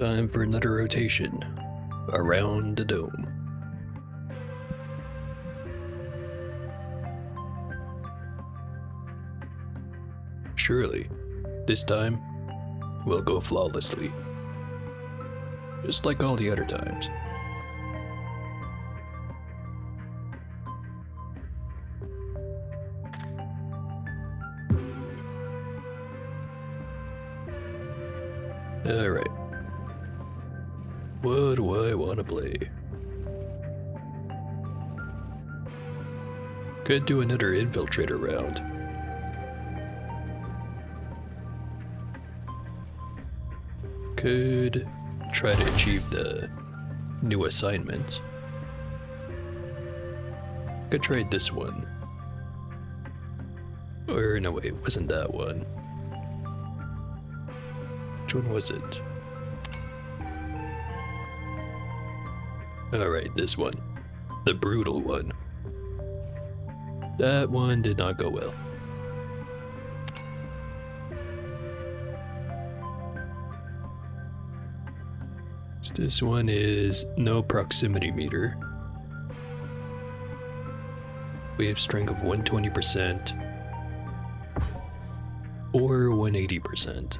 Time for another rotation around the dome. Surely, this time, we'll go flawlessly. Just like all the other times. Alright. What do I want to play? Could do another infiltrator round. Could try to achieve the new assignments. Could try this one. Or no, wait, it wasn't that one. Which one was it? Alright, this one. The brutal one. That one did not go well. So this one is no proximity meter. Wave strength of 120% or 180%.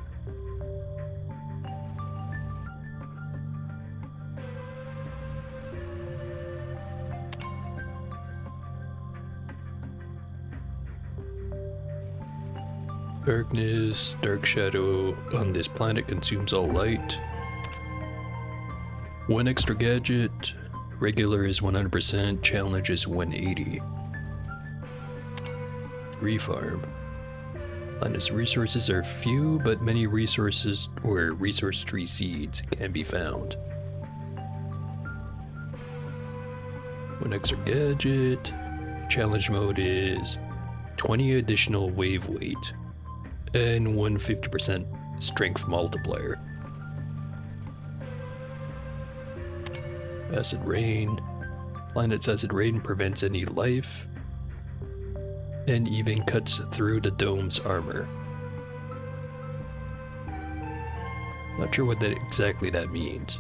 Darkness, dark shadow on this planet consumes all light. One extra gadget, regular is 100%, challenge is 180. Tree farm. Planet's resources are few, but many resources or resource tree seeds can be found. One extra gadget, challenge mode is 20 additional wave weight. And 150% strength multiplier. Acid rain. Planet's acid rain prevents any life and even cuts through the dome's armor. Not sure what exactly that means.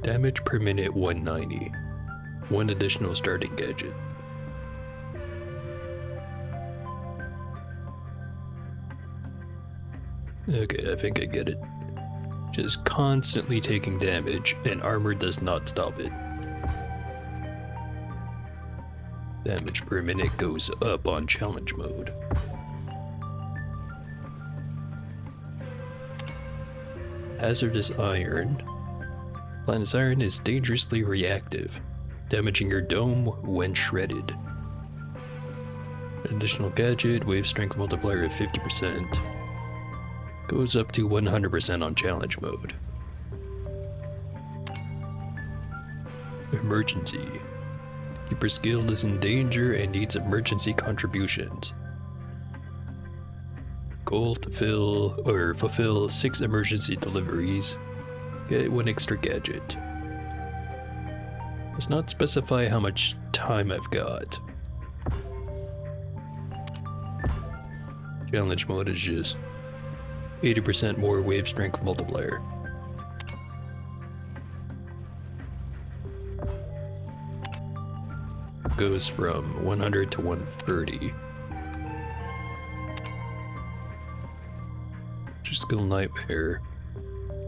Damage per minute 190. One additional starting gadget. Okay, I think I get it. Just constantly taking damage, and armor does not stop it. Damage per minute goes up on challenge mode. Hazardous iron. Planet's iron is dangerously reactive, damaging your dome when shredded. Additional gadget, wave strength multiplier of 50%. Goes up to 100% on challenge mode. Emergency. Keeper skill is in danger and needs emergency contributions. Goal to fulfill 6 emergency deliveries. Get 1 extra gadget. Does not specify how much time I've got. Challenge mode is just 80% more wave strength multiplier. Goes from 100 to 130. Just skill nightmare.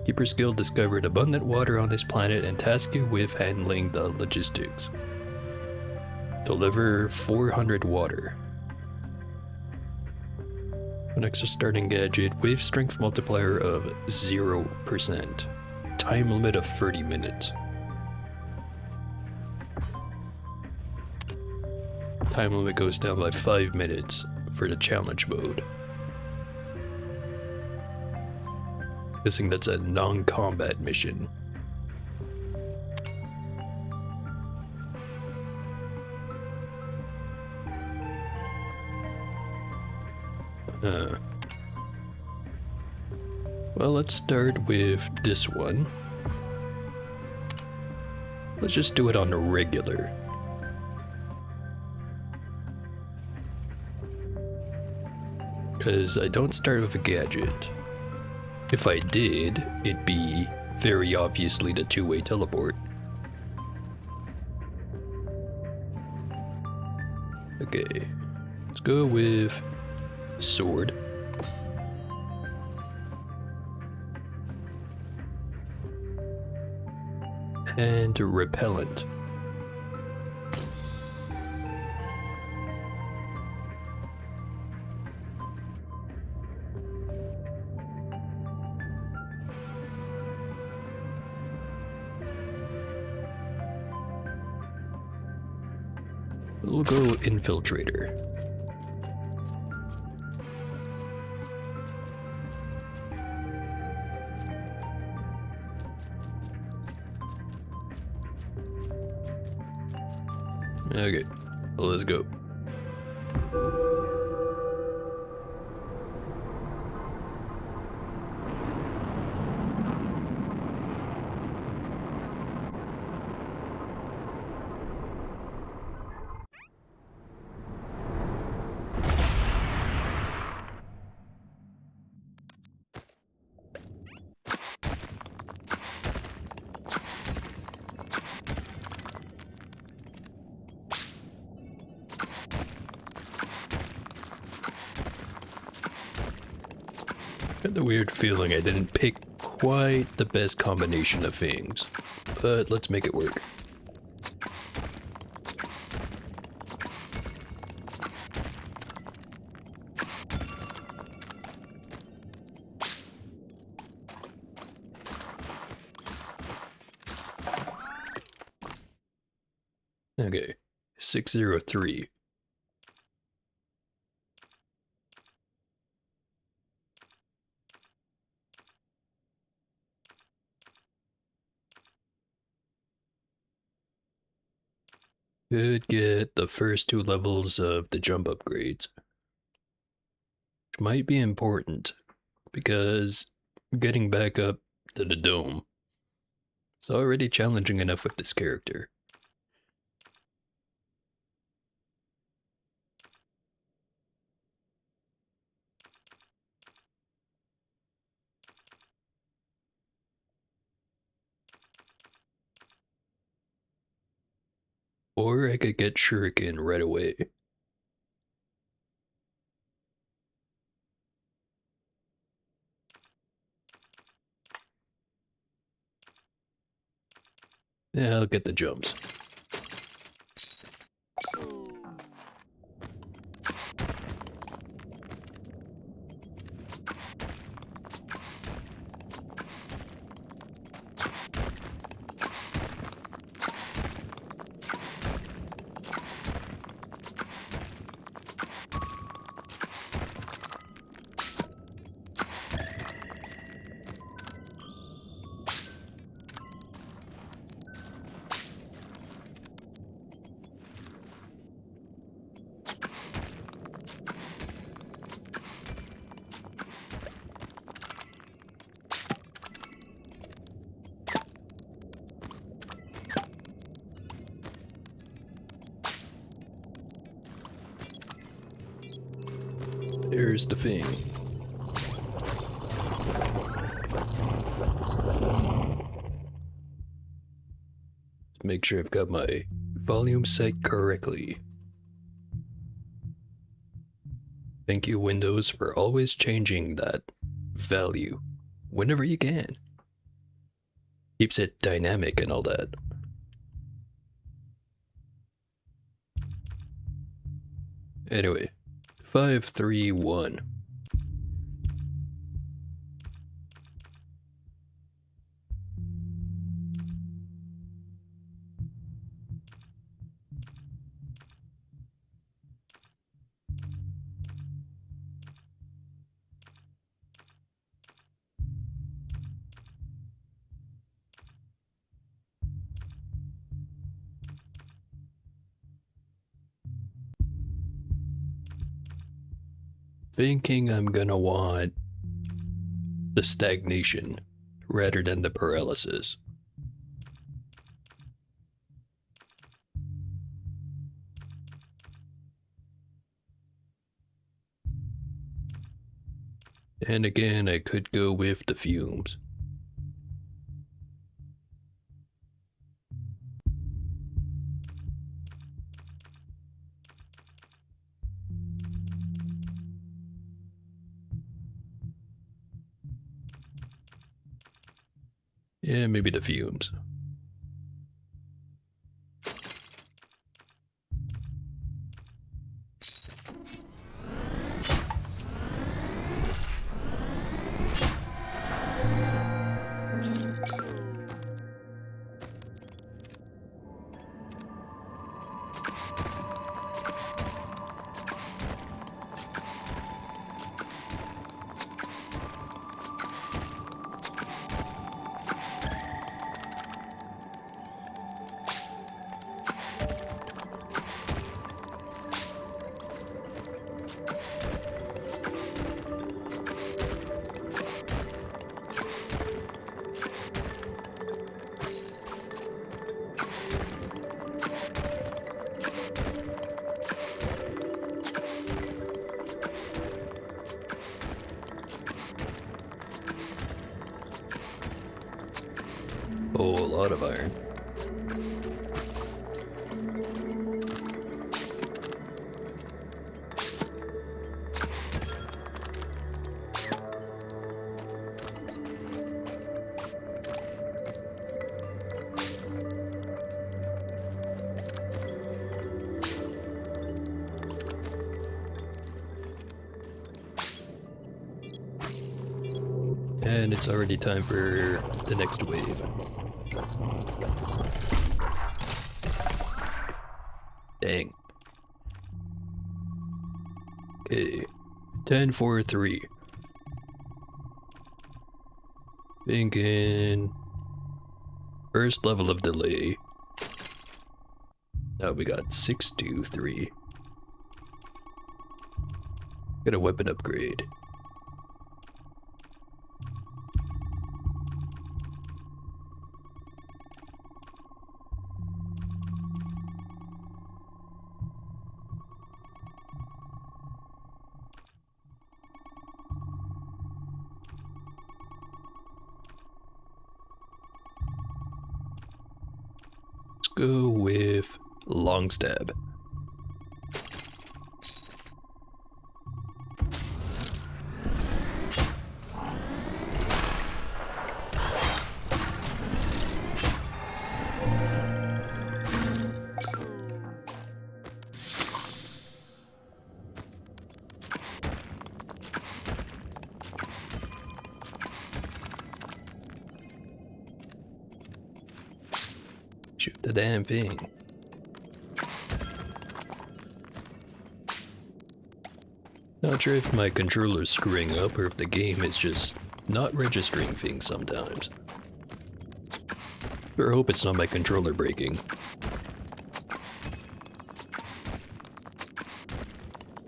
Keeper skill discovered abundant water on this planet and tasked you with handling the logistics. Deliver 400 water. An extra starting gadget, wave strength multiplier of 0%. Time limit of 30 minutes. Time limit goes down by 5 minutes for the challenge mode. Guessing that's a non-combat mission. Well, let's start with this one. Let's just do it on the regular. because I don't start with a gadget. If I did, it'd be very obviously the two-way teleport. Okay, let's go with sword. And repellent. We'll go infiltrator. Okay, well, let's go. Got the weird feeling I didn't pick quite the best combination of things, but let's make it work. Okay, 603. Could get the first two levels of the jump upgrades, which might be important because getting back up to the dome is already challenging enough with this character. Or I could get Shuriken right away. Yeah, I'll get the jumps. There's the thing. Let's make sure I've got my volume set correctly. Thank you, Windows, for always changing that value whenever you can. Keeps it dynamic and all that. Anyway, 531. Thinking I'm gonna want the stagnation rather than the paralysis. And again, I could go with the fumes. Yeah, maybe the fumes. Oh, a lot of iron. And it's already time for the next wave. Dang. Okay. 10, 4, 3. Thinking first level of delay. Now we got 6, 2, 3. Get a weapon upgrade. Let's go with long stab. Shoot the damn thing. Not sure if my controller's screwing up or if the game is just not registering things sometimes. Sure hope it's not my controller breaking.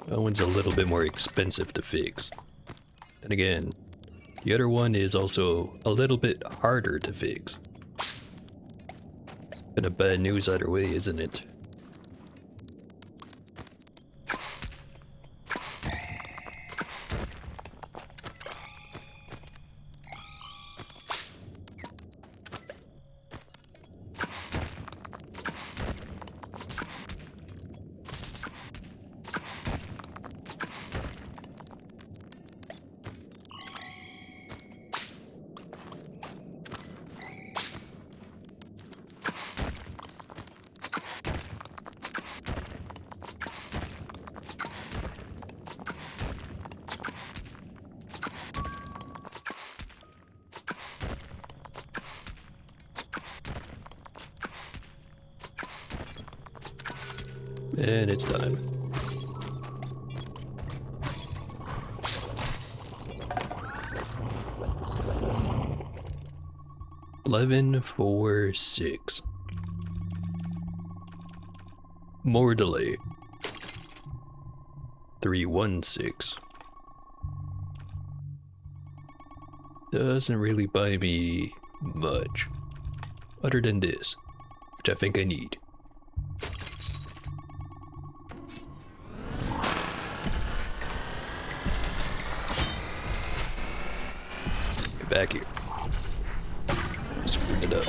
That one's a little bit more expensive to fix. And again, the other one is also a little bit harder to fix. Kind of bad news either way, isn't it? And it's time. Eleven, 4, 6. More delay. 3, 1, 6. Doesn't really buy me much. Other than this, which I think I need. back here. Screwed it up.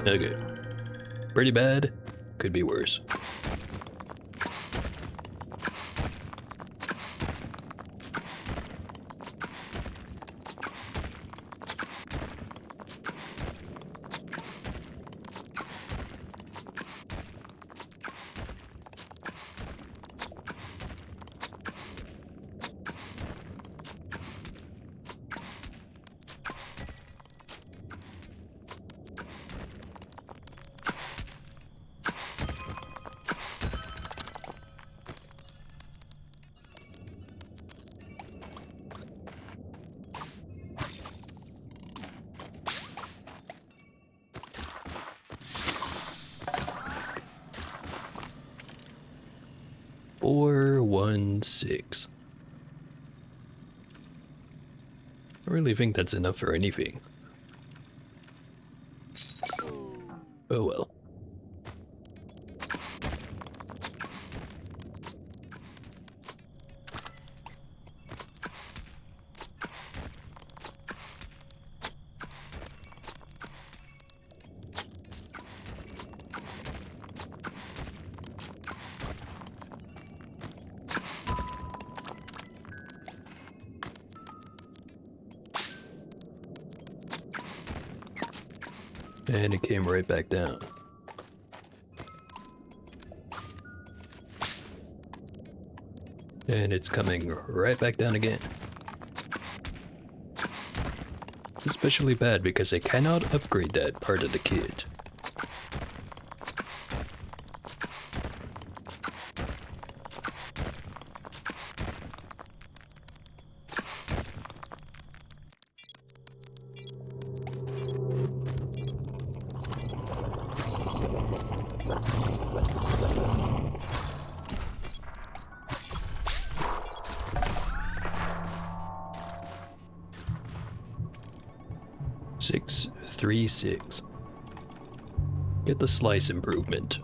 Okay. Pretty bad. Could be worse. Four, 1, 6. I really think that's enough for anything. Oh well. And it came right back down. And it's coming right back down again. Especially bad because I cannot upgrade that part of the kit. Six, 3, 6. Get the slice improvement.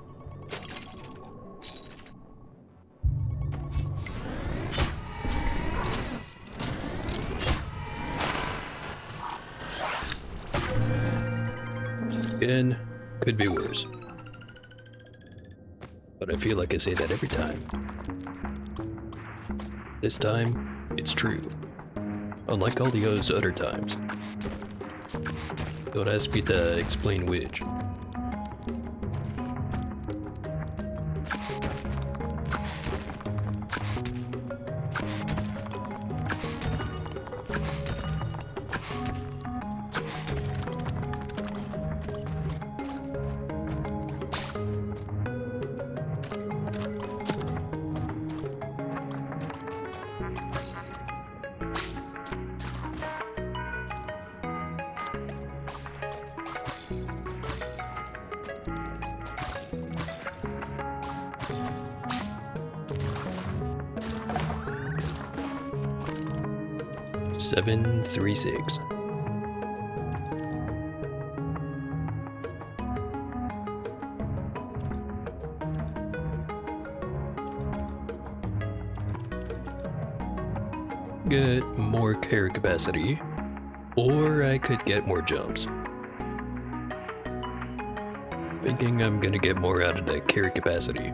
Again, could be worse. But I feel like I say that every time. This time, it's true. Unlike all the other times. Don't ask me to explain which. Seven, 3, 6. Get more carry capacity, or I could get more jumps. Thinking I'm gonna get more out of the carry capacity.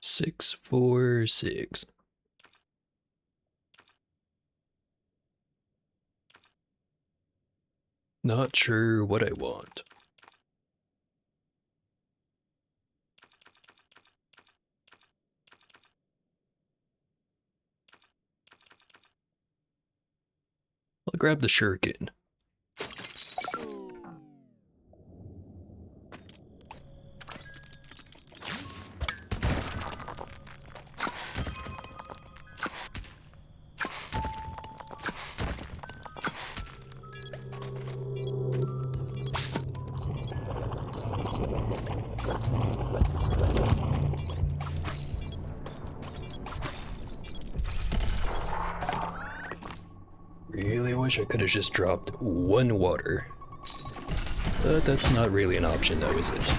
Six, 4, 6. Not sure what I want. I'll grab the shuriken. Really wish I could have just dropped one water. But that's not really an option though, is it?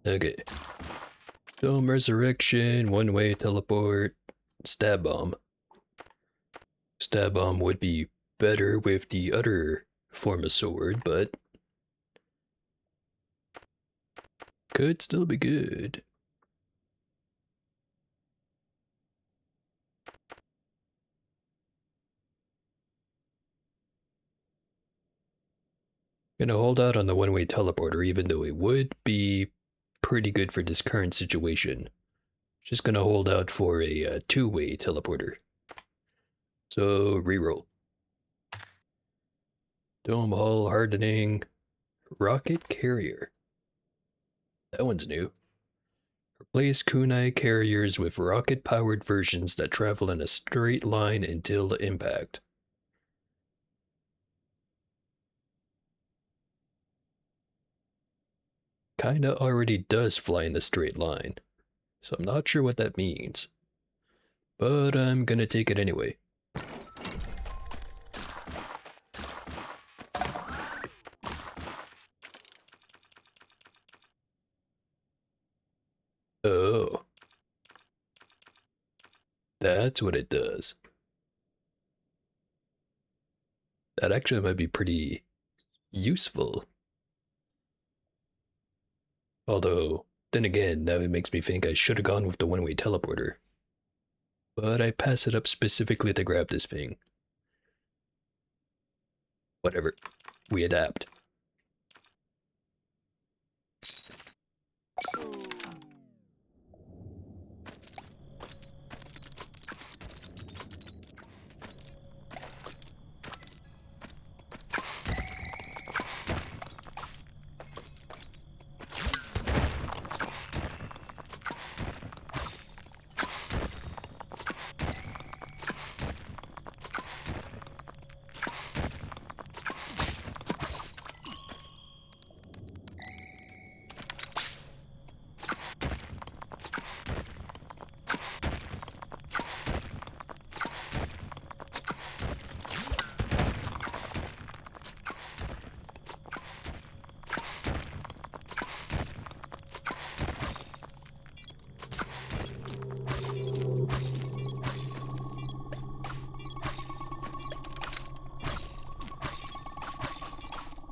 Okay. Dome resurrection, one-way teleport, stab bomb. Stab bomb would be better with the other form of sword, but could still be good. Gonna hold out on the one-way teleporter, even though it would be pretty good for this current situation. Just gonna hold out for a two-way teleporter. So, reroll. Dome hull hardening. Rocket carrier. That one's new. Replace kunai carriers with rocket-powered versions that travel in a straight line until impact. Kinda already does fly in a straight line, so I'm not sure what that means. But I'm gonna take it anyway. Oh. That's what it does. That actually might be pretty useful. Although, then again, now it makes me think I should have gone with the one-way teleporter. But I pass it up specifically to grab this thing. Whatever. We adapt.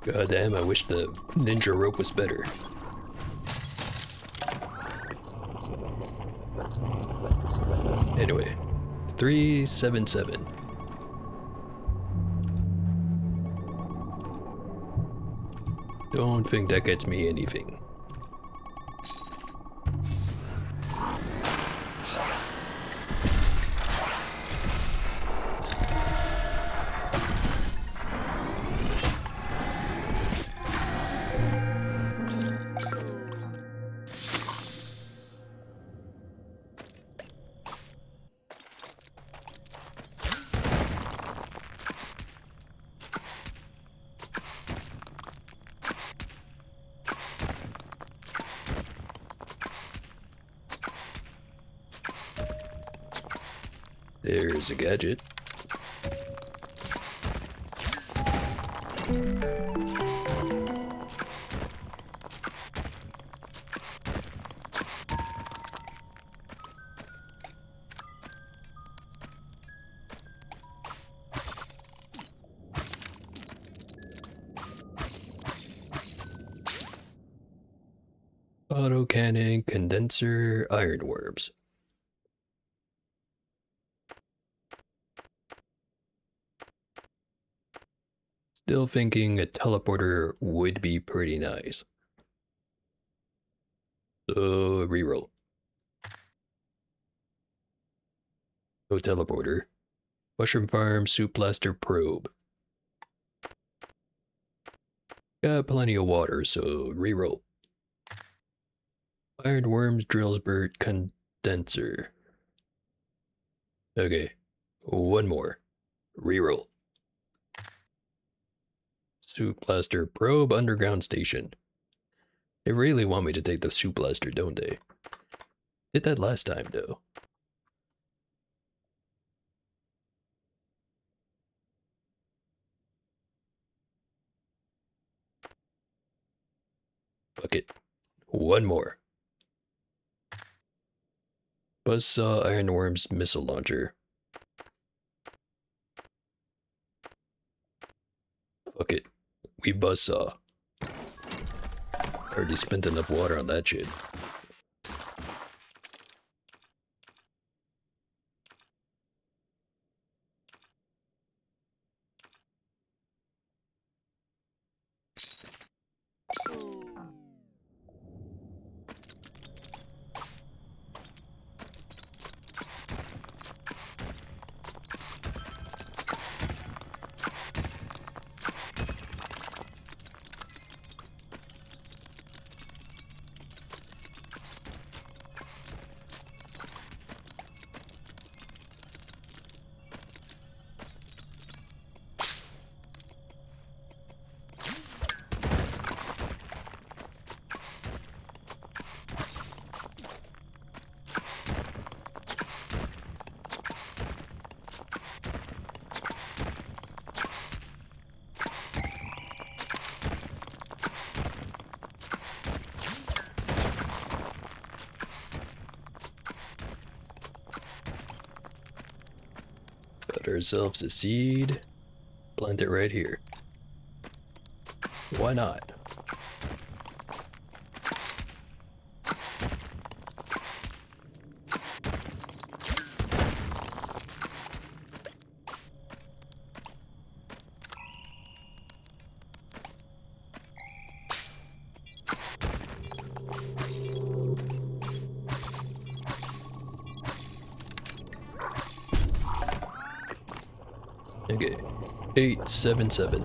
God damn, I wish the ninja rope was better. Anyway, 377. Don't think that gets me anything. There's a gadget. Autocannon, condenser, ironworms. Still thinking a teleporter would be pretty nice. So, reroll. No teleporter. Mushroom farm, soup blaster, probe. Got plenty of water, so reroll. Ironworms, drillsbird, condenser. Okay, one more. Reroll. Soup blaster, probe, underground station. They really want me to take the soup blaster, don't they? Did that last time, though. Fuck it. One more. Buzzsaw, ironworms, missile launcher. Fuck it. We buzzsaw. Already spent enough water on that shit. Got ourselves a seed. Plant it right here. Why not? Okay, 877.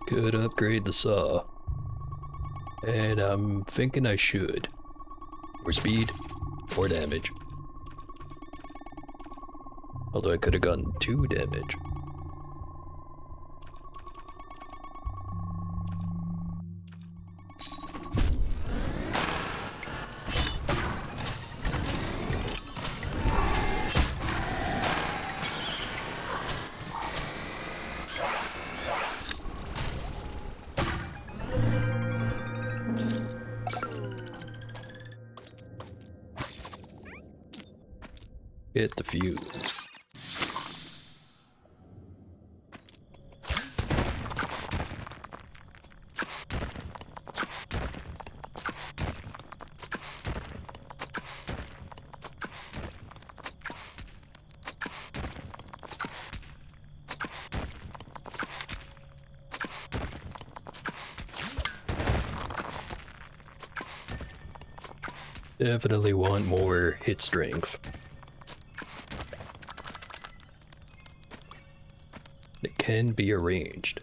Could upgrade the saw. And I'm thinking I should. More speed, more damage. Although I could have gotten 2 damage. Hit the fuse. Definitely want more hit strength. It can be arranged.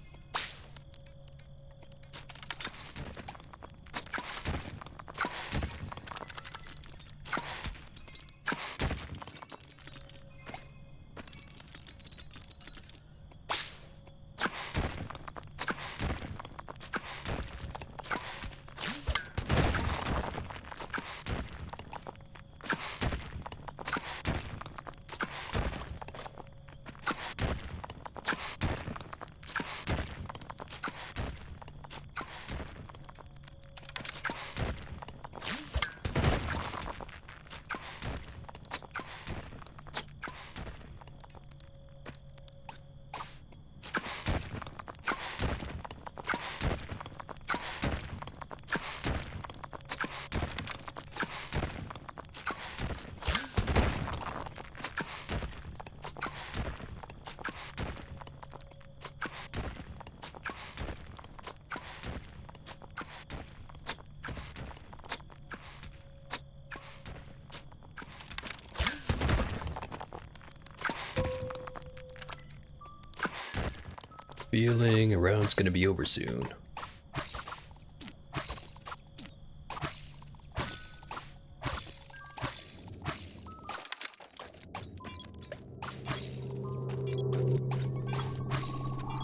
Feeling a round's gonna be over soon.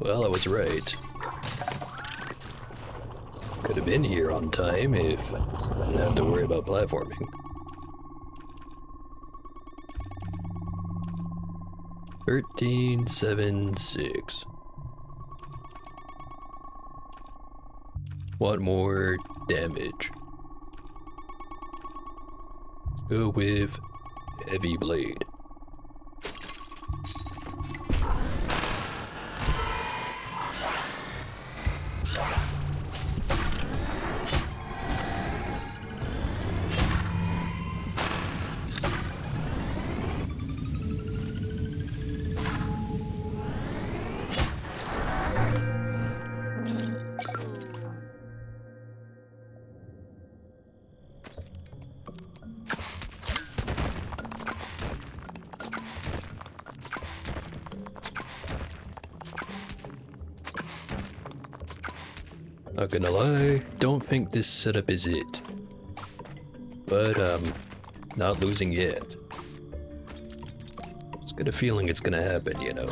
Well, I was right. Could have been here on time if I didn't have to worry about platforming. 1376. Want more damage? Let's go with heavy blade. Not gonna lie, don't think this setup is it. But, not losing yet. Just got a feeling it's gonna happen, you know.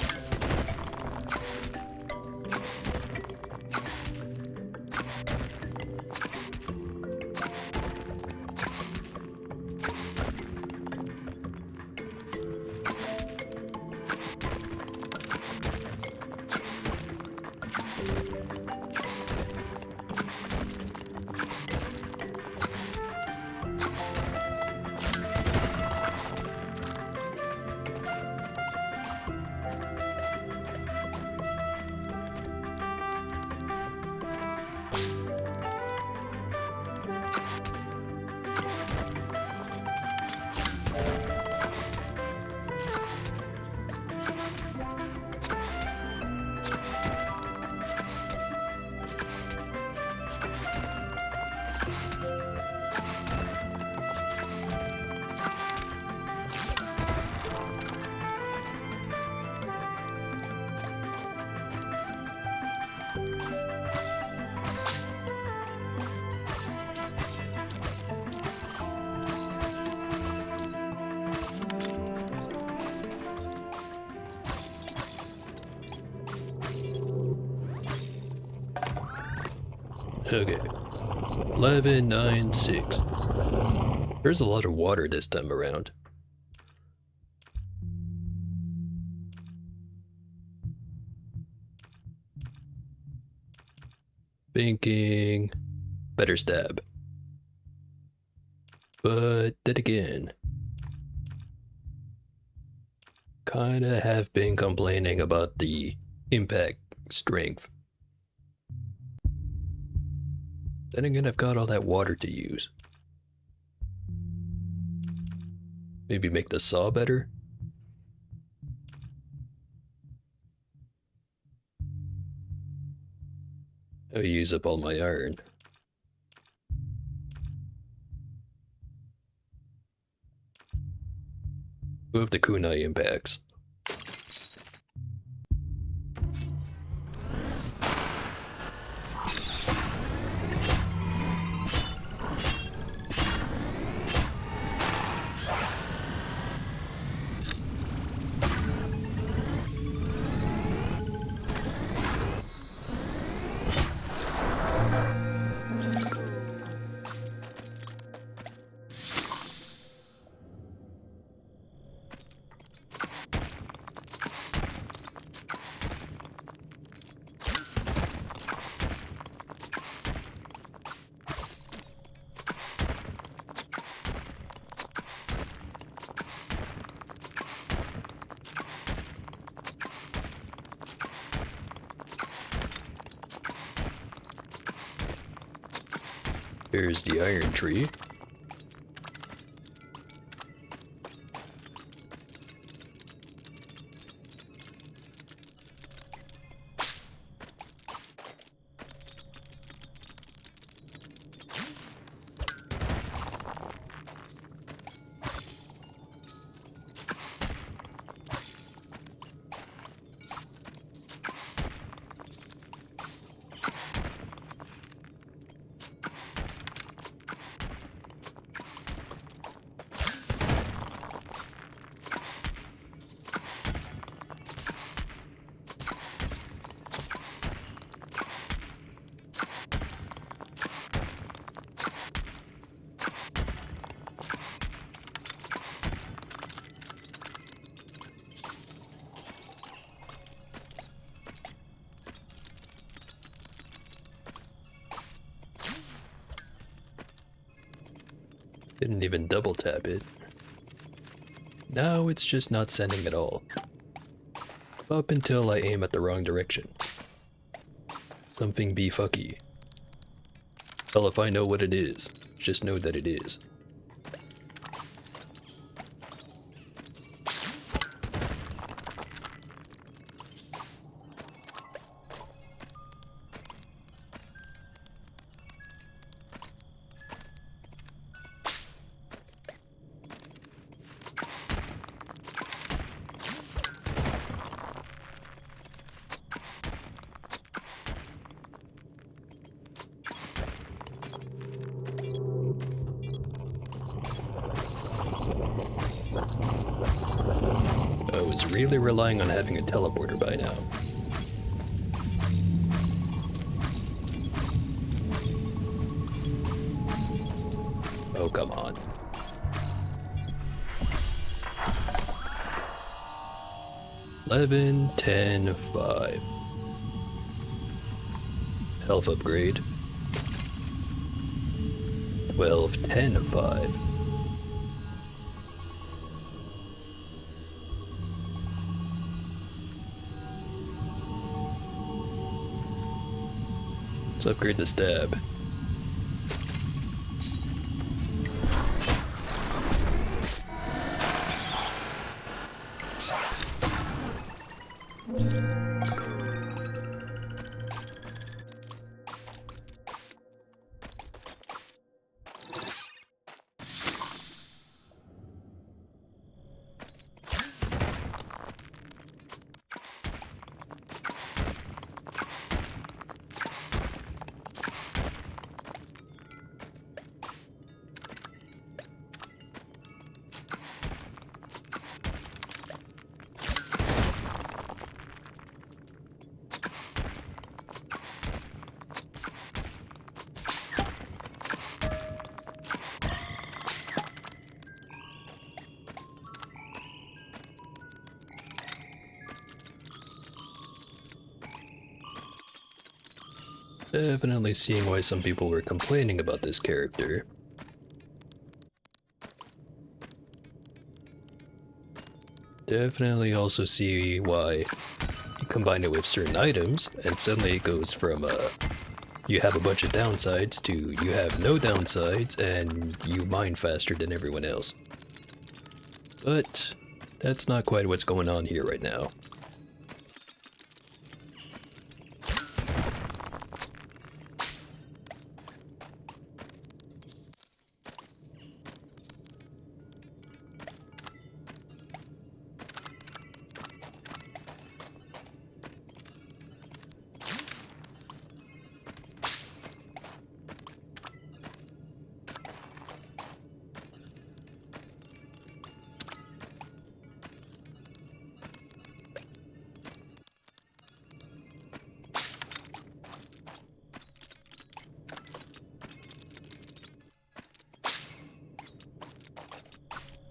Okay. 1196. There's a lot of water this time around. Thinking better stab. But then again, kinda have been complaining about the impact strength. Then again, I've got all that water to use. Maybe make the saw better? I'll use up all my iron. Move the kunai impacts. Here's the iron tree. Didn't even double tap it. Now it's just not sending at all. Up until I aim at the wrong direction. Something be fucky. Hell if I know what it is. Just know that it is. I was really relying on having a teleporter by now. Oh, come on. $11, $10, $5. Health upgrade. $12, $10, $5. Let's upgrade the stab. Definitely seeing why some people were complaining about this character. Definitely also see why you combine it with certain items, and suddenly it goes from you have a bunch of downsides to you have no downsides and you mine faster than everyone else. But that's not quite what's going on here right now.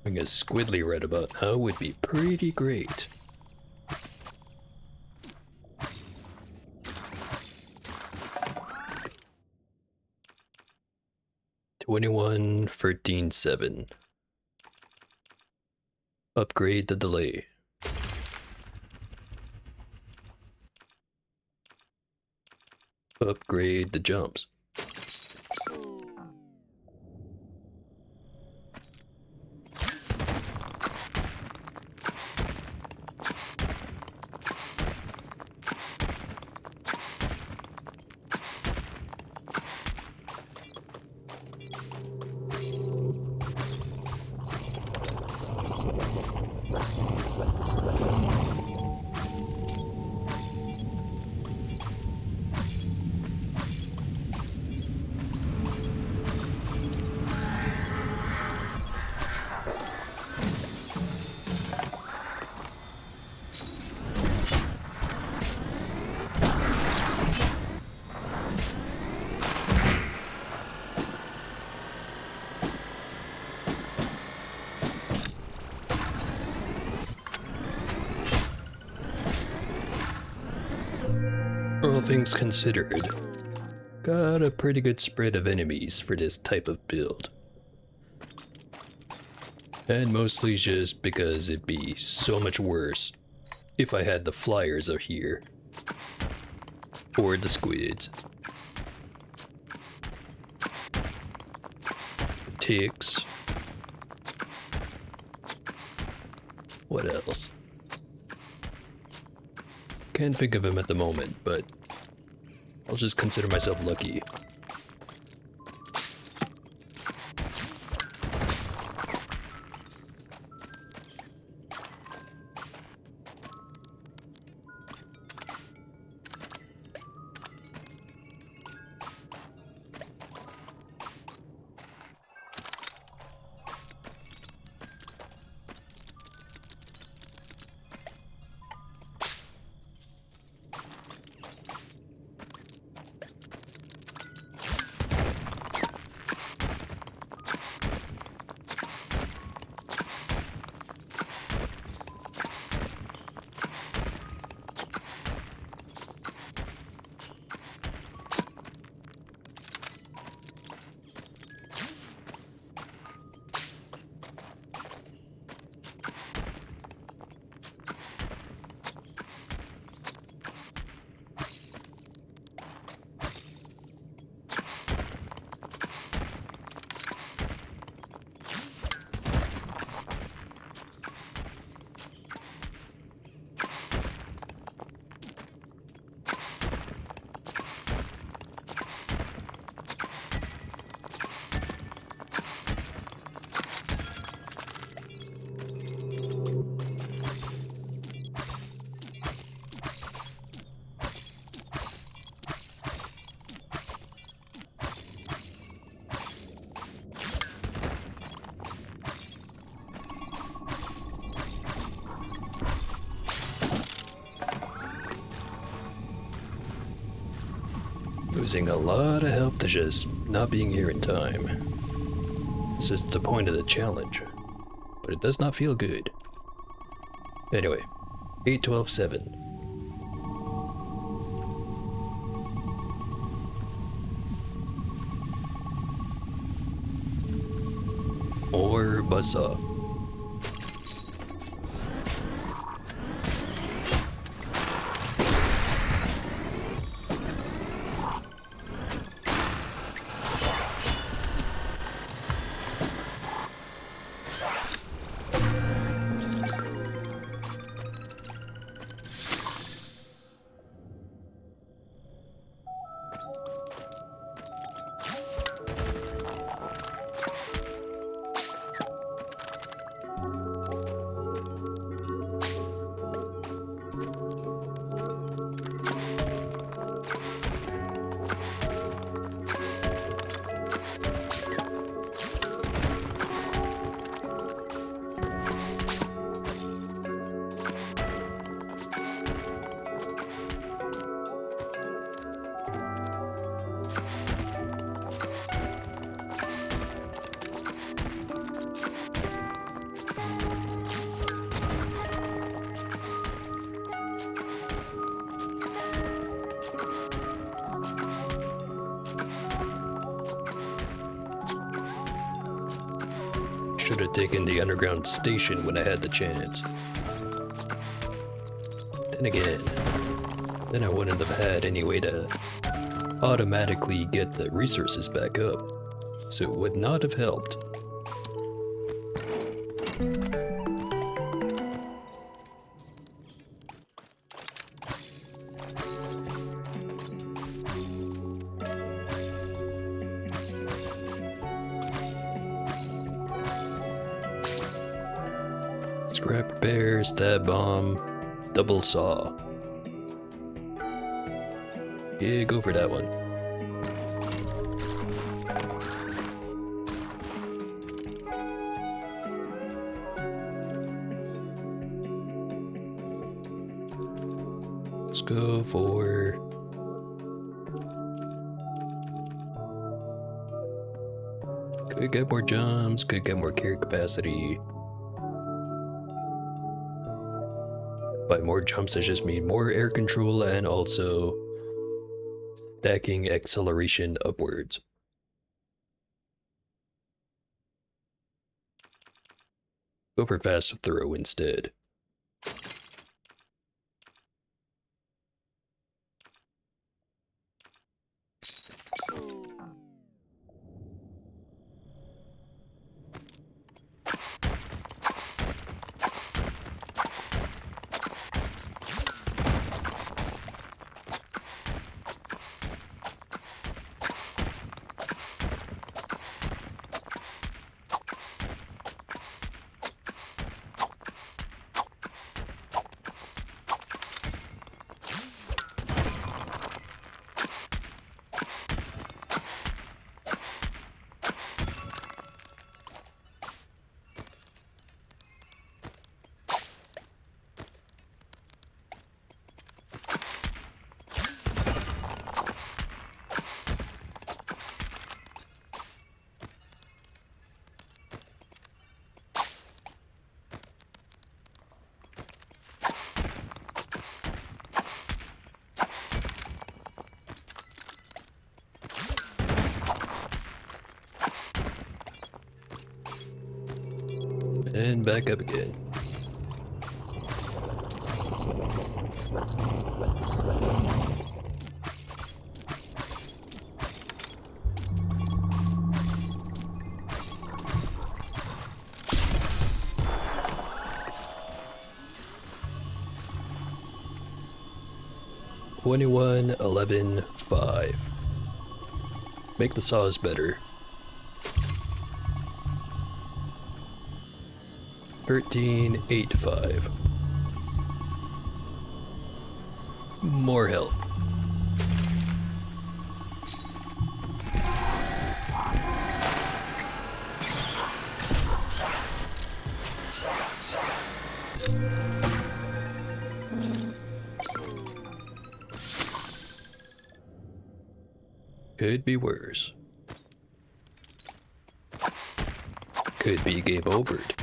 Having a squiddly right about now would be pretty great. $21, $13, $7. Upgrade the delay. Upgrade the jumps. All things considered, got a pretty good spread of enemies for this type of build. And mostly just because it'd be so much worse if I had the flyers up here. Or the squids. The ticks. What else? Can't think of him at the moment, but I'll just consider myself lucky. Losing a lot of help to just not being here in time. This is the point of the challenge, but it does not feel good. Anyway, 8-12-7. Or buzzsaw. Should have taken the underground station when I had the chance. Then again, then I wouldn't have had any way to automatically get the resources back up, so it would not have helped. Scrap repair, stab bomb, double saw. Yeah, go for that one. Let's go for... Could get more jumps, could get more carry capacity. By more jumps, I just mean more air control and also stacking acceleration upwards. Go for fast throw instead. And back up again. $21, $11, $5. Make the saws better. 13, 8, 5. More health. Could be worse. Could be game overed.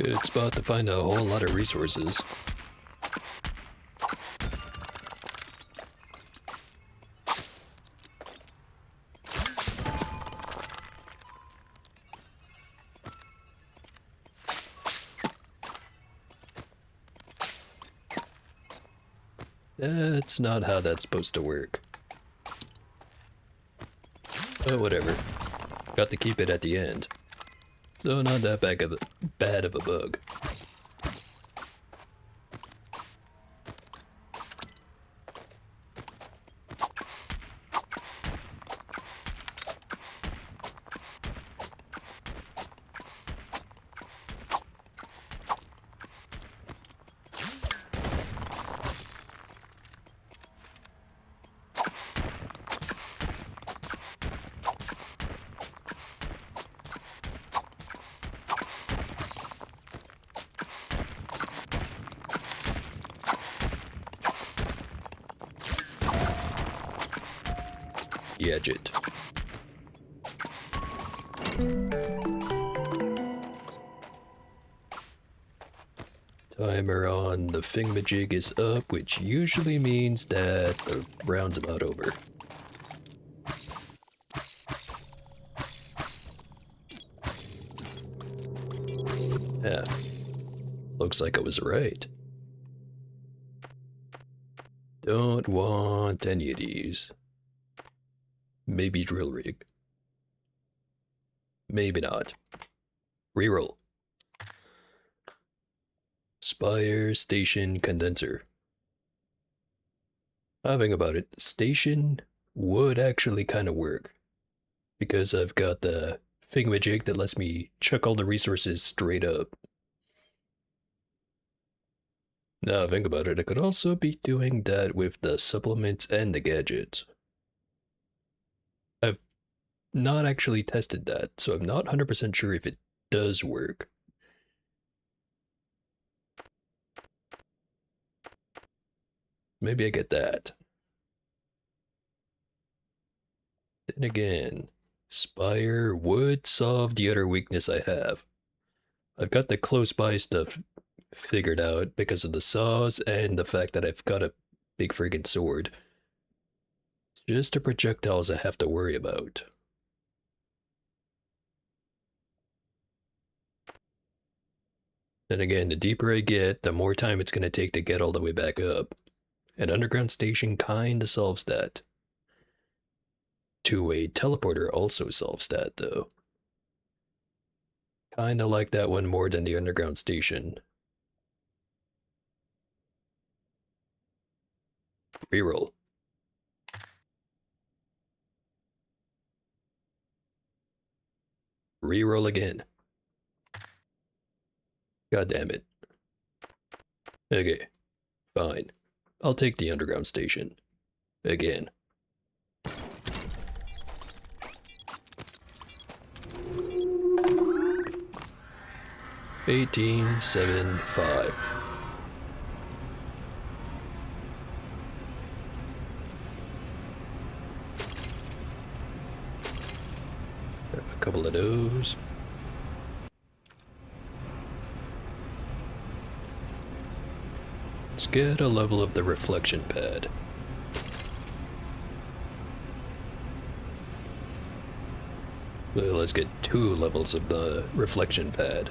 Good spot to find a whole lot of resources. That's not how that's supposed to work. Oh, whatever. Got to keep it at the end. So not that bad of a bug. Gadget. Timer on the thingamajig is up, which usually means that the round's about over. Yeah, looks like I was right. Don't want any of these. Maybe drill rig. Maybe not. Reroll. Spire Station Condenser. Think about it, station would actually kind of work because I've got the thingamajig that lets me chuck all the resources straight up. Now think about it, I could also be doing that with the supplements and the gadgets. I've not actually tested that, so I'm not 100% sure if it does work. Maybe I get that. Then again, Spire would solve the other weakness I have. I've got the close by stuff figured out because of the saws and the fact that I've got a big friggin' sword. It's just the projectiles I have to worry about. Then again, the deeper I get, the more time it's going to take to get all the way back up. An underground station kinda solves that. Two-way teleporter also solves that, though. Kinda like that one more than the underground station. Reroll. Reroll again. God damn it. Okay, fine. I'll take the underground station. Again. $18.75. A couple of those. Let's get a level of the reflection pad. Well, let's get 2 levels of the reflection pad.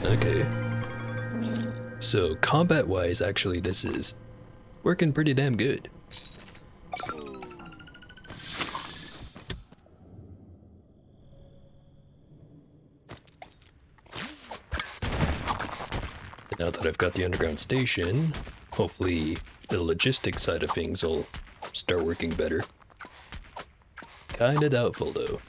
Okay. So, combat-wise, actually, this is working pretty damn good. Now that I've got the underground station, hopefully the logistics side of things will start working better. Kinda doubtful, though.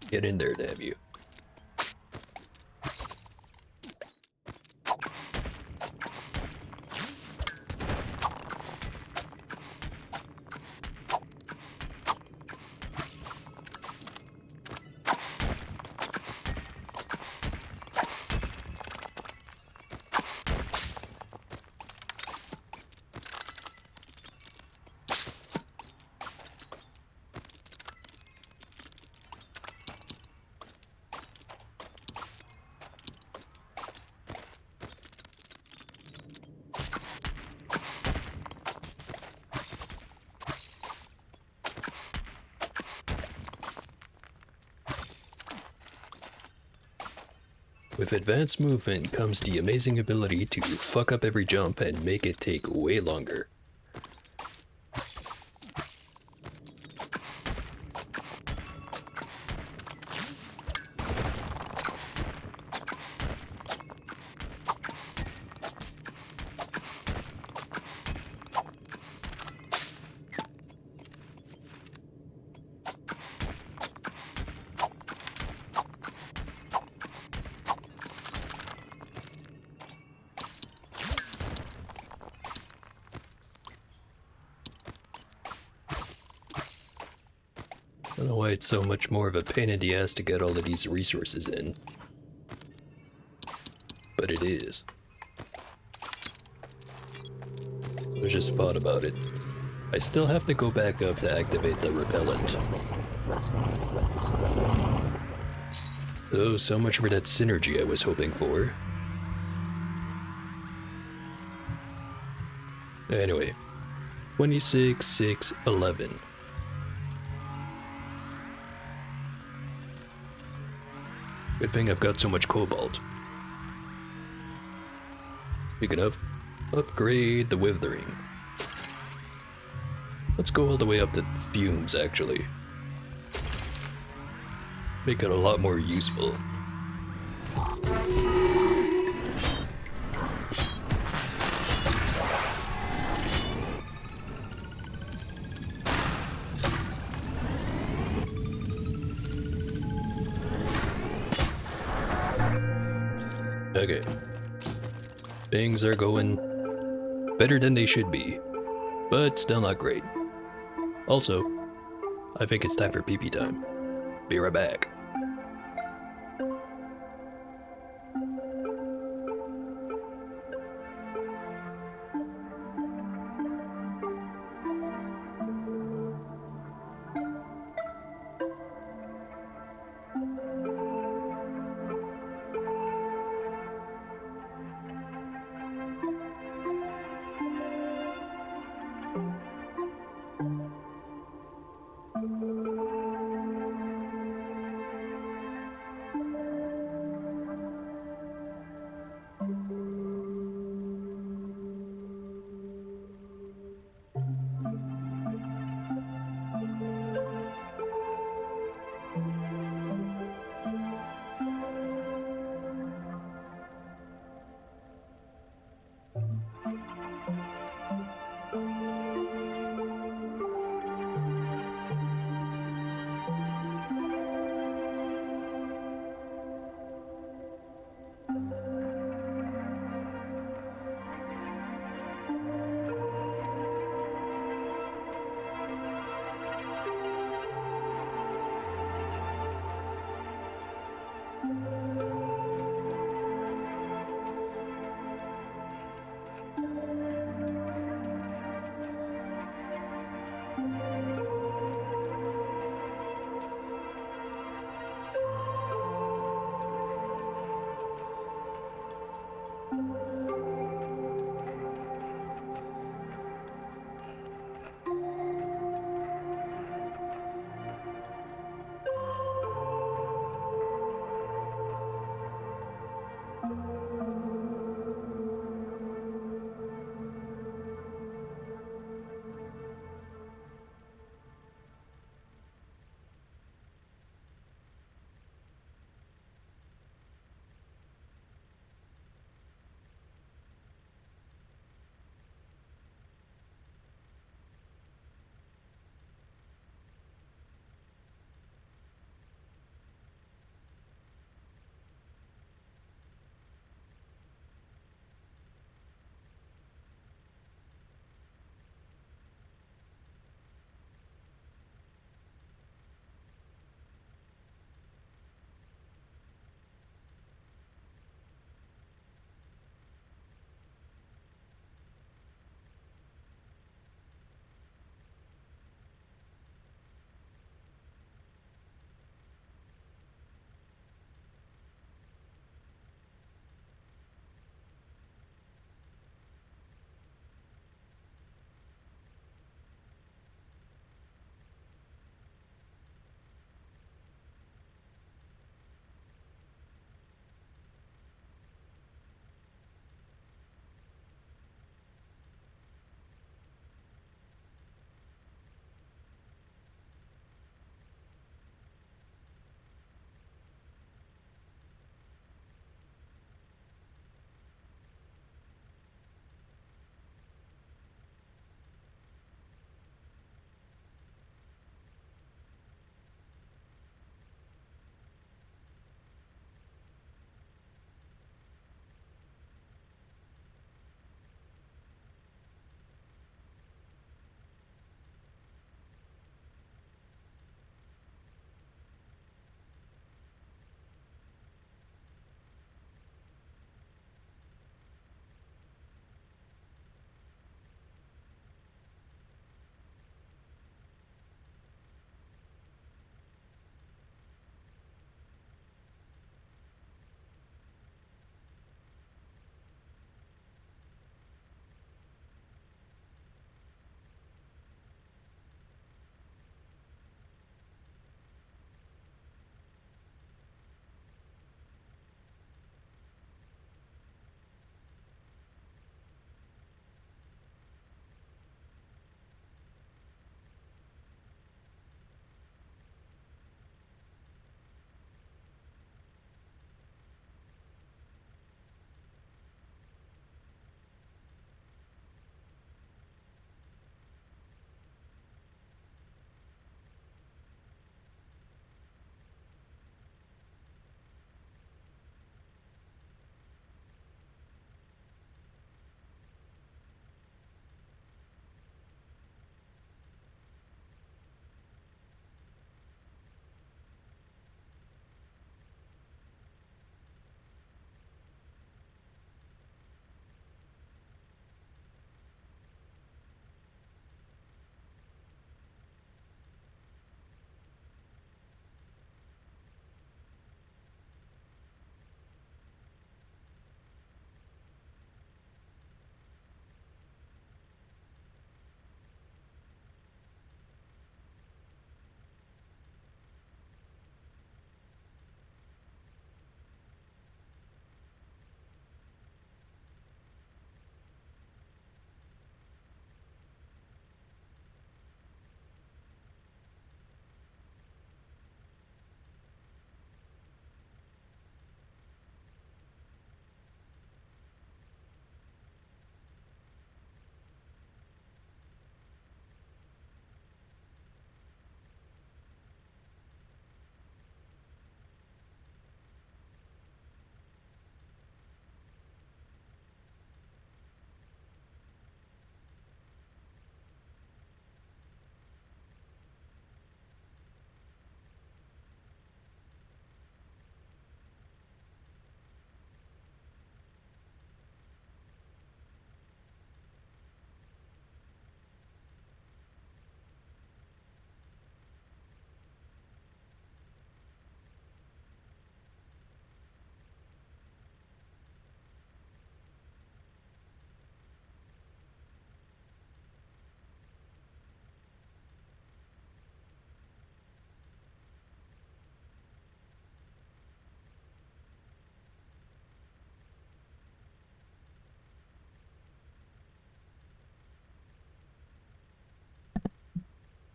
Get in there, damn you. With advanced movement comes the amazing ability to fuck up every jump and make it take way longer. don't know why it's so much more of a pain in the ass to get all of these resources in. But it is. So I just thought about it. I still have to go back up to activate the repellent. So much for that synergy I was hoping for. Anyway, 26, 6, 11. Good thing I've got so much cobalt. Speaking of, upgrade the withering. Let's go all the way up to fumes, actually. Make it a lot more useful. Okay. Things are going better than they should be, but still not great. Also, I think it's time for pee-pee time. Be right back.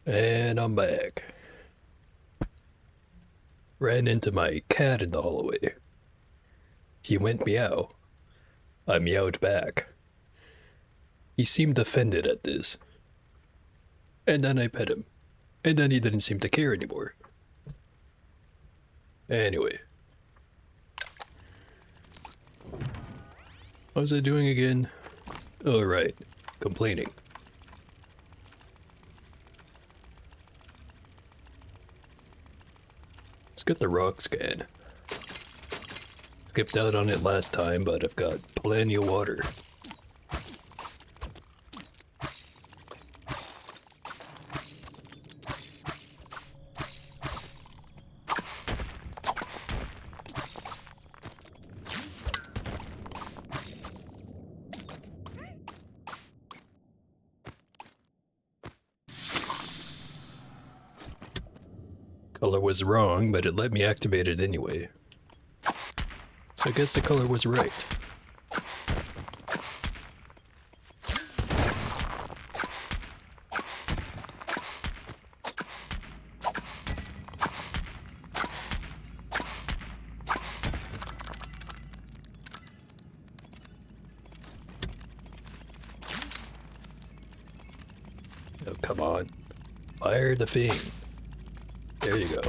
And I'm back. Ran into my cat in the hallway. He went meow. I meowed back. He seemed offended at this. And then I pet him. And then he didn't seem to care anymore. Anyway. What was I doing again? Oh, right. Complaining. Let's get the rock scan. Skipped out on it last time, but I've got plenty of water. Color was wrong, but it let me activate it anyway. So I guess the color was right. Oh, come on. Fire the thing. There you go.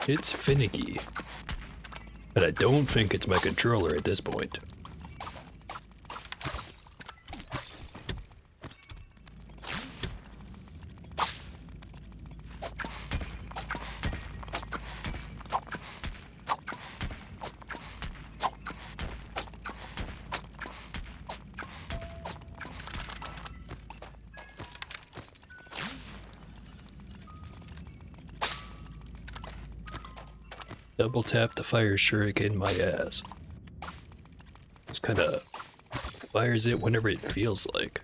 It's finicky. But I don't think it's my controller at this point. Double tap to fire shuriken my ass. Just kinda fires it whenever it feels like.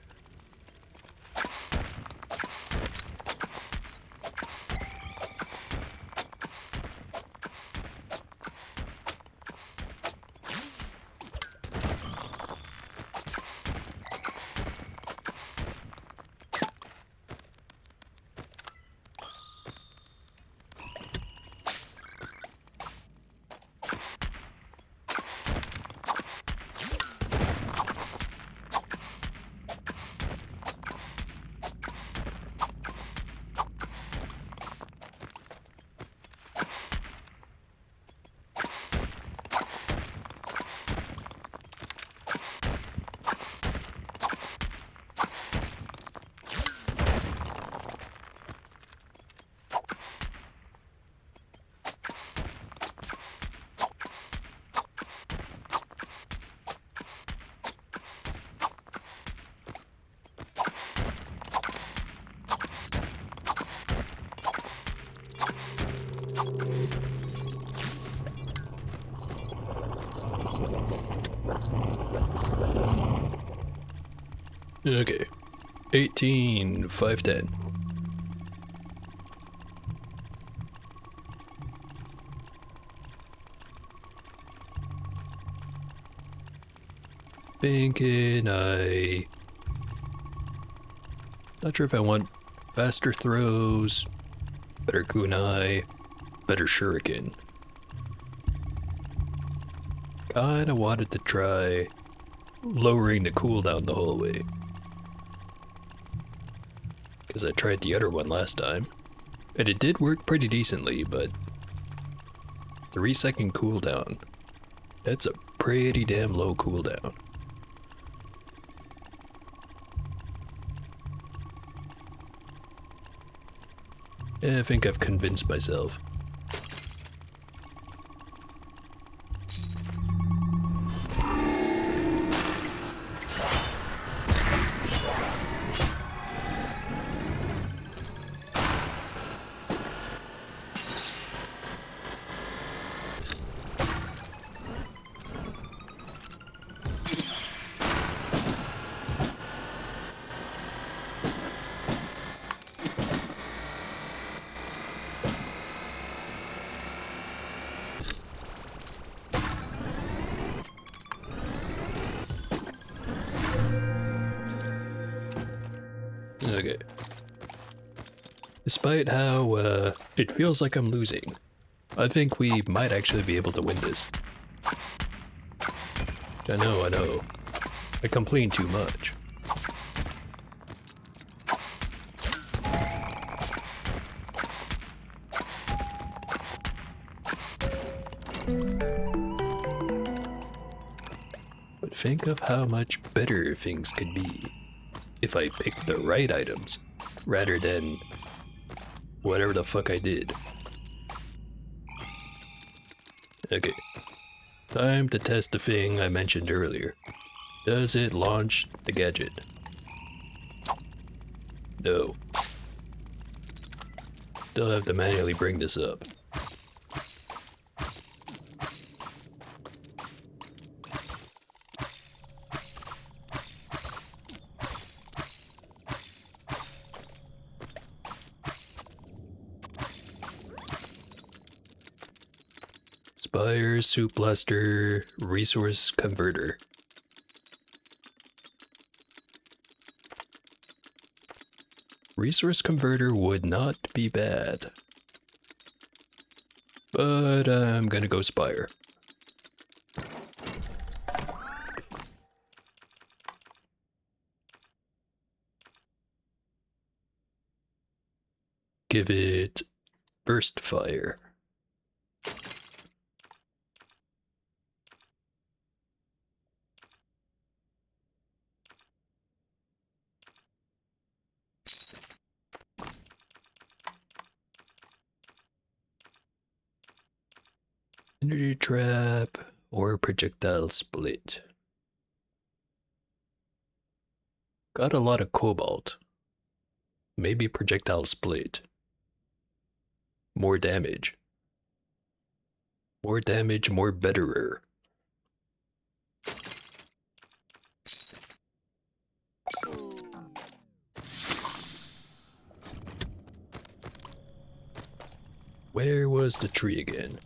Okay. 18, 510. Thinking not sure if I want faster throws, better kunai, better shuriken. Kinda wanted to try lowering the cooldown the whole way. Because I tried the other one last time. And it did work pretty decently, but 3-second cooldown. That's a pretty damn low cooldown. I think I've convinced myself. Okay. despite how it feels like I'm losing, I think we might actually be able to win this. I know. I complain too much. But think of how much better things could be if I picked the right items rather than whatever the fuck I did. Okay, time to test the thing I mentioned earlier. Does it launch the gadget? No. Still have to manually bring this up. Spire, Soup Blaster, Resource Converter. Resource Converter would not be bad. But I'm gonna go Spire. Give it Burst Fire. Energy Trap or Projectile Split. Got a lot of Cobalt. Maybe Projectile Split. More damage. More damage, more betterer. Where was the tree again?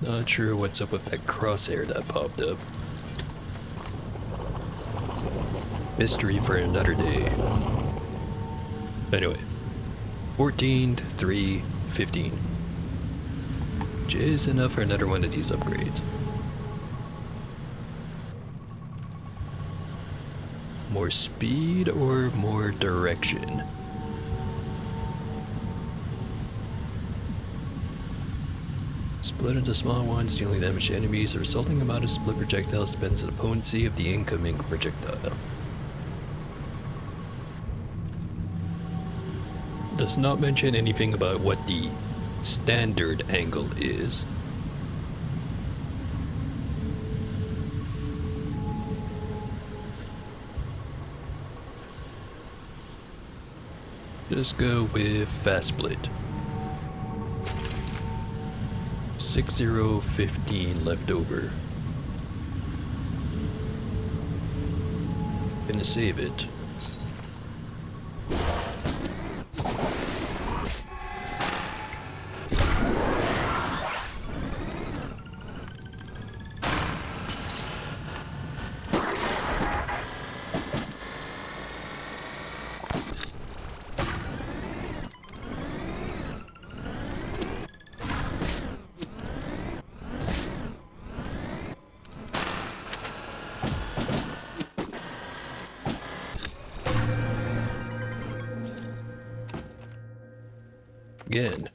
Not sure what's up with that crosshair that popped up. Mystery for another day. Anyway, 14, 3, 15. Which is enough for another one of these upgrades. More speed or more direction? Split into small ones, dealing damage to enemies. The resulting amount of split projectiles depends on the potency of the incoming projectile. Does not mention anything about what the standard angle is. Just go with fast split. 6015 left over. Gonna save it. Again,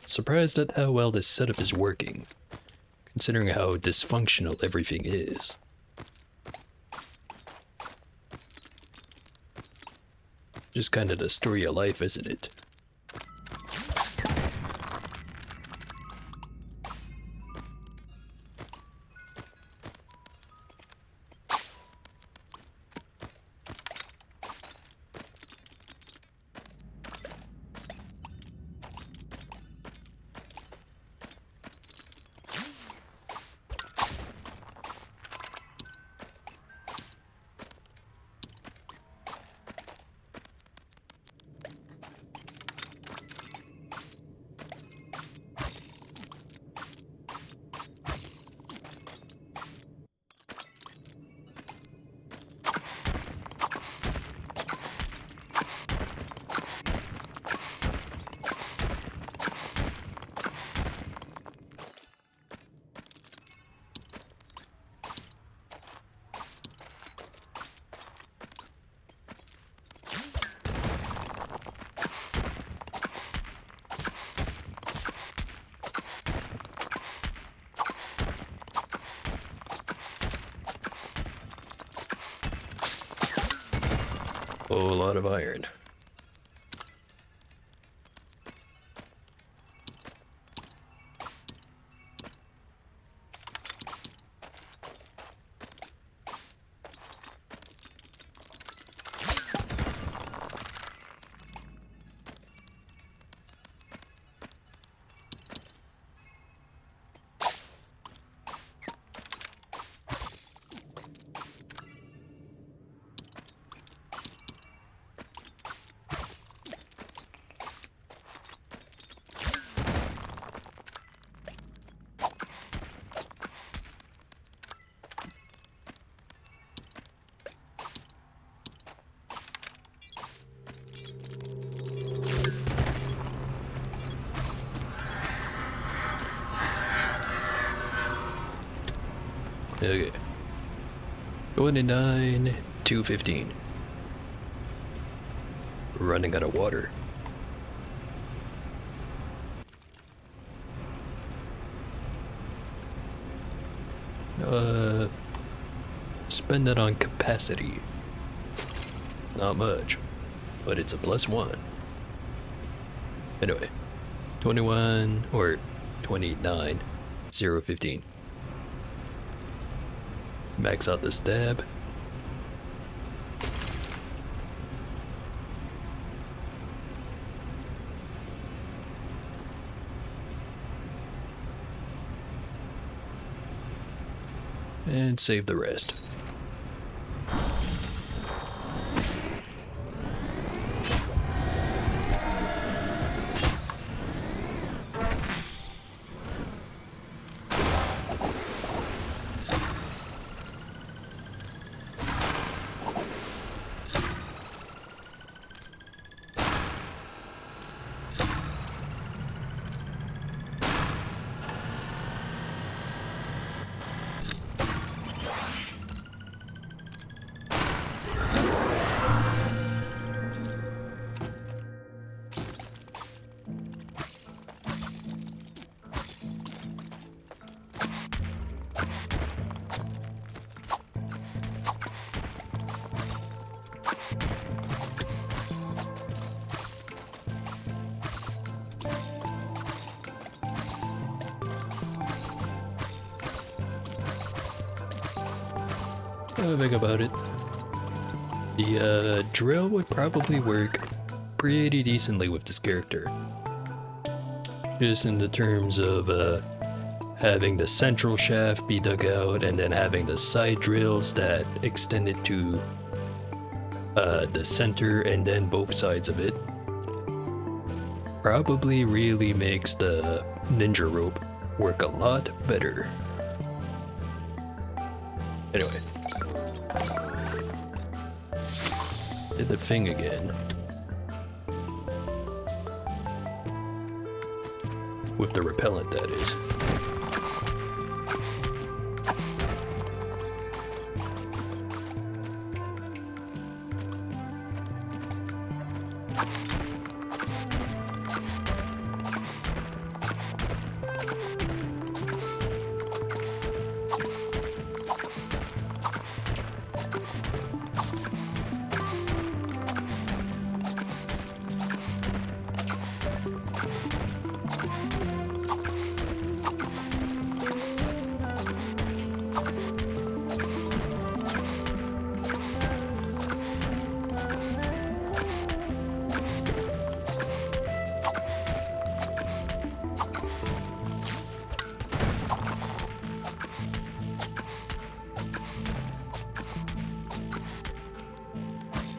surprised at how well this setup is working, considering how dysfunctional everything is. Just kind of the story of life, isn't it? Oh, a lot of iron. Okay. 29, 215. Running out of water. Spend it on capacity. It's not much, but it's a +1. Anyway, 21 or 29, 015. Max out the stab. And save the rest. Think about it. The drill would probably work pretty decently with this character. Just in the terms of having the central shaft be dug out and then having the side drills that extend it to the center and then both sides of it probably really makes the ninja rope work a lot better. Anyway, did the thing again. With the repellent, that is.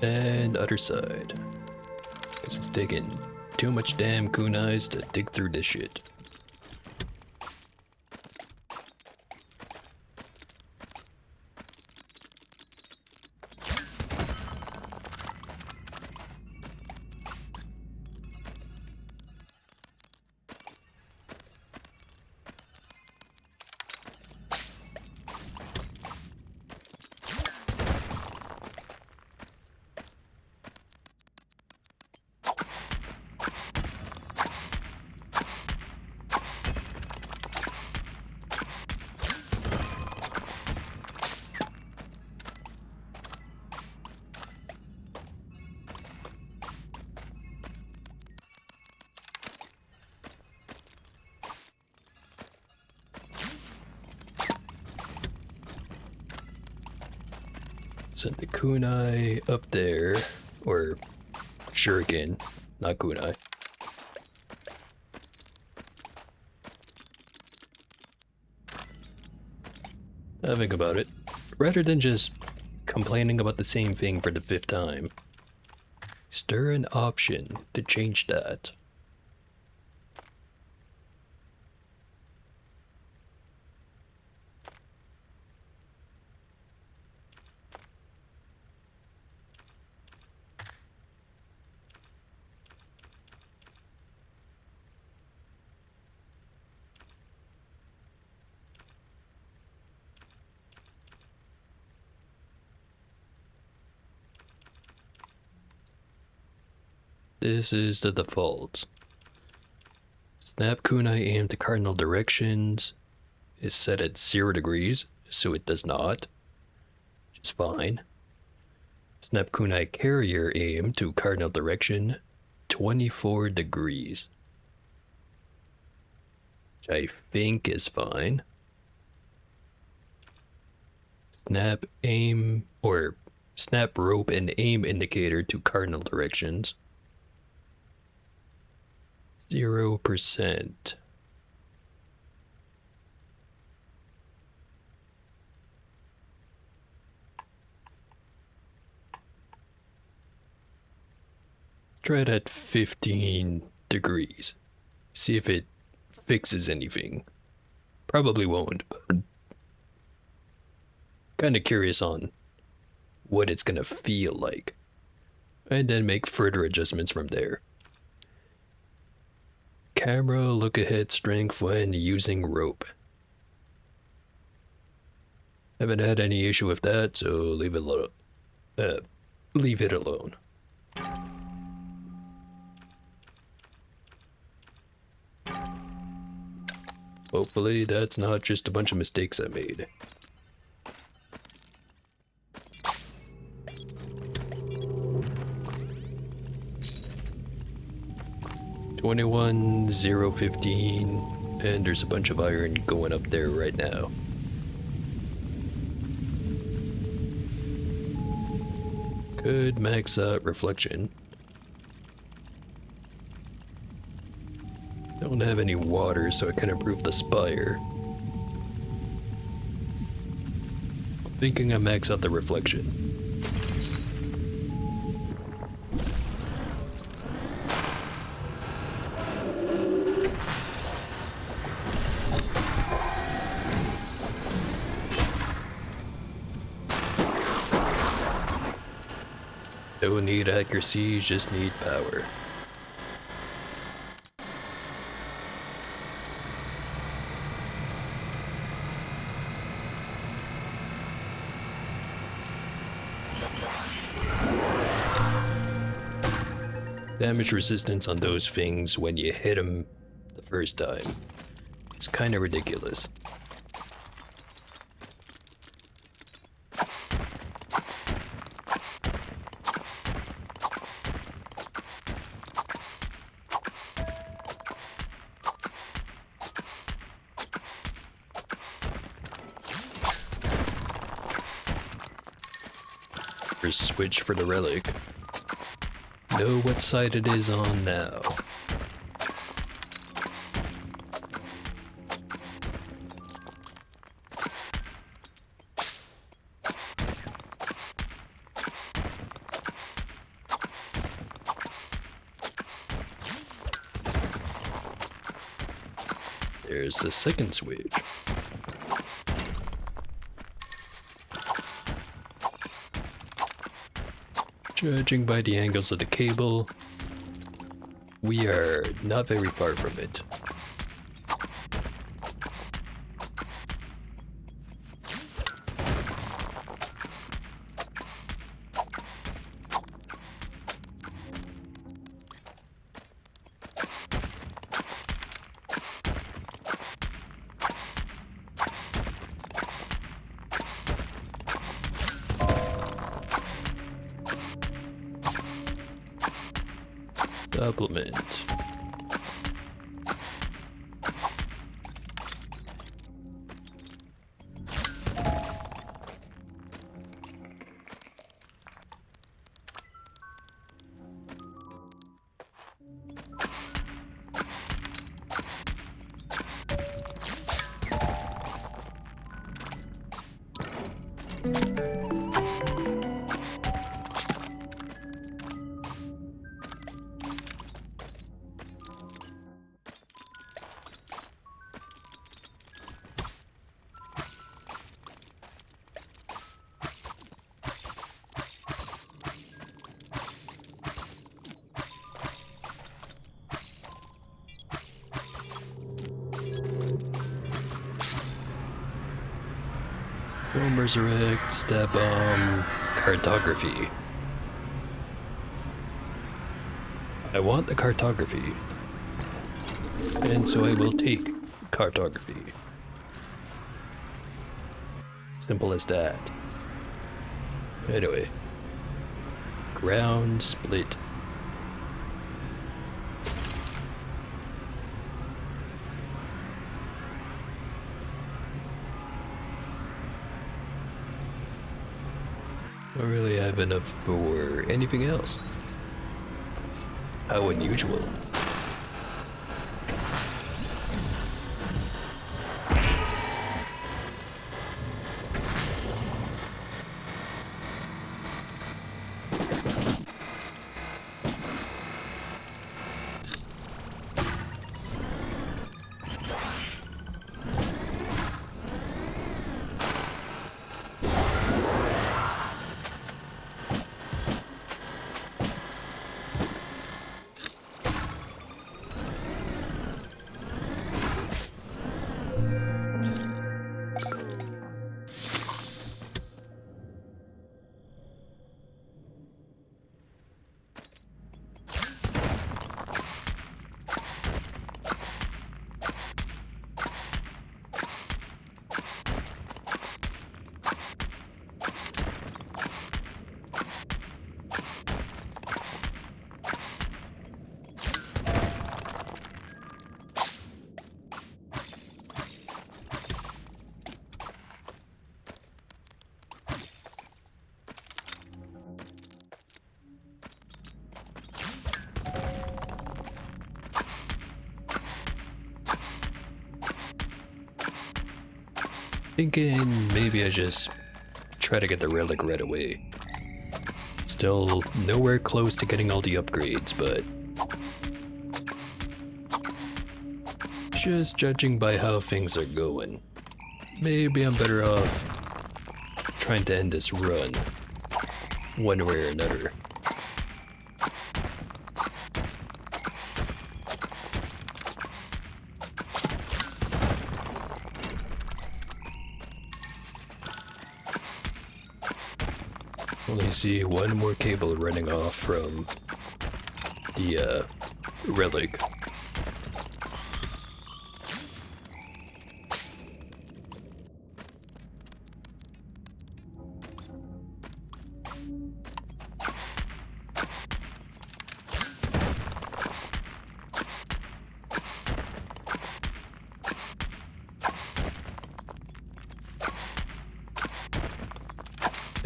And other side. Guess it's taking too much damn kunais to dig through this shit. Send the kunai up there, or shuriken, not kunai. Think about it. Rather than just complaining about the same thing for the 5th time, stir an option to change that. This is the default. Snap kunai aim to cardinal directions is set at 0 degrees, so it does not, which is fine. Snap kunai carrier aim to cardinal direction, 24 degrees, which I think is fine. Snap aim, or snap rope and aim indicator to cardinal directions, 0%. Try it at 15 degrees. See if it fixes anything. Probably won't, but kind of curious on what it's gonna feel like. And then make further adjustments from there. Camera look ahead strength when using rope. Haven't had any issue with that, so leave it alone. Leave it alone. Hopefully that's not just a bunch of mistakes I made. $21,015, and there's a bunch of iron going up there right now. Could max out reflection. Don't have any water, so I can improve the spire. thinking I max out the reflection. Don't need accuracy, just need power. Damage resistance on those things when you hit them the first time. It's kind of ridiculous. Switch for the relic. Know what side it is on now. There's the second switch. Judging by the angles of the cable, we are not very far from it. Supplement. Boom, resurrect, stab bomb, cartography. I want the cartography, and so I will take cartography. Simple as that. Anyway, ground split. Don't really have enough for anything else. How unusual. Thinking maybe I just try to get the relic right away. Still nowhere close to getting all the upgrades, but just judging by how things are going, maybe I'm better off trying to end this run one way or another. Only see one more cable running off from the relic.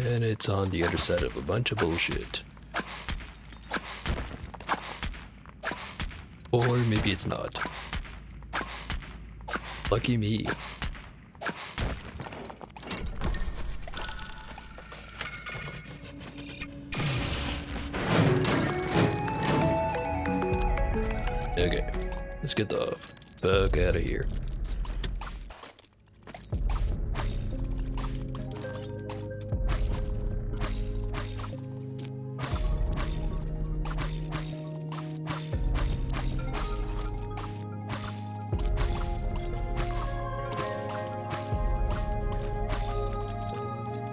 And it's on the other side of a bunch of bullshit. Or maybe it's not. Lucky me. Okay, let's get the fuck out of here.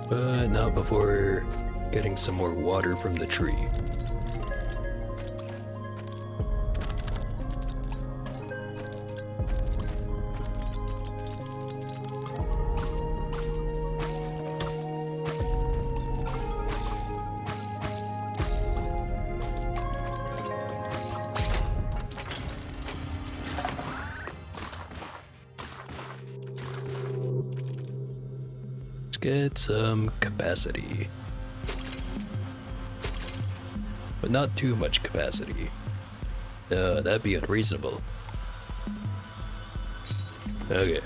But not before getting some more water from the tree. Get some capacity. But not too much capacity. That'd be unreasonable. Okay,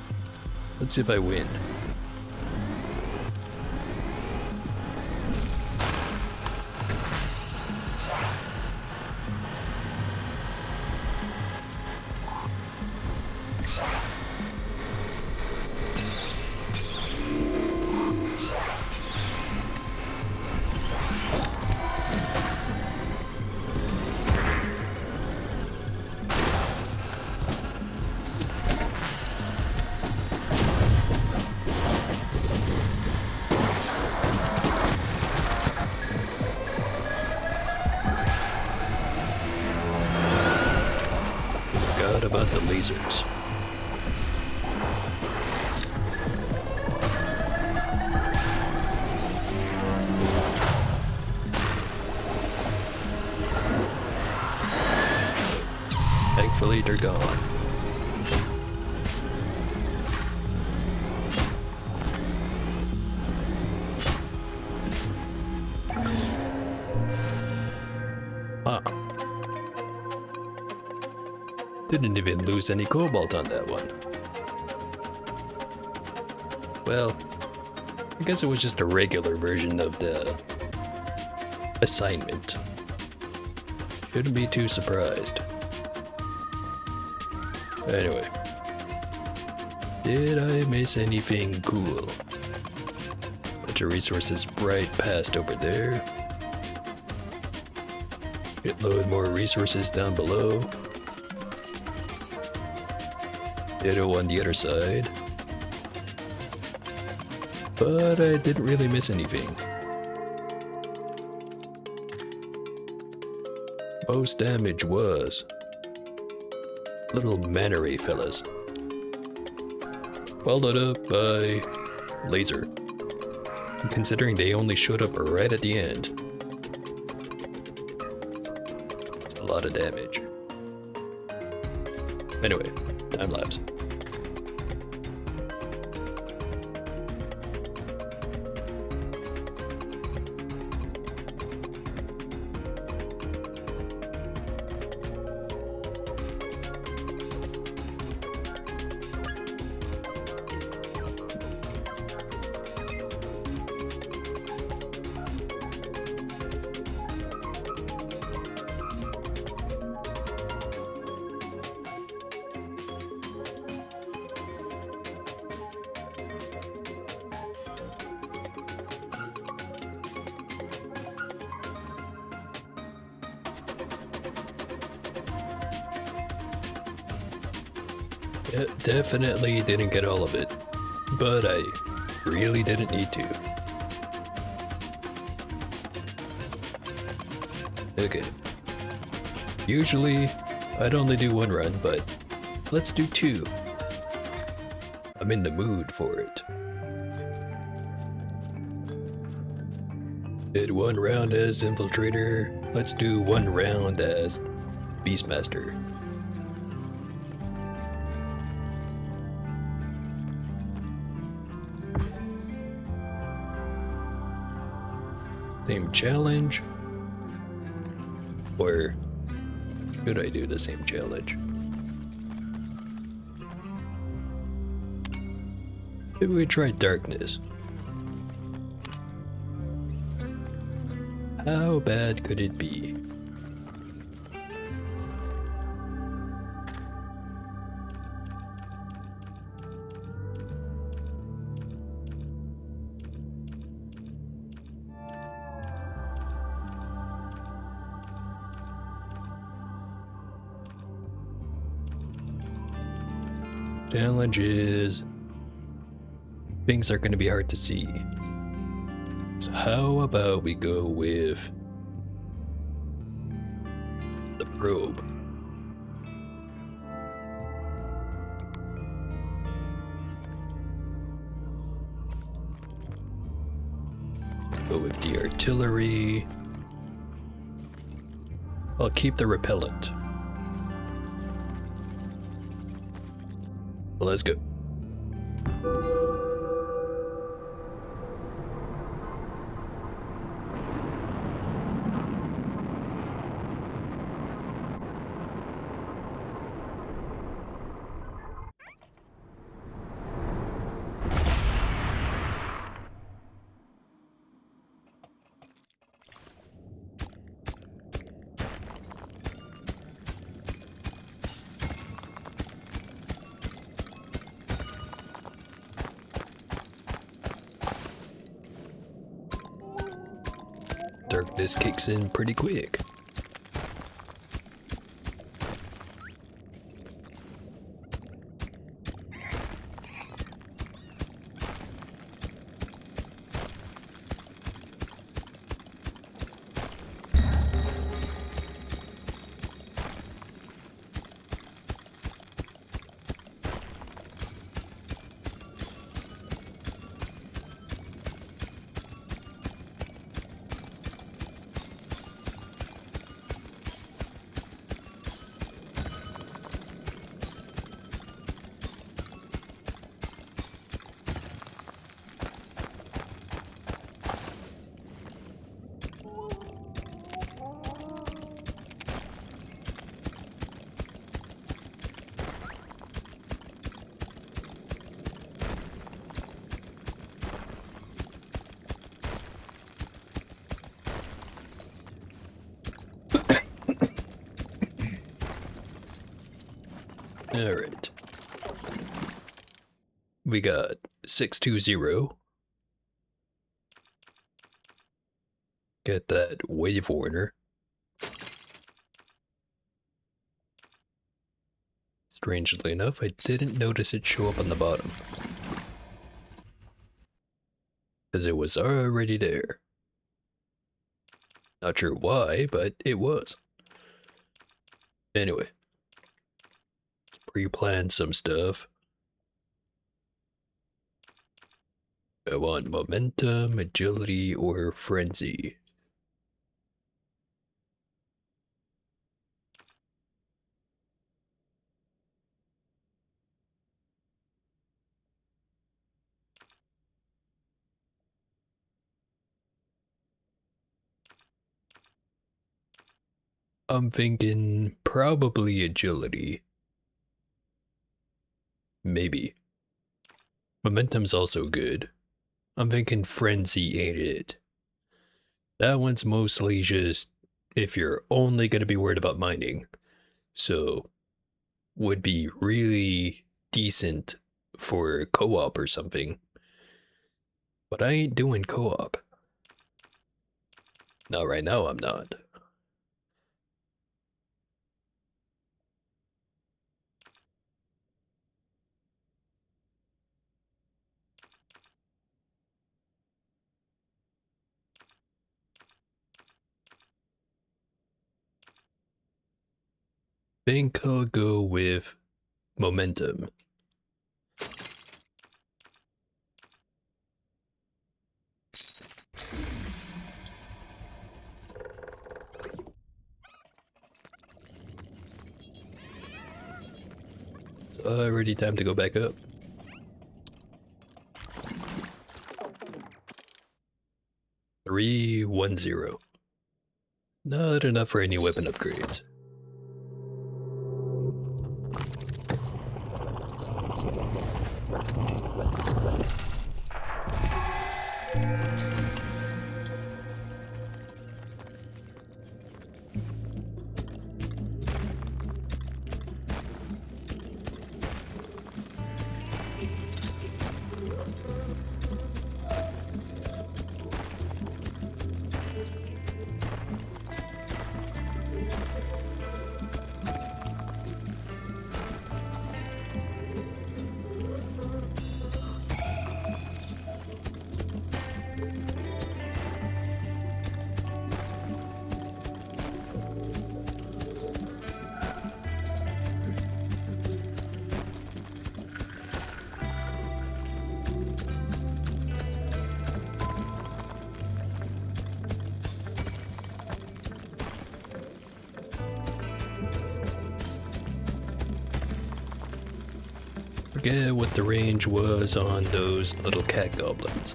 let's see if I win. About the lasers. Thankfully, they're gone. Huh. Didn't even lose any cobalt on that one. Well, I guess it was just a regular version of the assignment. Shouldn't be too surprised. Anyway, did I miss anything cool? Bunch of resources right past over there. Get load more resources down below. Ditto on the other side. But I didn't really miss anything. Most damage was little mana ray fellas. Followed up by laser. Considering they only showed up right at the end. It's a lot of damage. Anyway, time lapse. Yeah, definitely didn't get all of it, but I really didn't need to. Okay. Usually, I'd only do one run, but let's do two. I'm in the mood for it. Did one round as Infiltrator, let's do one round as Beastmaster. Same challenge? Or should I do the same challenge? Maybe we try Darkness. How bad could it be? Challenge is things are going to be hard to see. So how about we go with the probe? Go with the artillery. I'll keep the repellent. Let's go. Darkness kicks in pretty quick. Alright. We got 620. Get that wave warner. Strangely enough, I didn't notice it show up on the bottom. Because it was already there. Not sure why, but it was. Anyway. Let's pre-plan some stuff. I want momentum, agility, or frenzy. I'm thinking probably agility. Maybe. Momentum's also good. I'm thinking frenzy ain't it. That one's mostly just if you're only going to be worried about mining. So, would be really decent for co-op or something. But I ain't doing co-op. Not right now, I'm not. think I'll go with momentum. It's already time to go back up. Three, 1-0. Not enough for any weapon upgrades. Forget what the range was on those little cat goblins.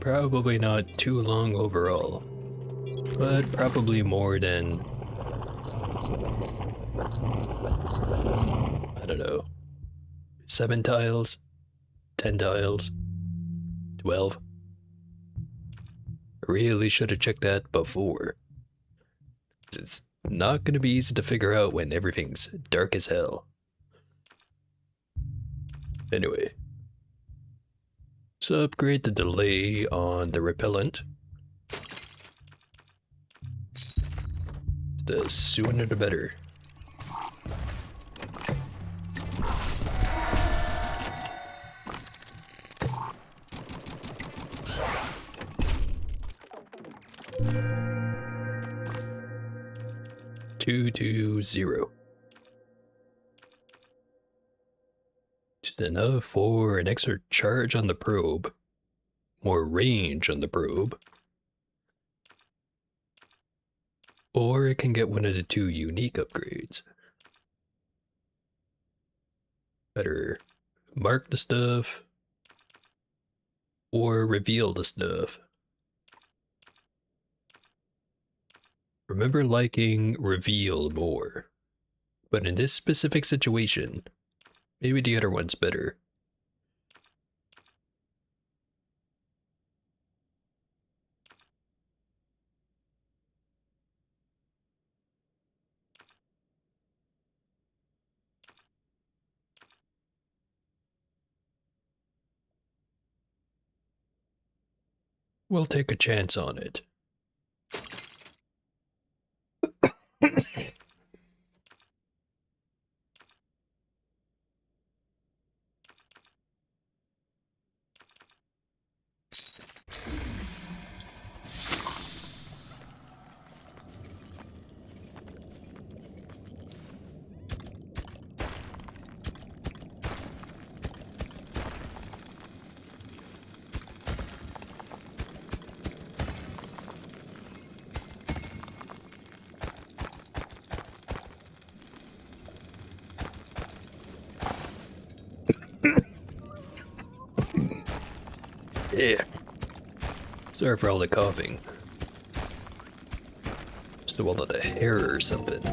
Probably not too long overall, but probably more than, I don't know, 7 tiles, 10 tiles, 12. Really should have checked that before. It's not going to be easy to figure out when everything's dark as hell. Anyway, let's upgrade the delay on the repellent. The sooner the better. Two to 0. Just enough for an extra charge on the probe, more range on the probe, or it can get one of the 2 unique upgrades. Better mark the stuff or reveal the stuff. Remember liking reveal more, but in this specific situation, maybe the other one's better. We'll take a chance on it. Yeah. Sorry for all the coughing. Just a lot of hair or something.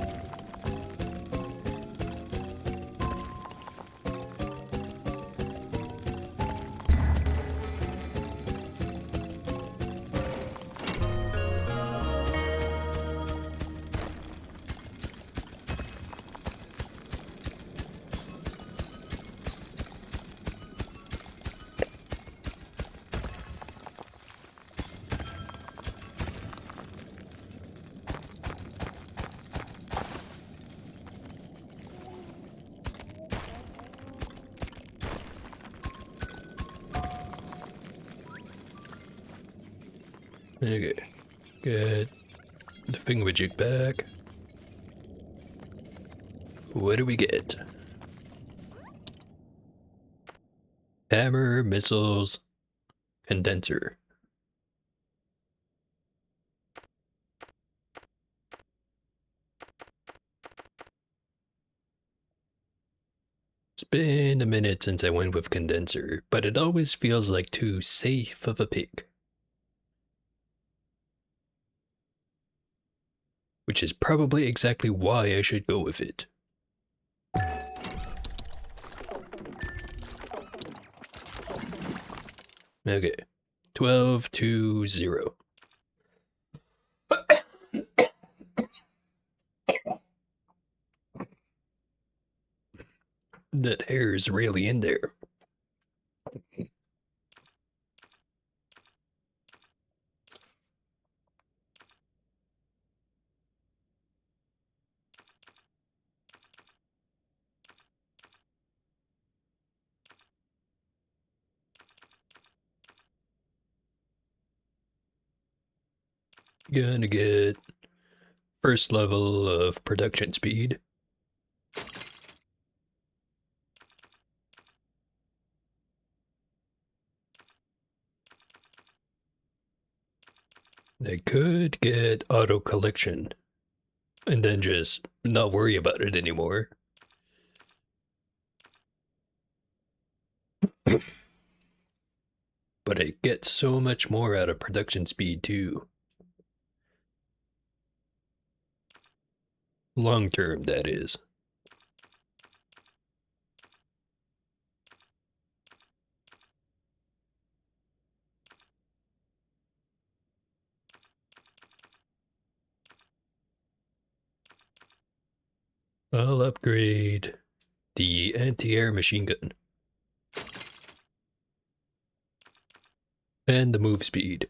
Okay, get the thingamajig back. What do we get? Hammer, missiles, condenser. It's been a minute since I went with condenser, but it always feels like too safe of a pick. Which is probably exactly why I should go with it. Okay, 12 to 0. That hair is really in there. Gonna get first level of production speed. I could get auto collection and then just not worry about it anymore. But I get so much more out of production speed too. Long term, that is. I'll upgrade the anti-air machine gun. And the move speed.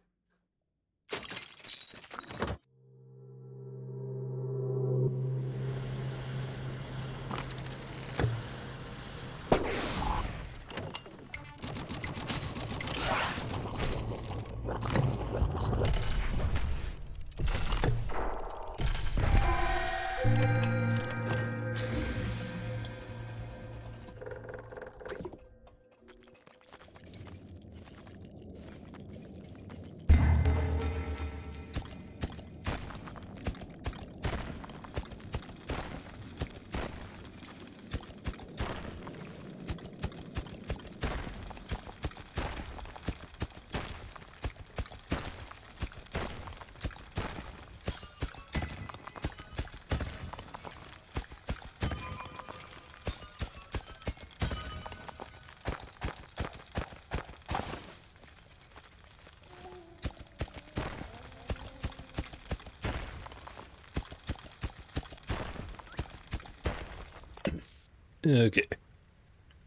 Okay.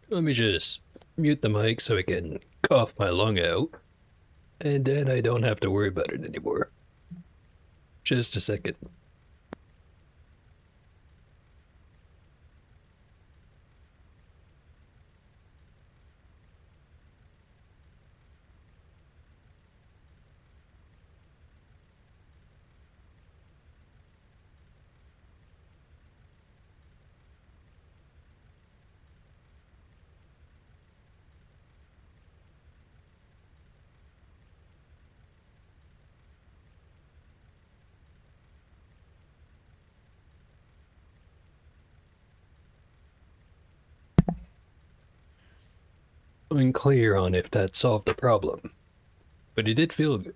Let me just mute the mic so I can cough my lung out. And then I don't have to worry about it anymore. Just a second. Unclear on if that solved the problem, but it did feel good.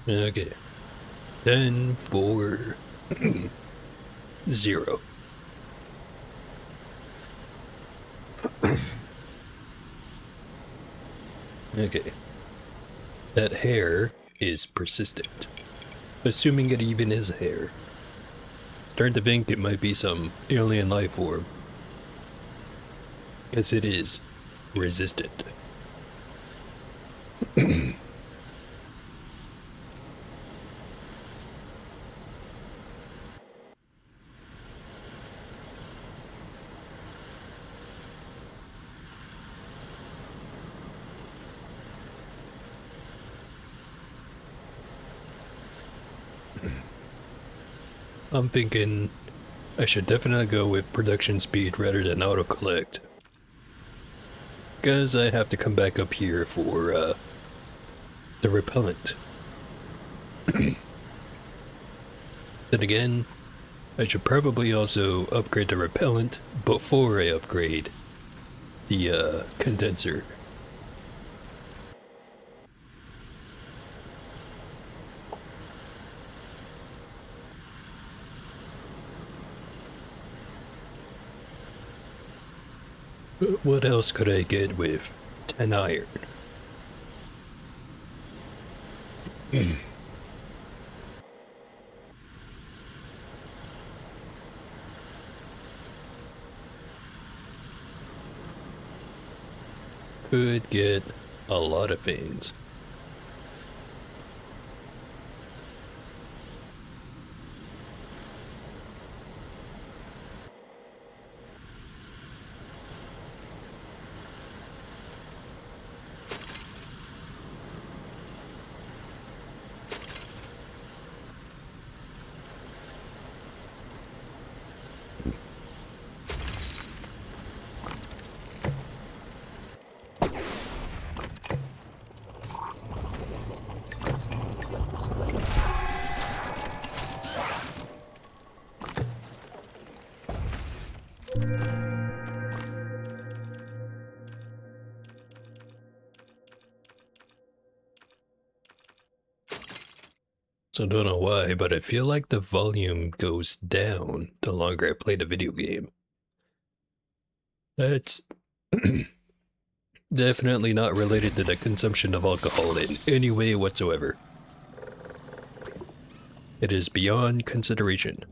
Okay. 10-4. 0. Okay. That hair is persistent. Assuming it even is hair. Starting to think it might be some alien life form. As it is resistant. I'm thinking I should definitely go with production speed rather than auto-collect. Because I have to come back up here for the repellent. Then again, I should probably also upgrade the repellent before I upgrade the condenser. What else could I get with 10 iron? Could get a lot of things. So I don't know why, but I feel like the volume goes down the longer I play the video game. That's definitely not related to the consumption of alcohol in any way whatsoever. It is beyond consideration.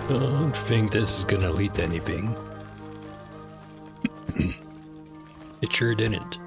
I don't think this is gonna lead to anything. It sure didn't.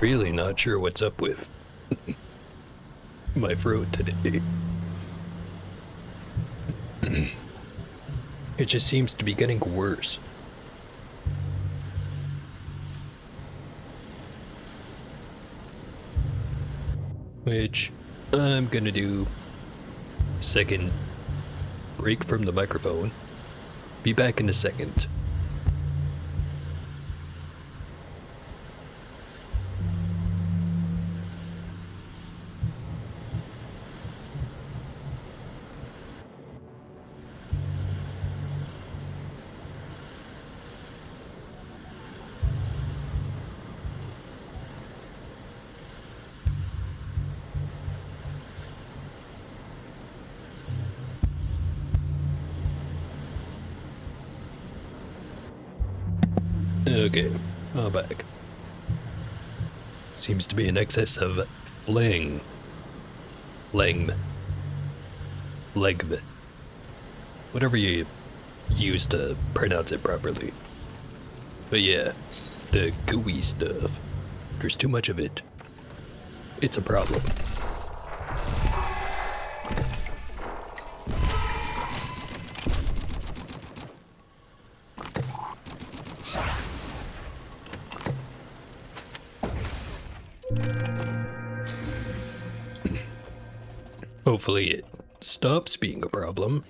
Really not sure what's up with my throat today. It just seems to be getting worse. Which I'm gonna do second break from the microphone. Be back in a second. Okay, back. Seems to be an excess of phlegm. Phlegm. Whatever you use to pronounce it properly. But yeah, the gooey stuff. There's too much of it. It's a problem. Hopefully it stops being a problem.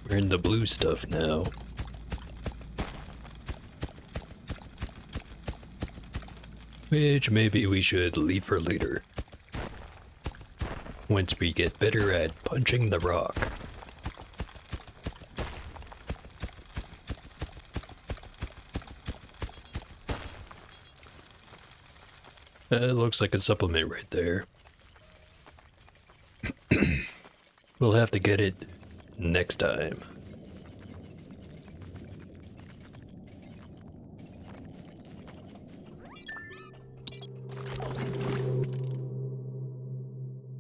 We're in the blue stuff now. Which maybe we should leave for later. Once we get better at punching the rock. That looks like a supplement right there. We'll have to get it next time.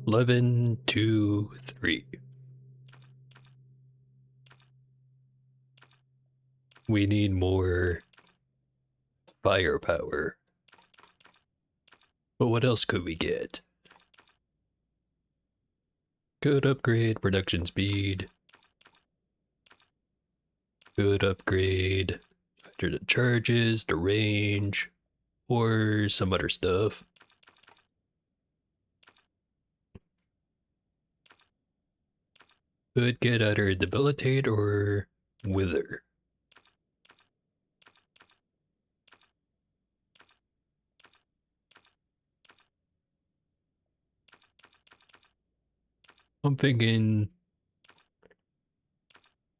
Eleven, 2, 3. We need more firepower. But what else could we get? Could upgrade production speed. Could upgrade either the charges, the range, or some other stuff. Could get either debilitate or wither. I'm thinking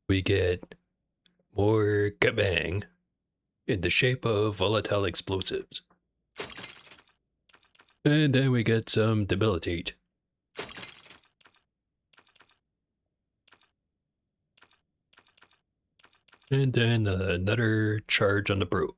we get more kabang in the shape of volatile explosives. And then we get some debilitate. And then another charge on the probe.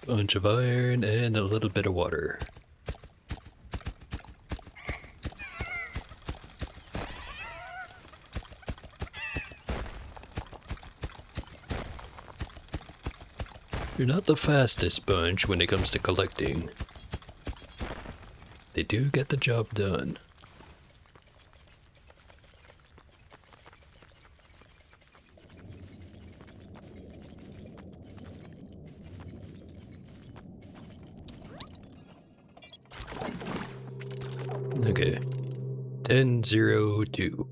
Bunch of iron and a little bit of water. You're not the fastest bunch when it comes to collecting. They do get the job done. Okay. 10:02.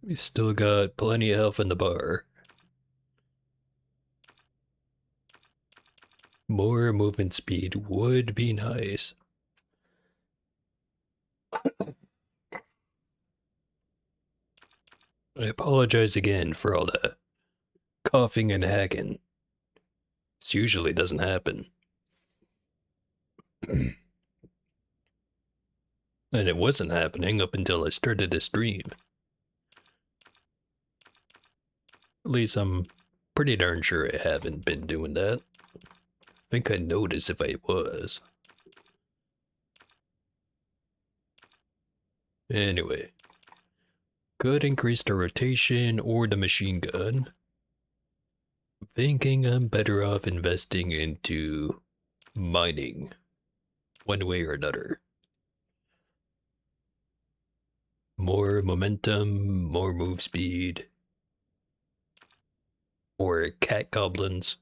We still got plenty of health in the bar. More movement speed would be nice. I apologize again for all that coughing and hacking. This usually doesn't happen. And it wasn't happening up until I started to stream. At least I'm pretty darn sure I haven't been doing that. I think I'd notice if I was. Anyway. Could increase the rotation or the machine gun. I'm thinking I'm better off investing into mining. One way or another. More momentum, more move speed. More cat goblins.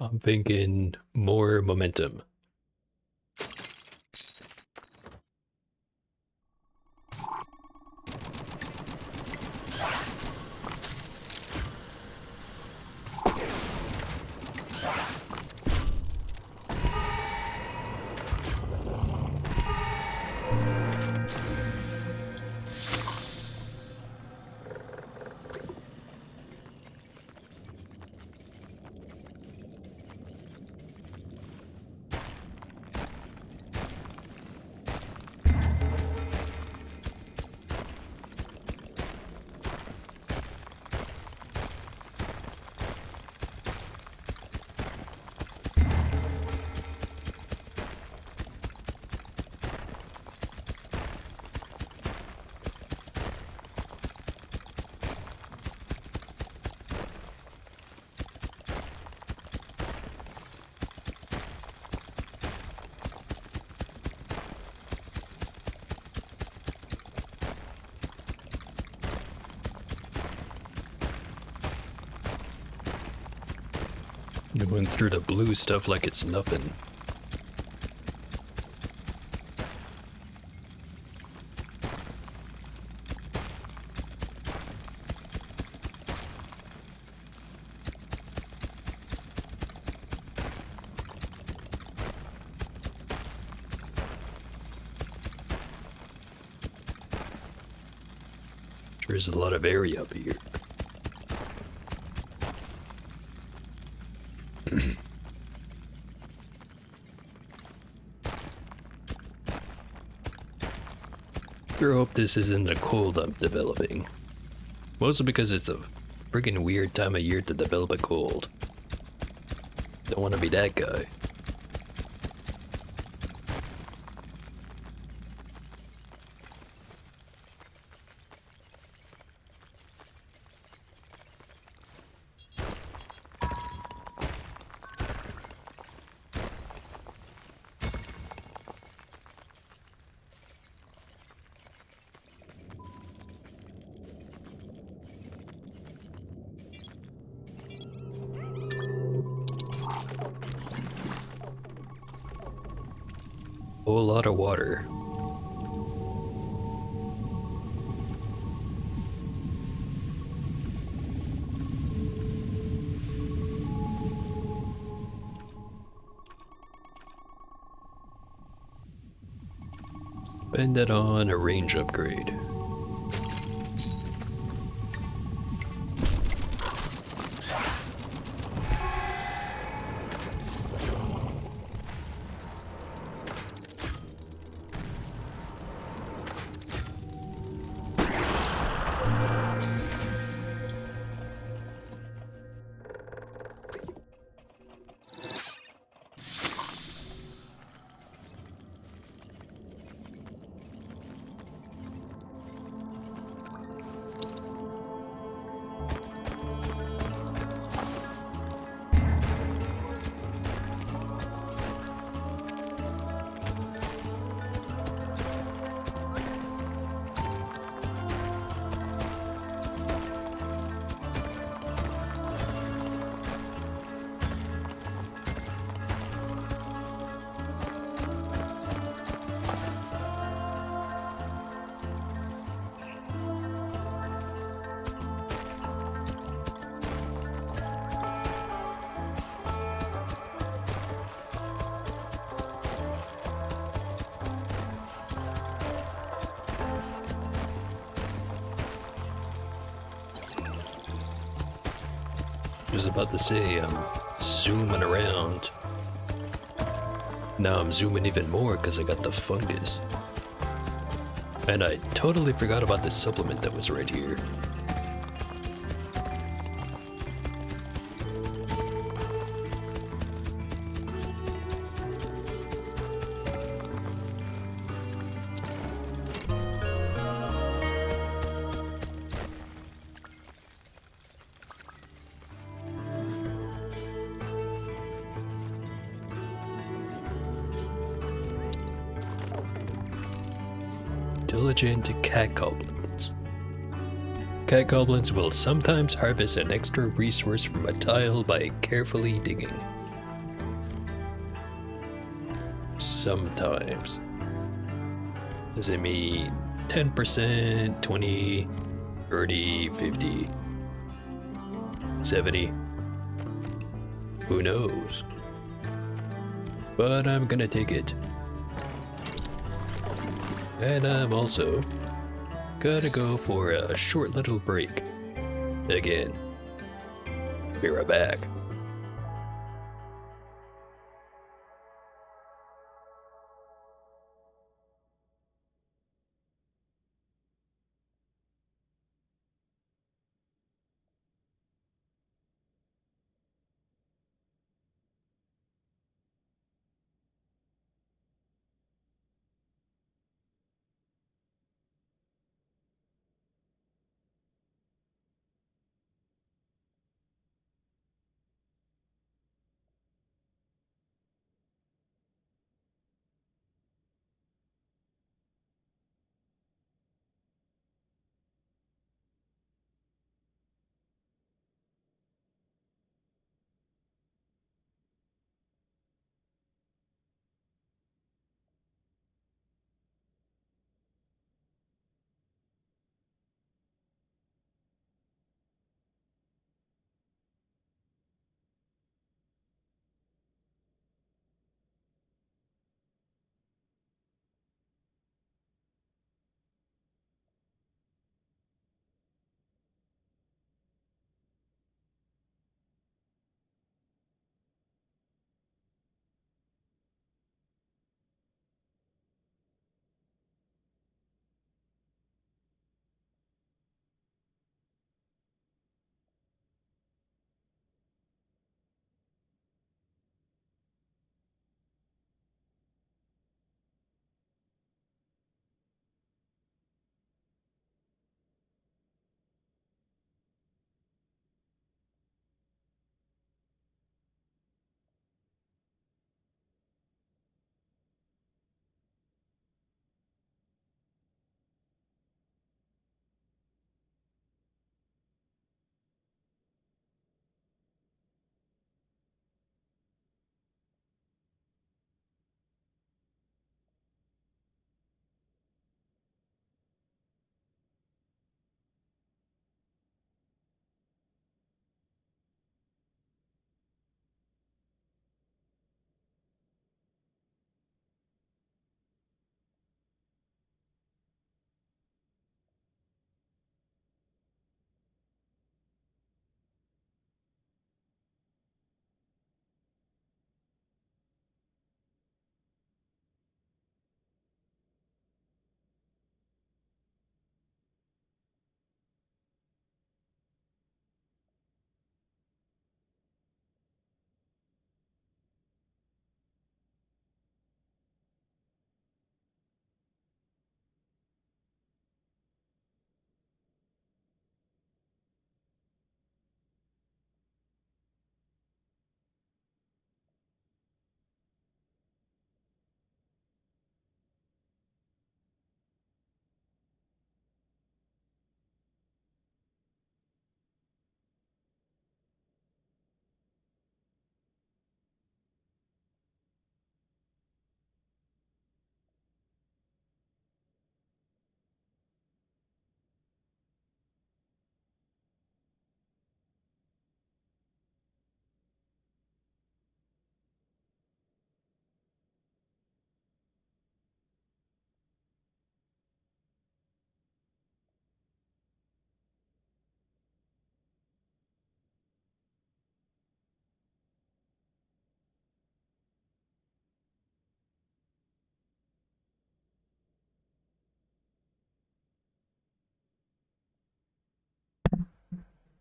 I'm thinking more momentum. Going through the blue stuff like it's nothing. There's a lot of area up here. Sure hope this isn't a cold I'm developing. Mostly because it's a friggin' weird time of year to develop a cold. Don't want to be that guy. Whole lot of water. Spend it on a range upgrade. was about to say, I'm zooming around. Now I'm zooming even more because I got the fungus. And I totally forgot about this supplement that was right here. Diligent cat goblins. Cat goblins will sometimes harvest an extra resource from a tile by carefully digging. Sometimes. Does it mean 10%, 20, 30, 50, 70? Who knows? But I'm gonna take it. And I'm also gonna go for a short little break. Again. Be right back.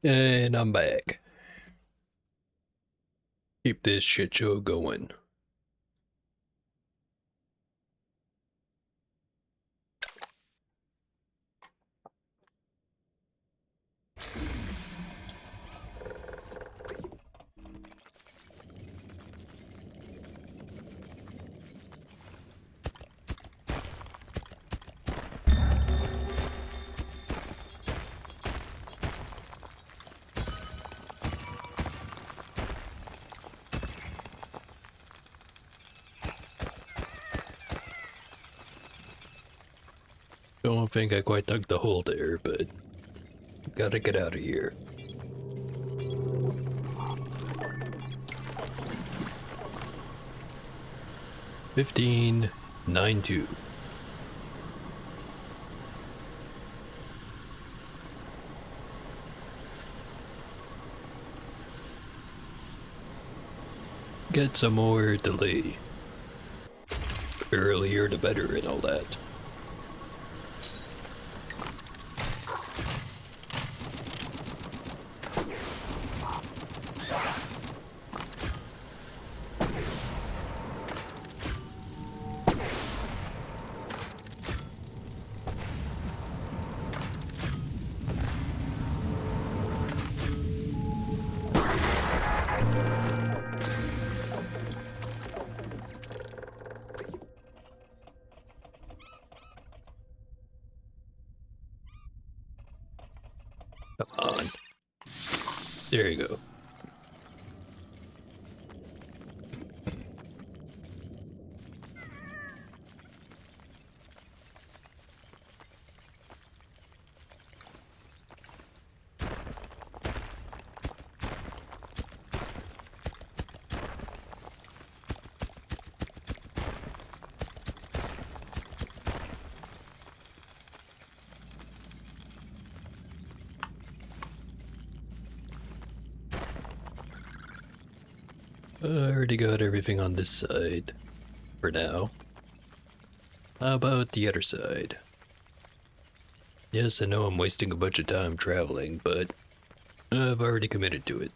And I'm back. Keep this shit show going. Don't think I quite dug the hole there, but gotta get out of here. $15.92. Get some more delay. Earlier the better and all that. Come on. There you go. I already got everything on this side. For now. How about the other side? Yes, I know I'm wasting a bunch of time traveling, but I've already committed to it.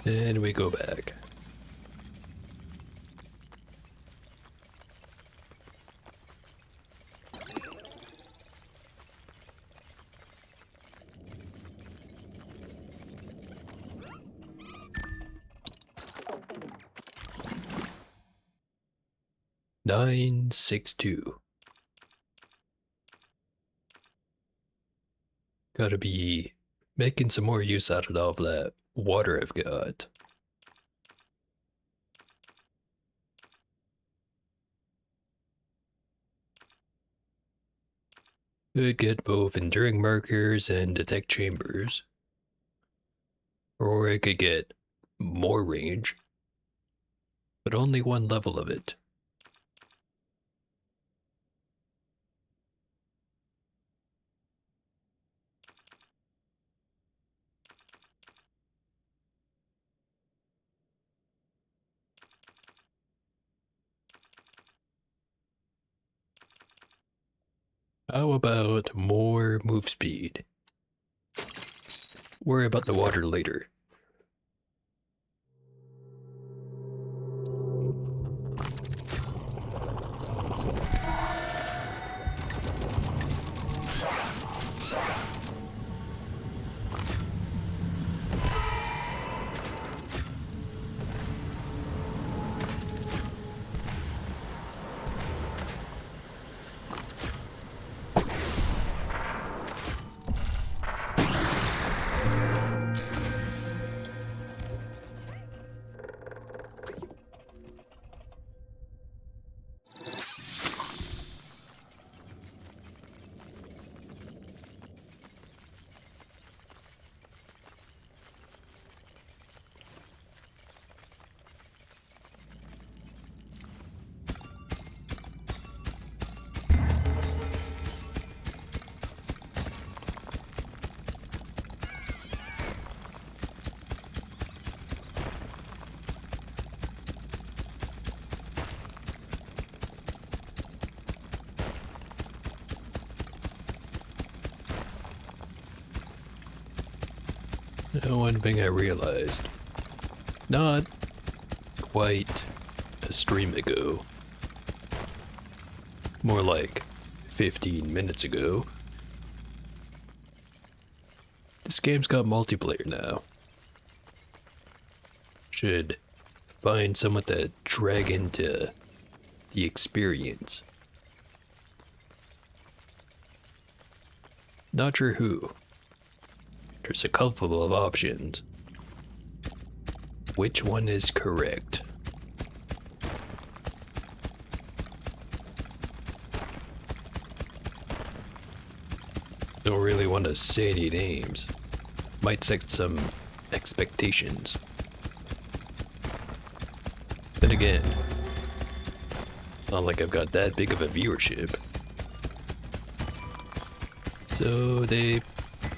And we go back. $9.62. Gotta be making some more use out of all that water I've got. Could get both enduring markers and detect chambers. Or I could get more range, but only one level of it. How about more move speed? Worry about the water later. One thing I realized, not quite a stream ago, more like 15 minutes ago, this game's got multiplayer now. Should find someone to drag into the experience. Not sure who. There's a couple of options. Which one is correct? Don't really want to say any names. Might set some expectations. Then again, it's not like I've got that big of a viewership. So they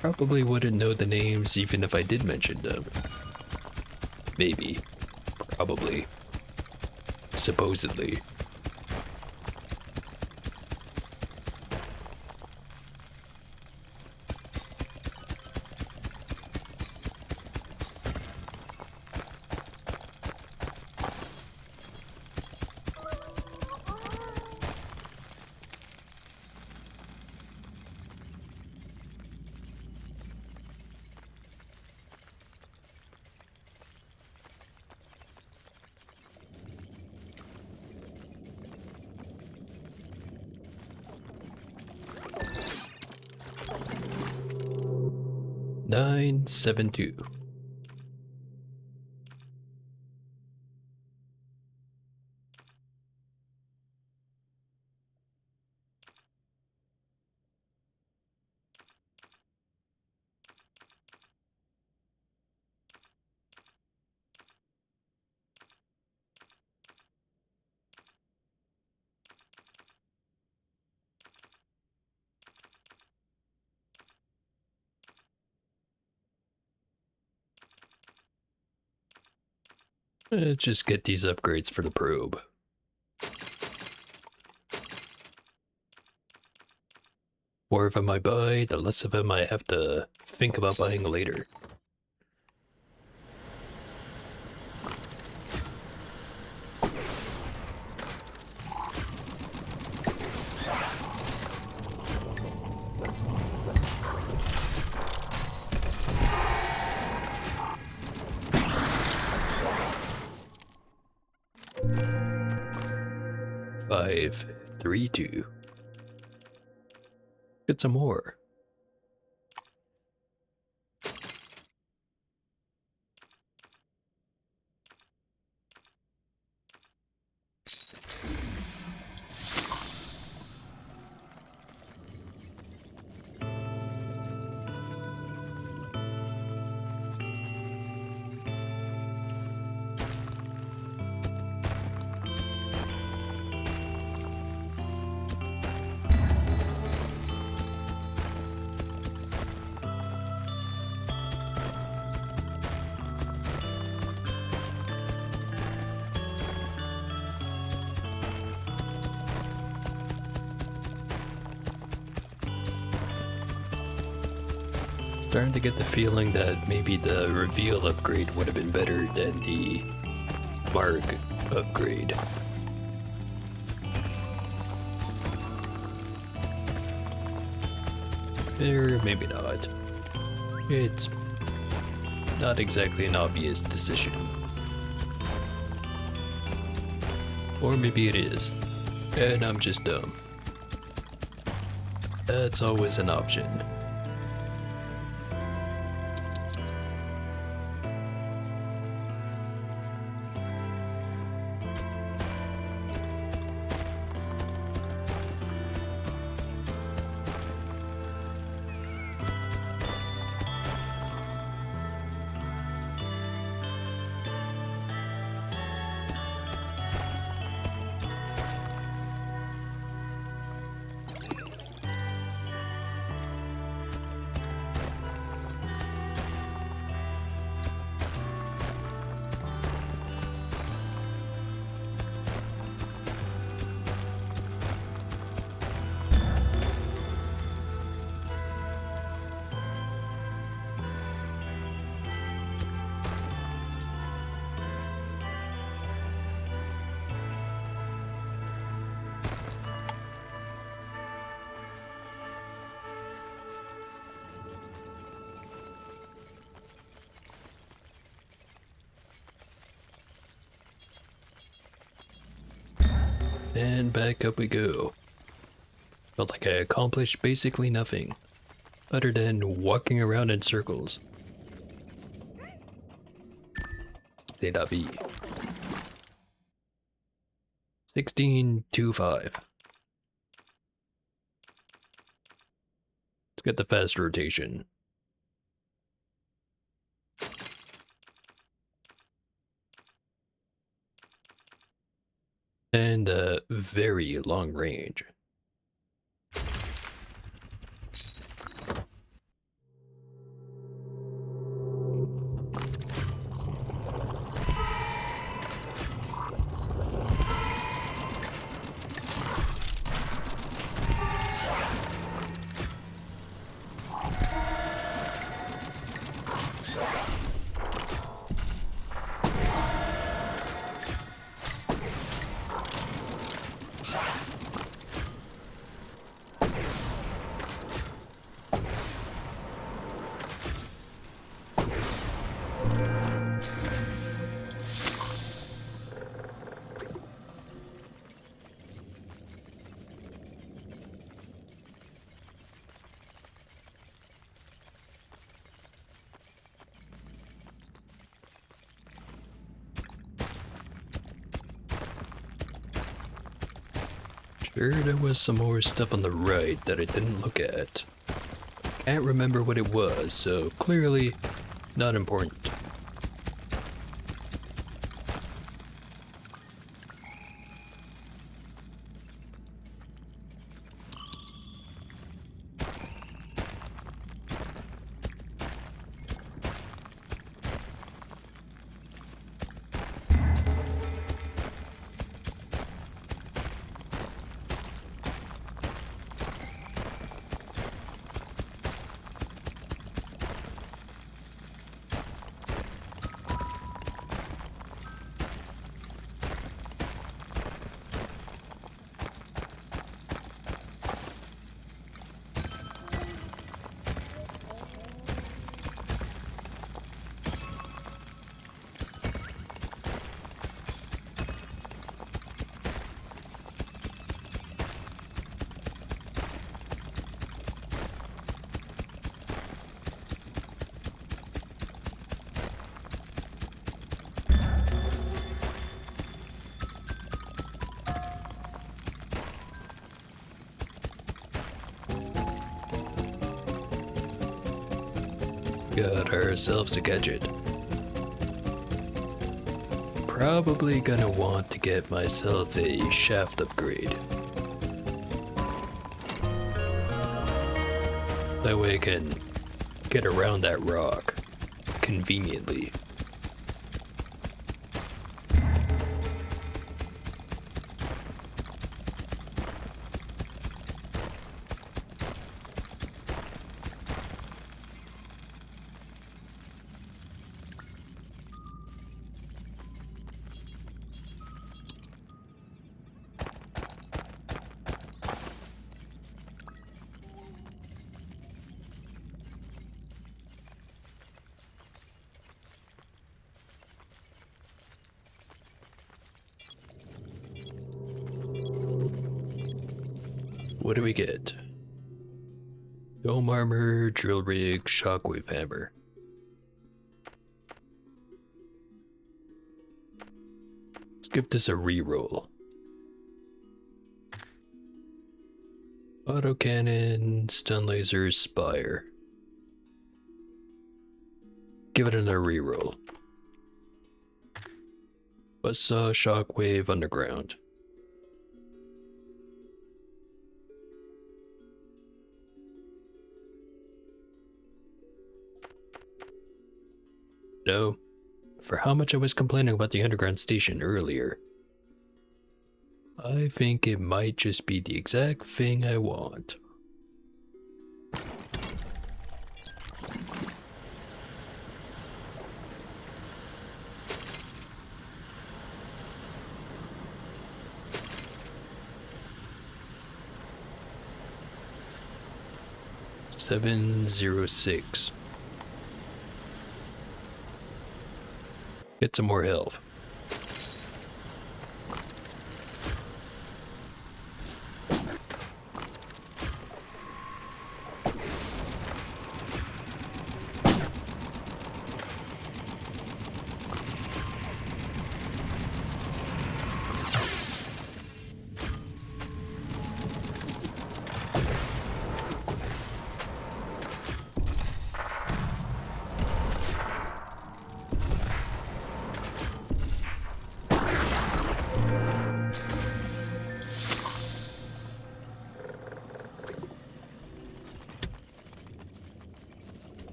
probably wouldn't know the names even if I did mention them. Maybe. Probably. Supposedly. Nine 7-2. Let's just get these upgrades for the probe. More of them I buy, the less of them I have to think about buying later. Five, 3, 2. Get some more. Starting to get the feeling that maybe the reveal upgrade would have been better than the Mark upgrade. Or maybe not. It's not exactly an obvious decision. Or maybe it is, and I'm just dumb. That's always an option. And back up we go. Felt like I accomplished basically nothing, other than walking around in circles. C'est la vie. 1625. Let's get the fast rotation. And very long range. Sure, there was some more stuff on the right that I didn't look at. Can't remember what it was, so clearly not important. Got ourselves a gadget. Probably gonna want to get myself a shaft upgrade. That way I can get around that rock conveniently. What do we get? Dome armor, drill rig, shockwave hammer. Let's give this a reroll. Autocannon, stun laser, spire. Give it another reroll. Buzzsaw, shockwave, underground. No, for how much I was complaining about the underground station earlier, I think it might just be the exact thing I want. $706. Get some more health.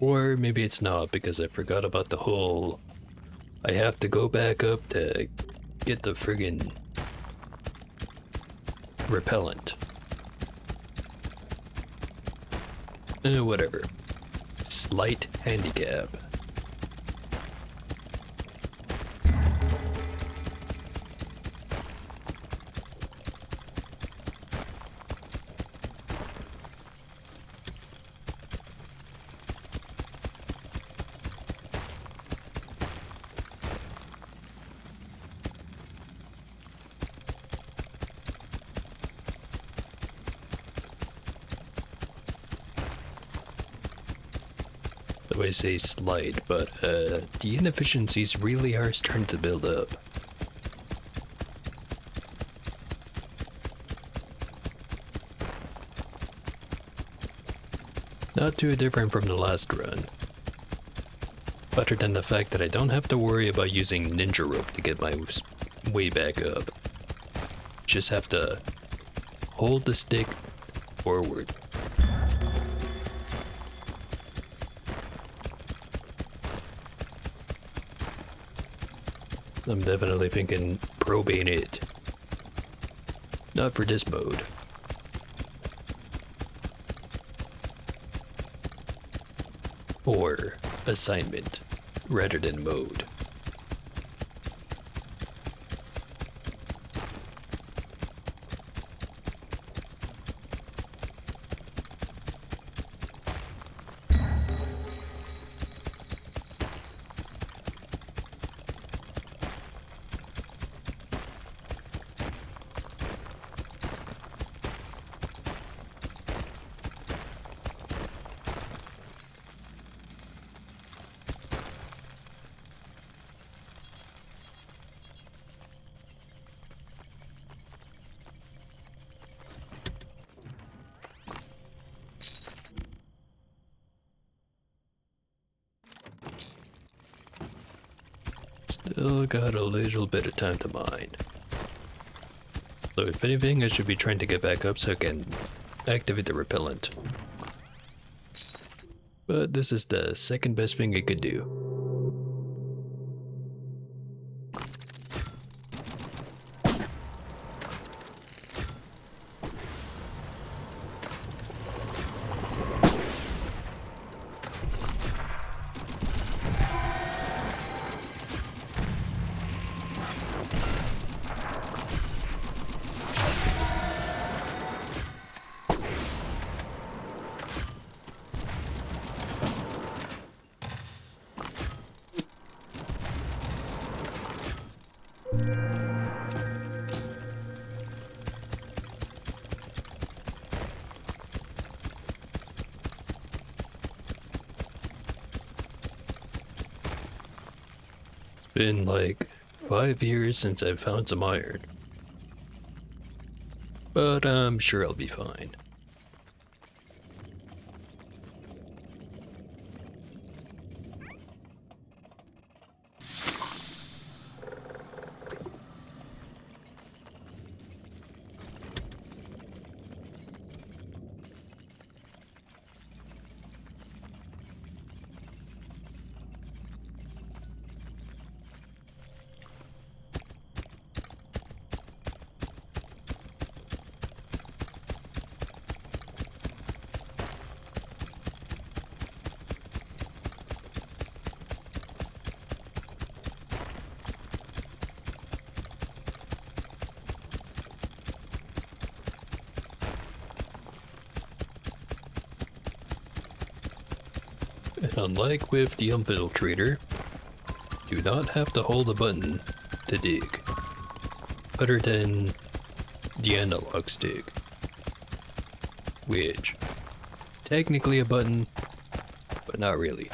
Or maybe it's not because I forgot about the whole I have to go back up to get the friggin' repellent. Whatever. Slight handicap. I say slight, but the inefficiencies really are starting to build up. Not too different from the last run. Other than the fact that I don't have to worry about using ninja rope to get my way back up. Just have to hold the stick forward. I'm definitely thinking probate it. Not for this mode. Or assignment, rather than mode. Still got a little bit of time to mine. So if anything, I should be trying to get back up so I can activate the repellent. But this is the second best thing I could do. Been like 5 years since I've found some iron. But I'm sure I'll be fine. And unlike with the infiltrator, do not have to hold a button to dig, other than the analog stick, which technically a button, but not really.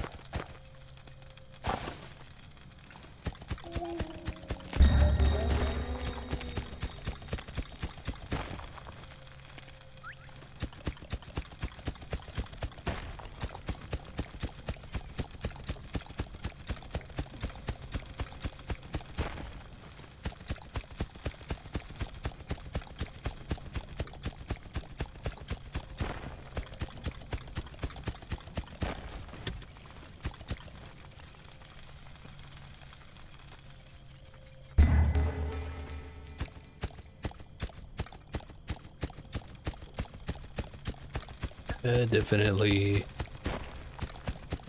Definitely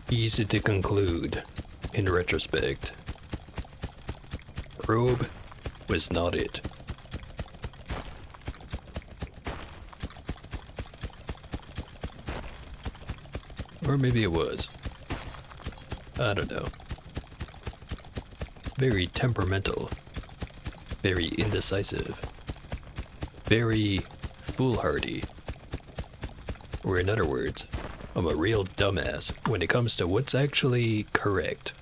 easy to conclude in retrospect. Probe was not it. Or maybe it was. I don't know. Very temperamental. Very indecisive. Very foolhardy. Or in other words, I'm a real dumbass when it comes to what's actually correct.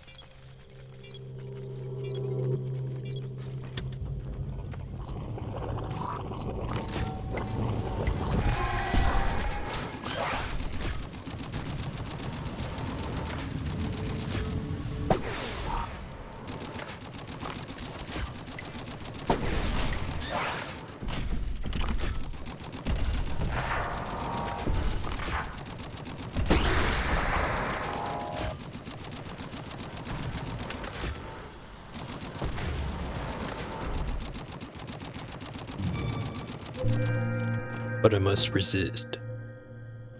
But I must resist.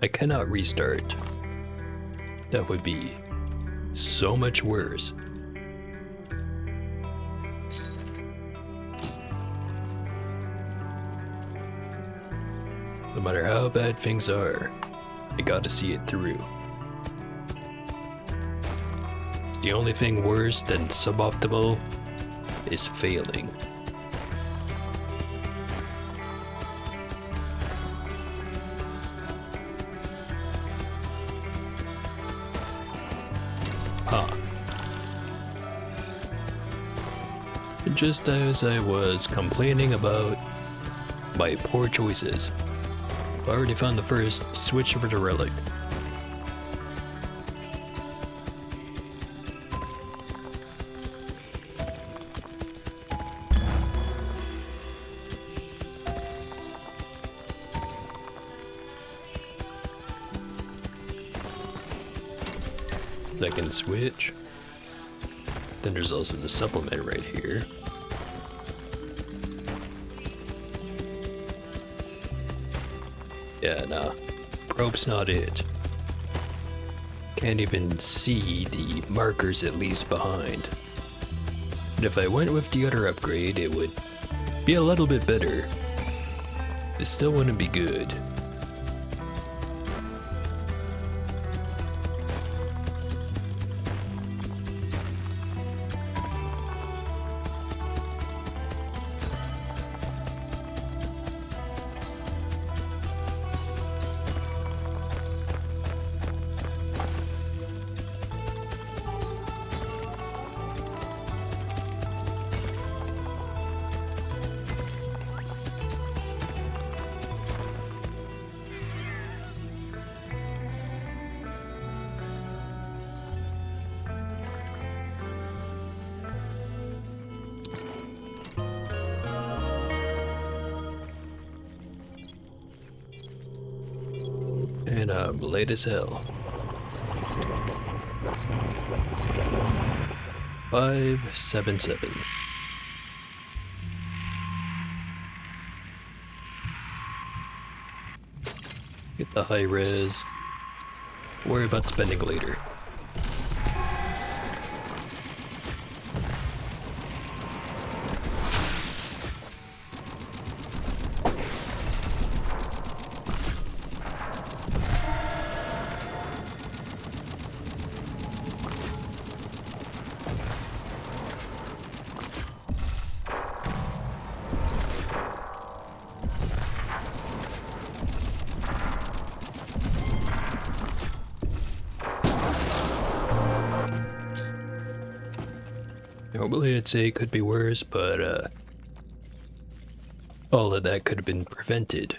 I cannot restart. That would be so much worse. No matter how bad things are, I gotta see it through. The only thing worse than suboptimal is failing. Just as I was complaining about my poor choices, I already found the first switch for the relic. Second switch. Then there's also the supplement right here. Yeah, nah. Probe's not it. Can't even see the markers it leaves behind. And if I went with the other upgrade, it would be a little bit better. It still wouldn't be good. And I'm late as hell. 577. Get the high res. Worry about spending later. Normally I'd say it could be worse, but all of that could have been prevented.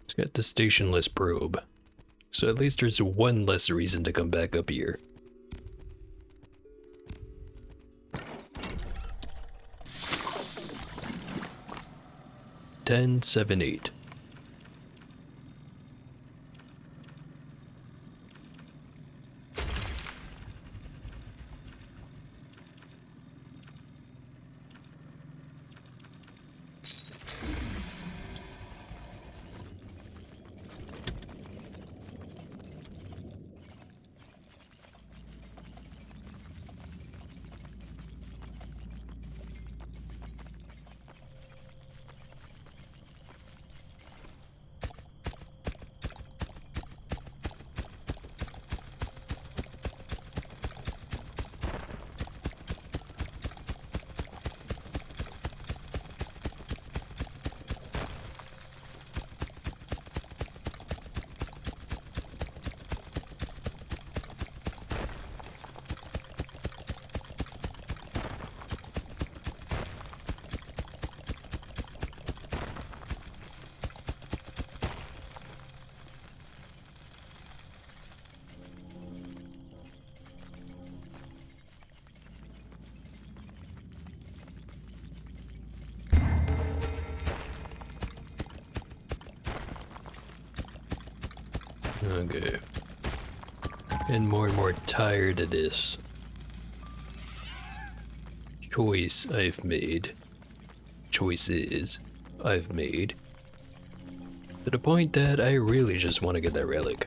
Let's get the stationless probe. So at least there's one less reason to come back up here. Ten, 7, 8. Okay. And more tired of this choice I've made. Choices I've made. To the point that I really just want to get that relic.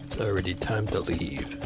It's already time to leave.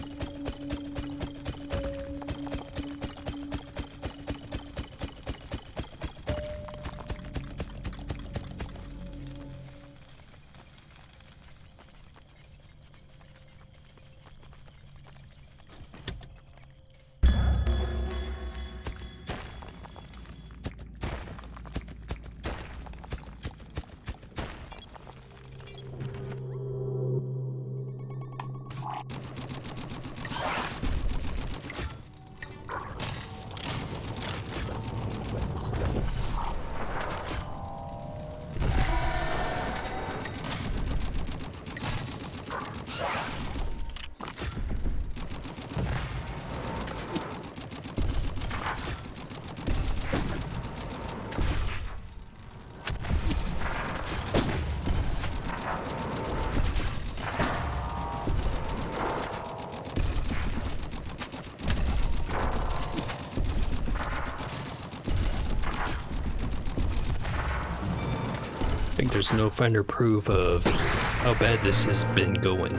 I think there's no finer proof of how bad this has been going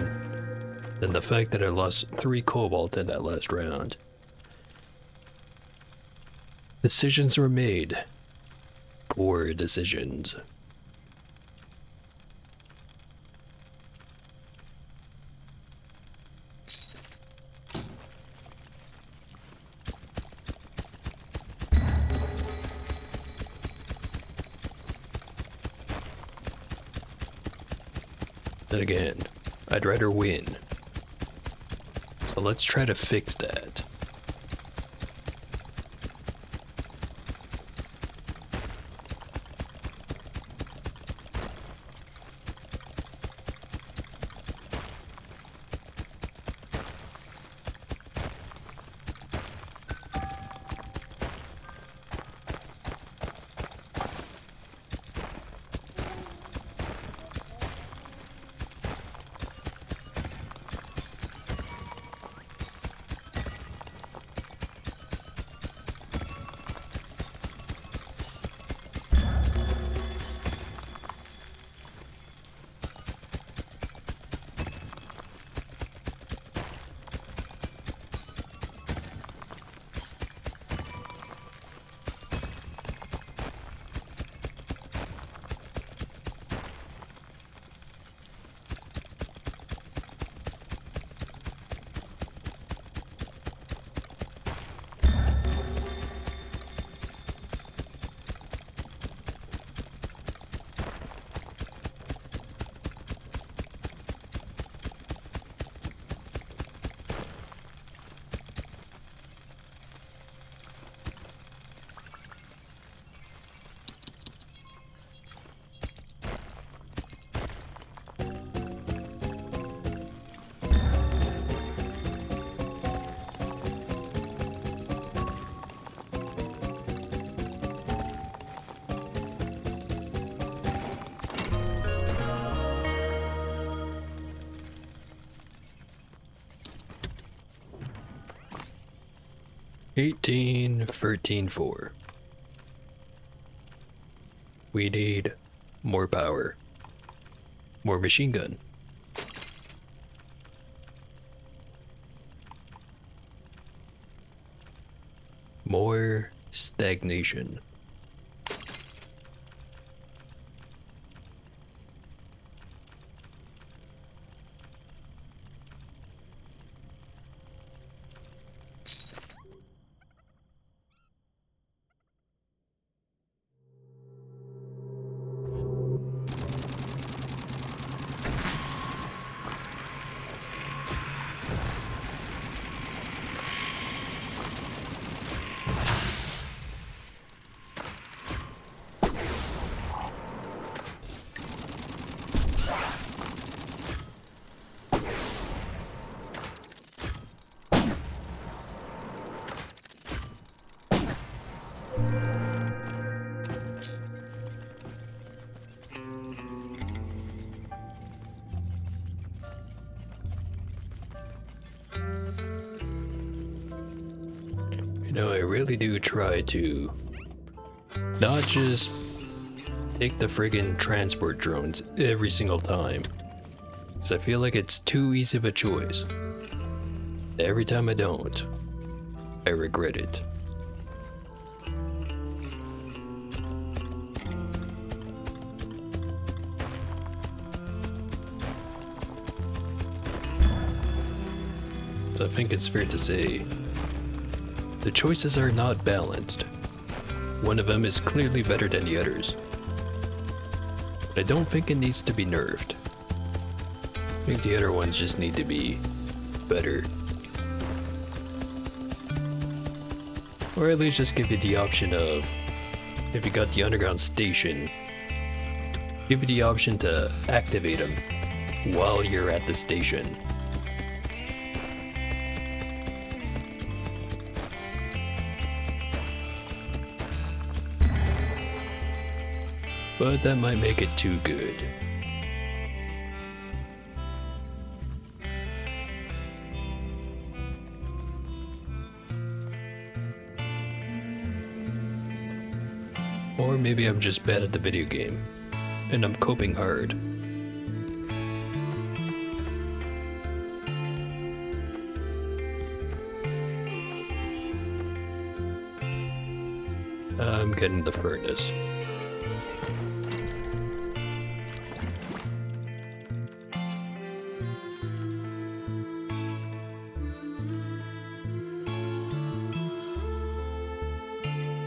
than the fact that I lost 3 cobalt in that last round. Decisions were made. Poor decisions. Then again, I'd rather win. So let's try to fix that. $18, $13, $4. We need more power. More machine gun. More stagnation. You know, I really do try to not just take the friggin' transport drones every single time, because I feel like it's too easy of a choice. Every time I don't, I regret it. So I think it's fair to say the choices are not balanced. One of them is clearly better than the others. But I don't think it needs to be nerfed. I think the other ones just need to be better. Or at least just give you the option of, if you got the underground station, give you the option to activate them while you're at the station. But that might make it too good. Or maybe I'm just bad at the video game, and I'm coping hard. I'm getting the furnace.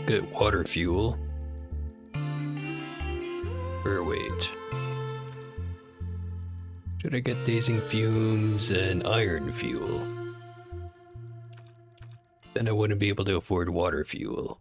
Get water fuel. Or wait. Should I get dazing fumes and iron fuel? Then I wouldn't be able to afford water fuel.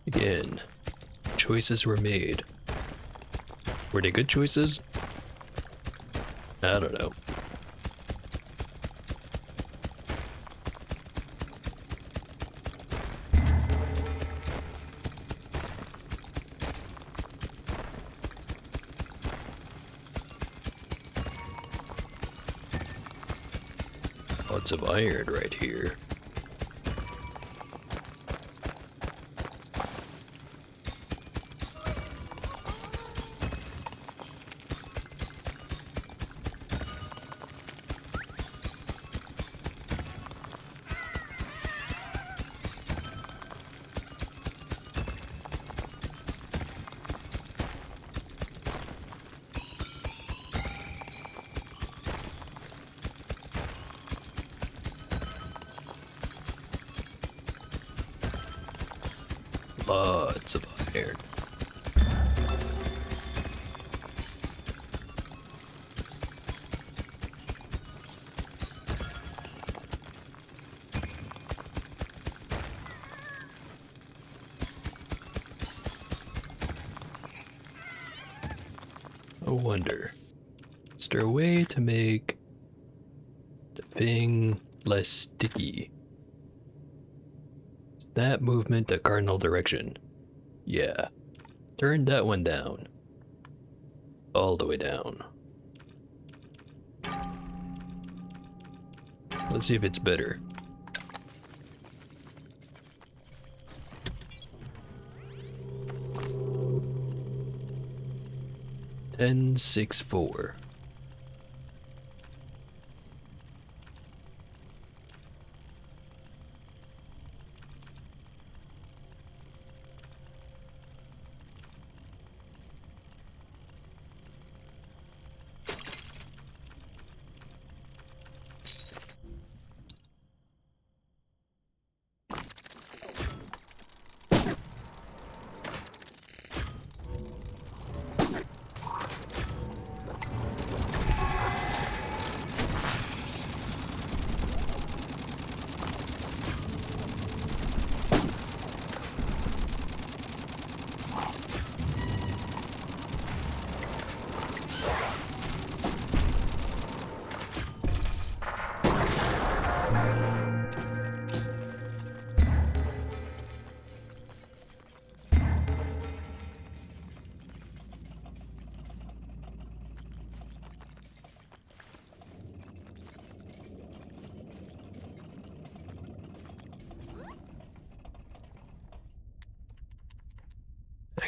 Again, choices were made. Were they good choices? I don't know. Lots of iron right here. Lots of iron. I wonder, is there a way to make the thing less sticky? Is that movement a cardinal direction? Yeah. Turn that one down. All the way down. Let's see if it's better. Ten, 6, 4.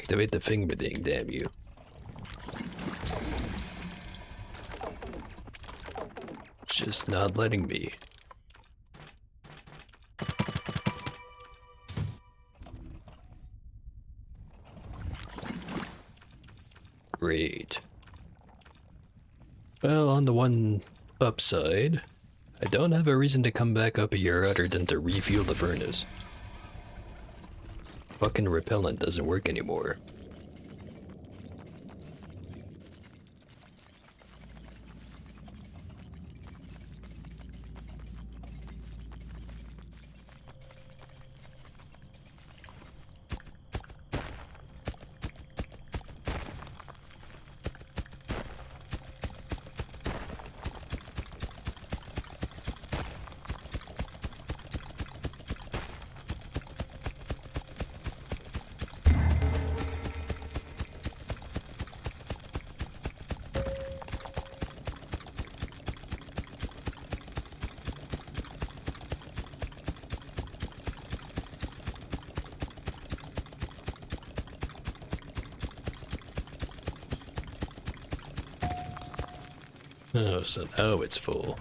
Activate the fingerting, damn you. It's just not letting me. Great. Well, on the one upside, I don't have a reason to come back up here other than to refuel the furnace. Fucking repellent doesn't work anymore. Oh, so now it's full.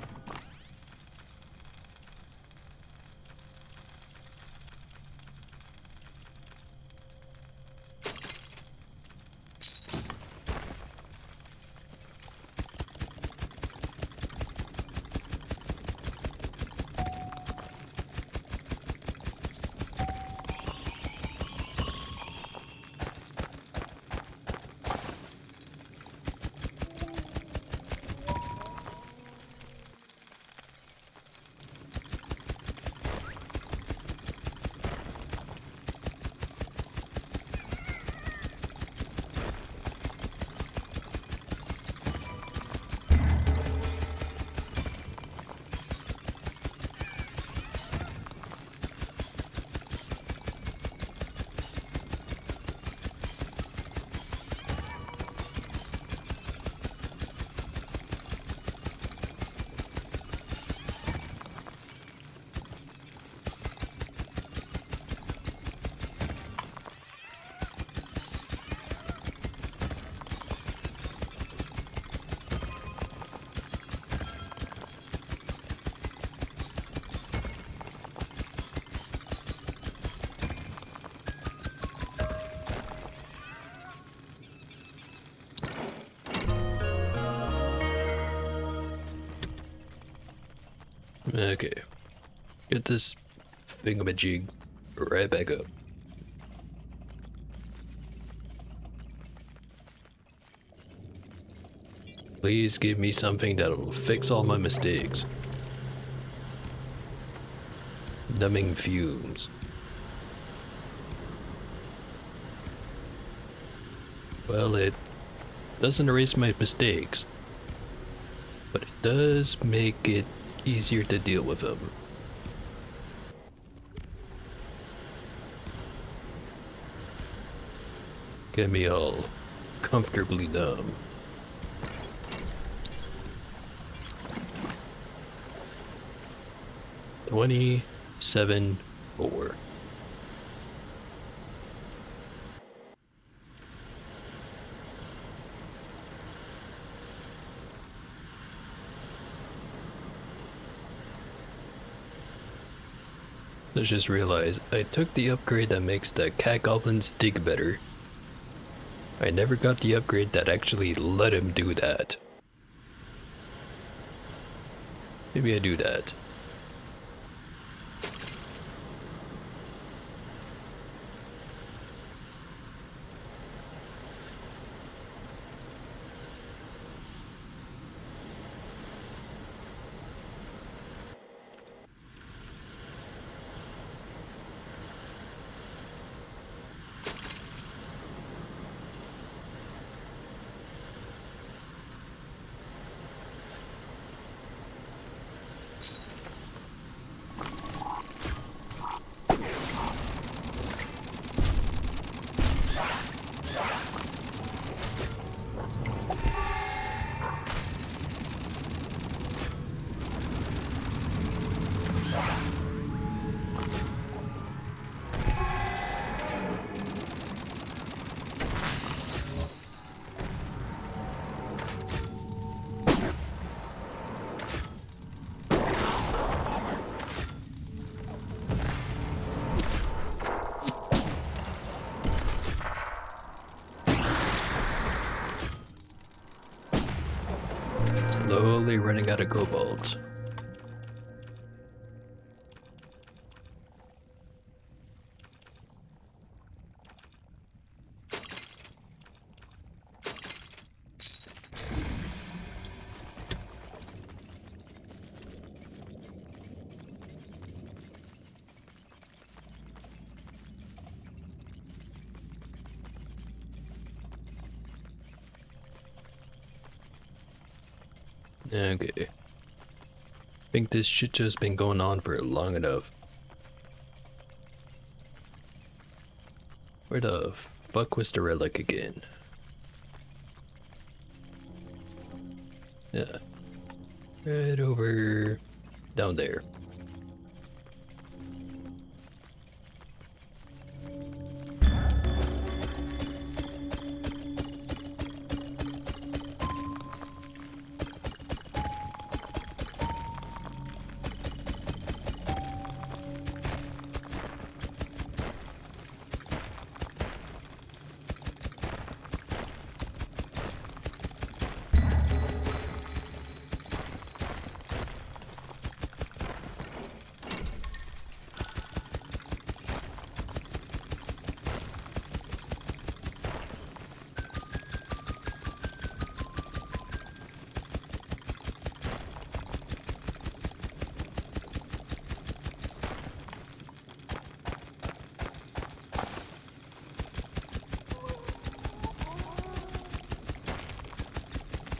Okay. Get this thingamajig right back up. Please give me something that'll fix all my mistakes. Numbing fumes. Well, it doesn't erase my mistakes, but it does make it easier to deal with them. Get me all comfortably numb. $27.4. I just realized I took the upgrade that makes the cat goblins dig better. I never got the upgrade that actually let him do that. Maybe I do that. running out of cobalt. Okay. I think this shit just been going on for long enough. Where the fuck was the relic again? Yeah. Right over down there.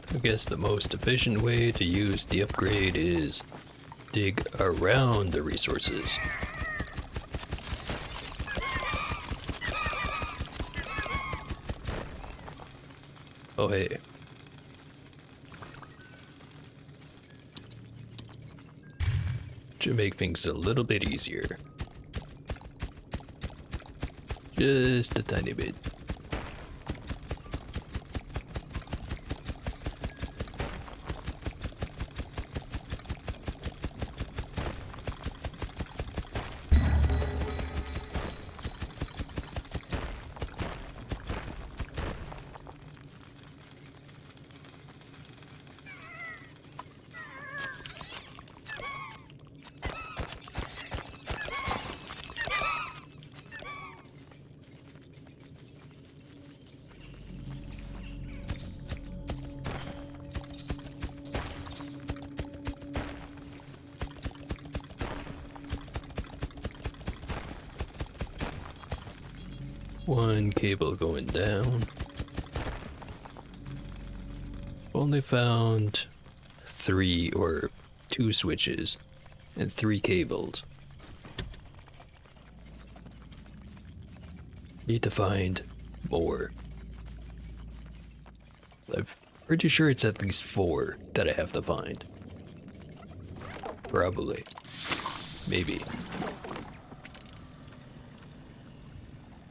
I guess the most efficient way to use the upgrade is dig around the resources. Oh hey. Should make things a little bit easier. Just a tiny bit. One cable going down. Only found 3 or 2 switches and 3 cables. Need to find more. I'm pretty sure it's at least 4 that I have to find. Probably. Maybe.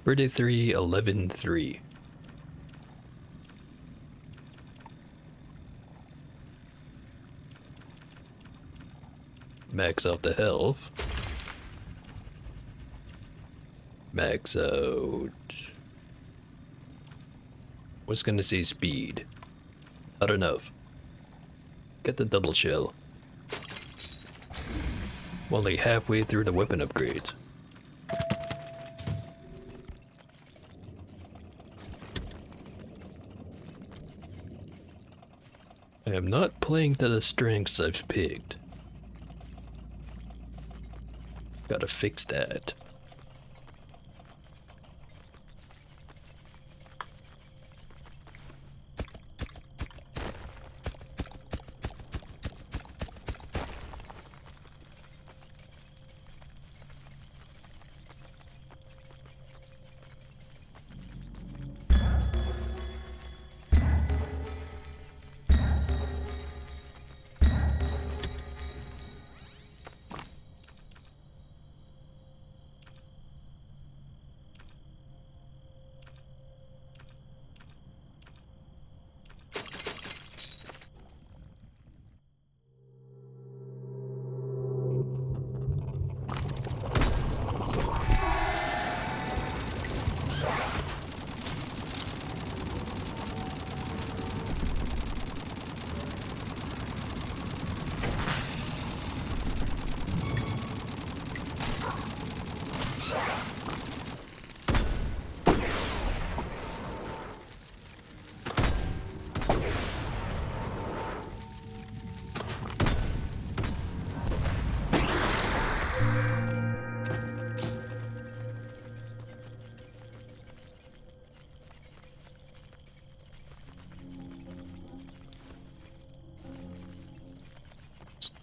33, 11, 3. Max out the health. Max out. Was gonna say speed. Not enough. Get the double shell. Only halfway through the weapon upgrades. I am not playing to the strengths I've picked. Gotta fix that.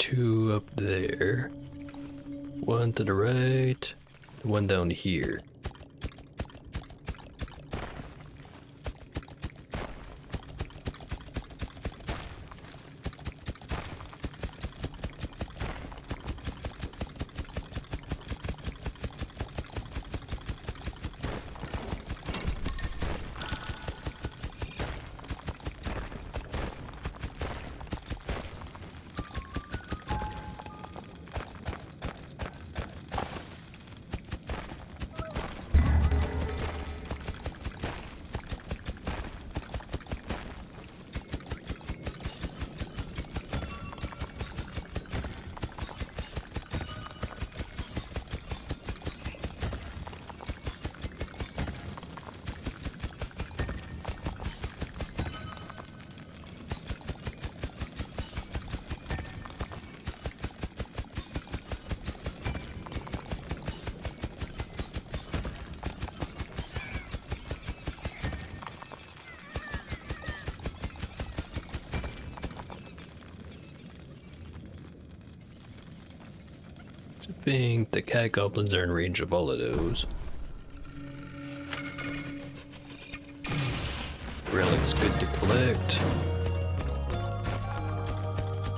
2 up there. 1 to the right. 1 down here. I think the cat goblins are in range of all of those. Relic's good to collect.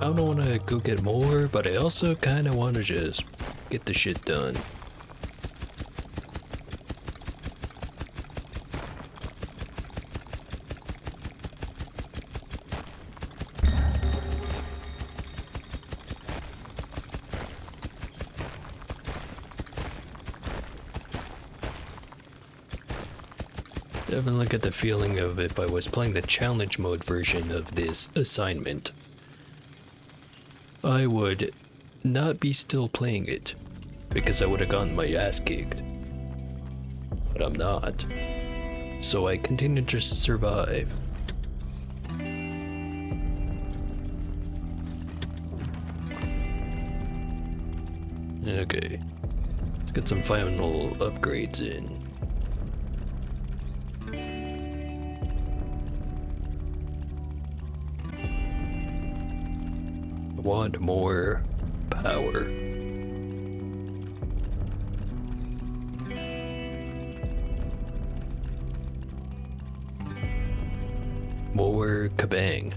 I don't want to go get more, but I also kind of want to just get the shit done. Definitely get the feeling of if I was playing the challenge mode version of this assignment, I would not be still playing it, because I would have gotten my ass kicked. But I'm not. So I continue to survive. Okay. Let's get some final upgrades in. Want more power. More kabang.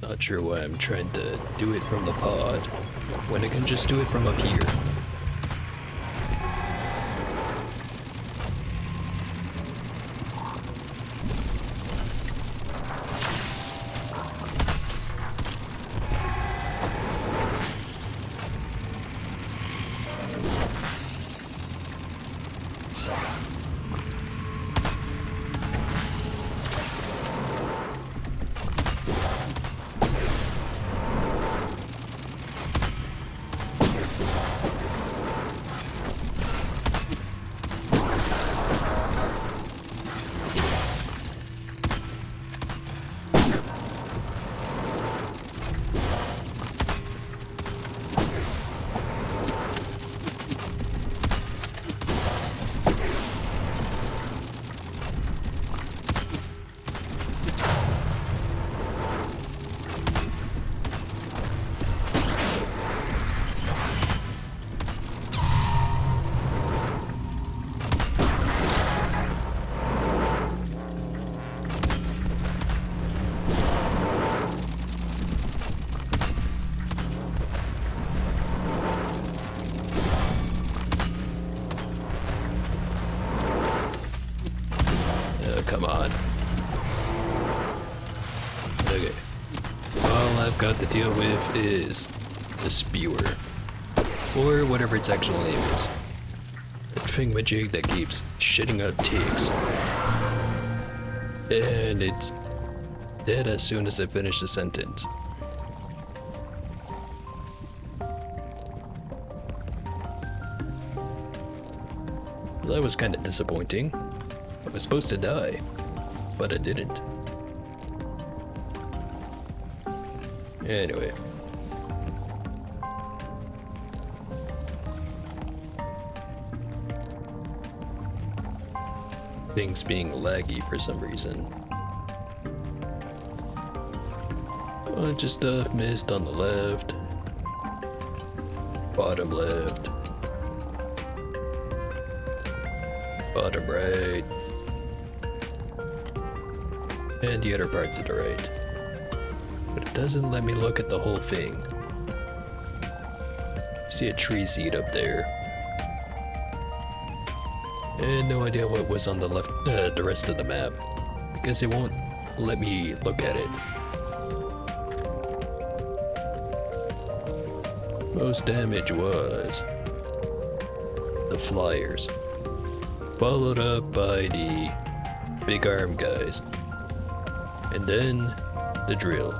Not sure why I'm trying to do it from the pod when I can just do it from up here. Come on. Okay. All I've got to deal with is the spewer. Or whatever its actual name is. That thingamajig that keeps shitting out ticks. And it's dead as soon as I finish the sentence. Well, that was kind of disappointing. I was supposed to die, but I didn't. Anyway. Things being laggy for some reason. Bunch of stuff missed on the left. Bottom left. Bottom right. And the other parts of the right. But it doesn't let me look at the whole thing. See a tree seed up there. And no idea what was on the left, the rest of the map. Because it won't let me look at it. Most damage was the flyers, followed up by the big arm guys, and then the drill.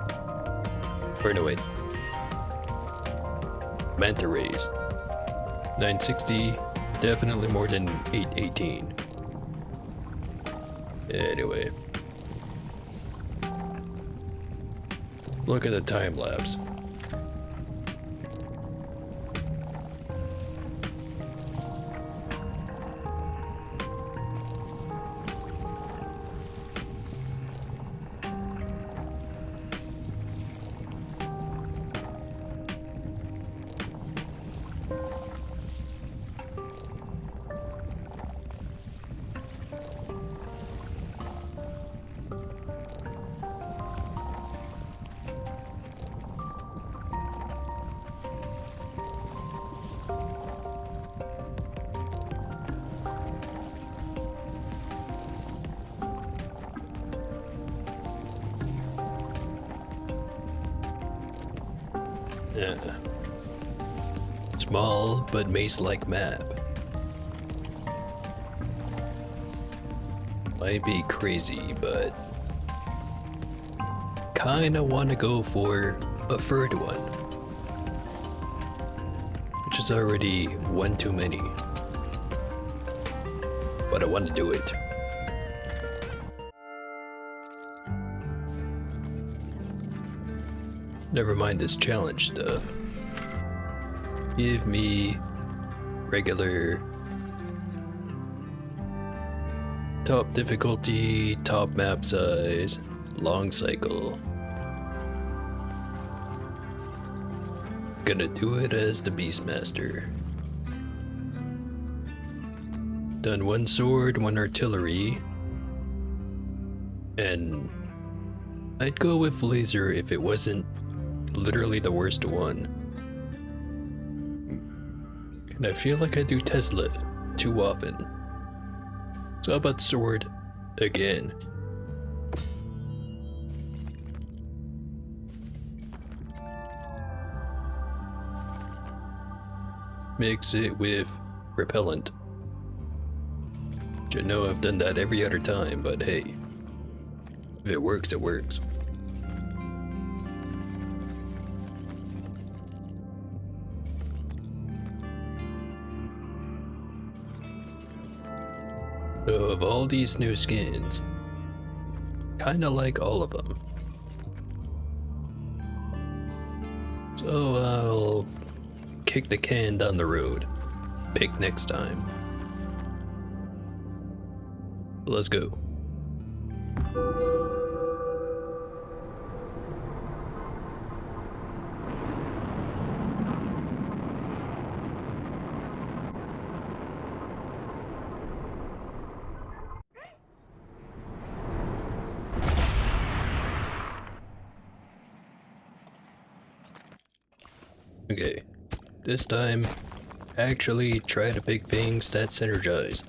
Or no wait, manta rays. 960, definitely more than 818. Anyway, look at the time lapse. Yeah. Small but maze-like map. Might be crazy, but kinda wanna go for a third one. Which is already one too many. But I wanna do it. Never mind this challenge stuff. Give me regular top difficulty, top map size, long cycle. Gonna do it as the Beastmaster. Done one sword, one artillery, and I'd go with laser if it wasn't literally the worst one. And I feel like I do Tesla too often. So how about sword again? Mix it with repellent. Which I know I've done that every other time, but hey, if it works, it works. So of all these new skins, kinda like all of them. So I'll kick the can down the road. Pick next time. Let's go. Okay, this time, actually try to pick things that synergize.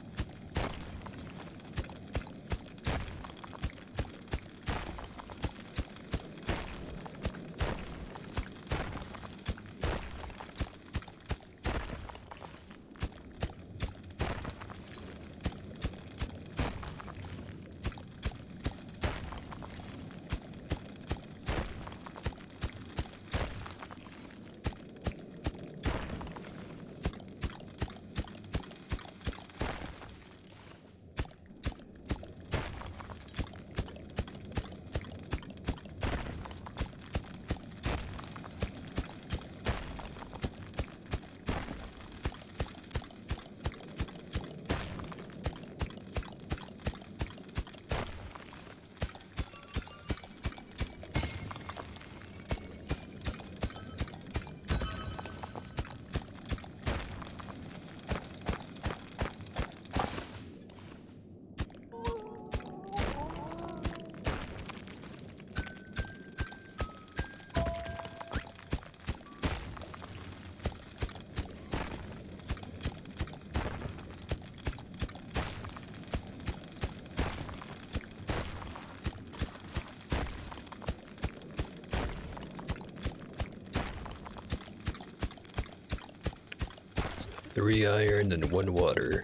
3 iron and 1 water.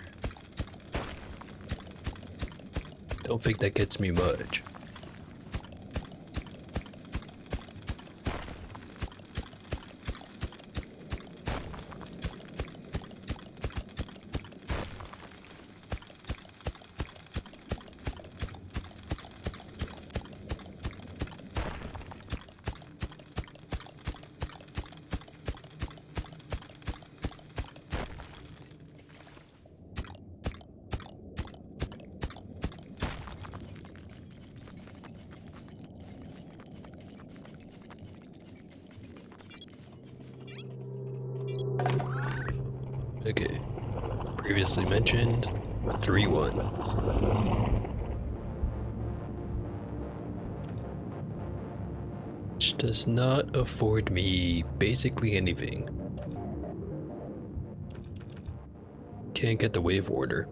Don't think that gets me much. Okay, previously mentioned 3-1. Which does not afford me basically anything. Can't get the wave order.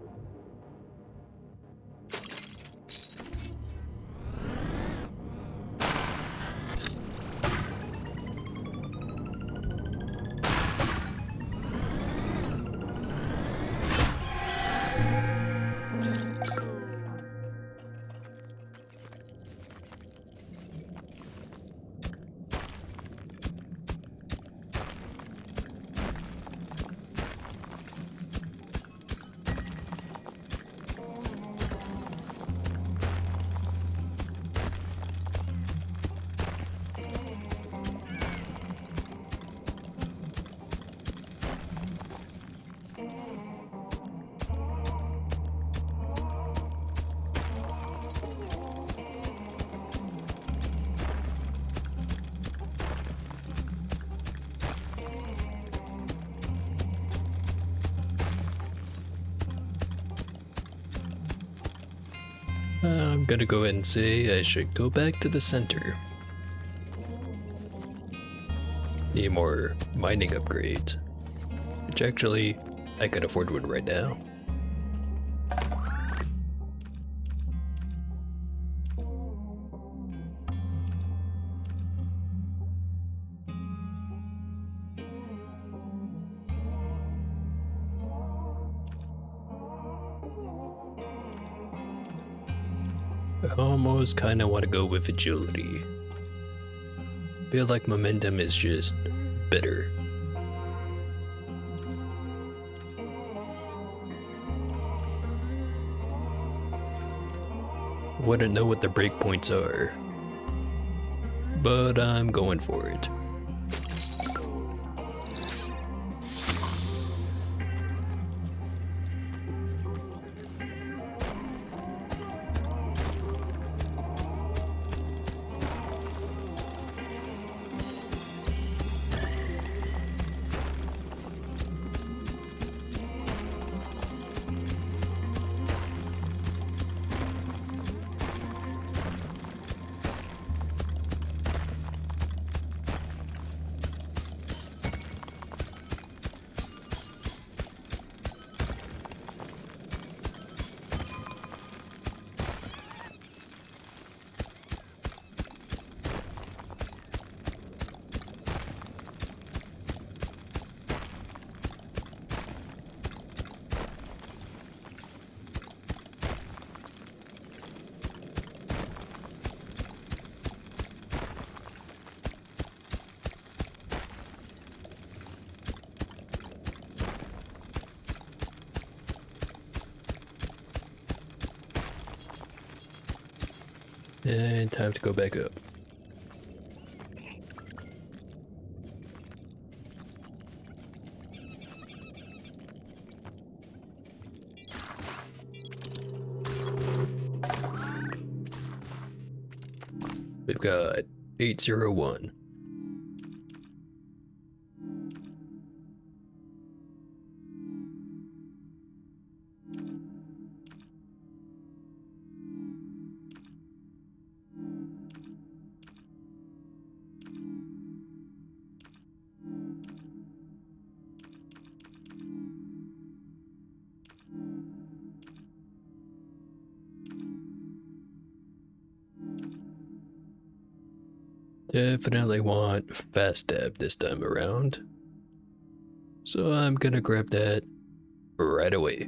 I'm gonna go ahead and say I should go back to the center. Need more mining upgrades. Which actually, I could afford one right now. I almost kinda want to go with agility. Feel like momentum is just better. Wouldn't know what the breakpoints are, but I'm going for it. And time to go back up. We've got 801. Definitely want fast stab this time around. So I'm gonna grab that right away.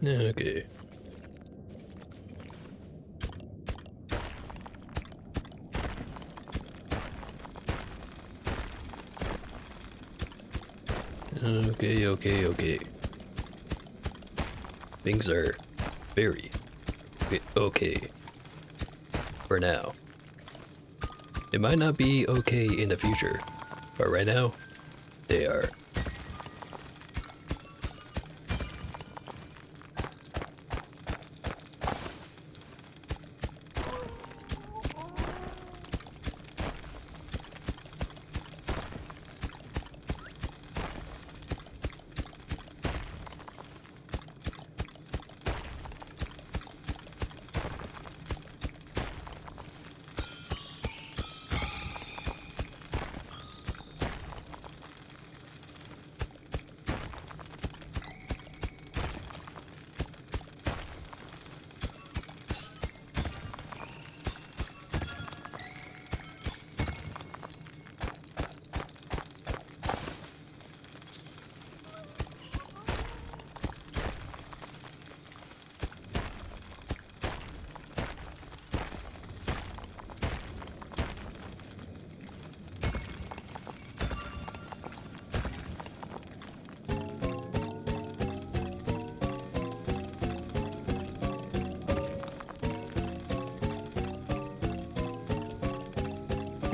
Okay. Okay. Things are very okay for now. It might not be okay in the future, but right now, they are.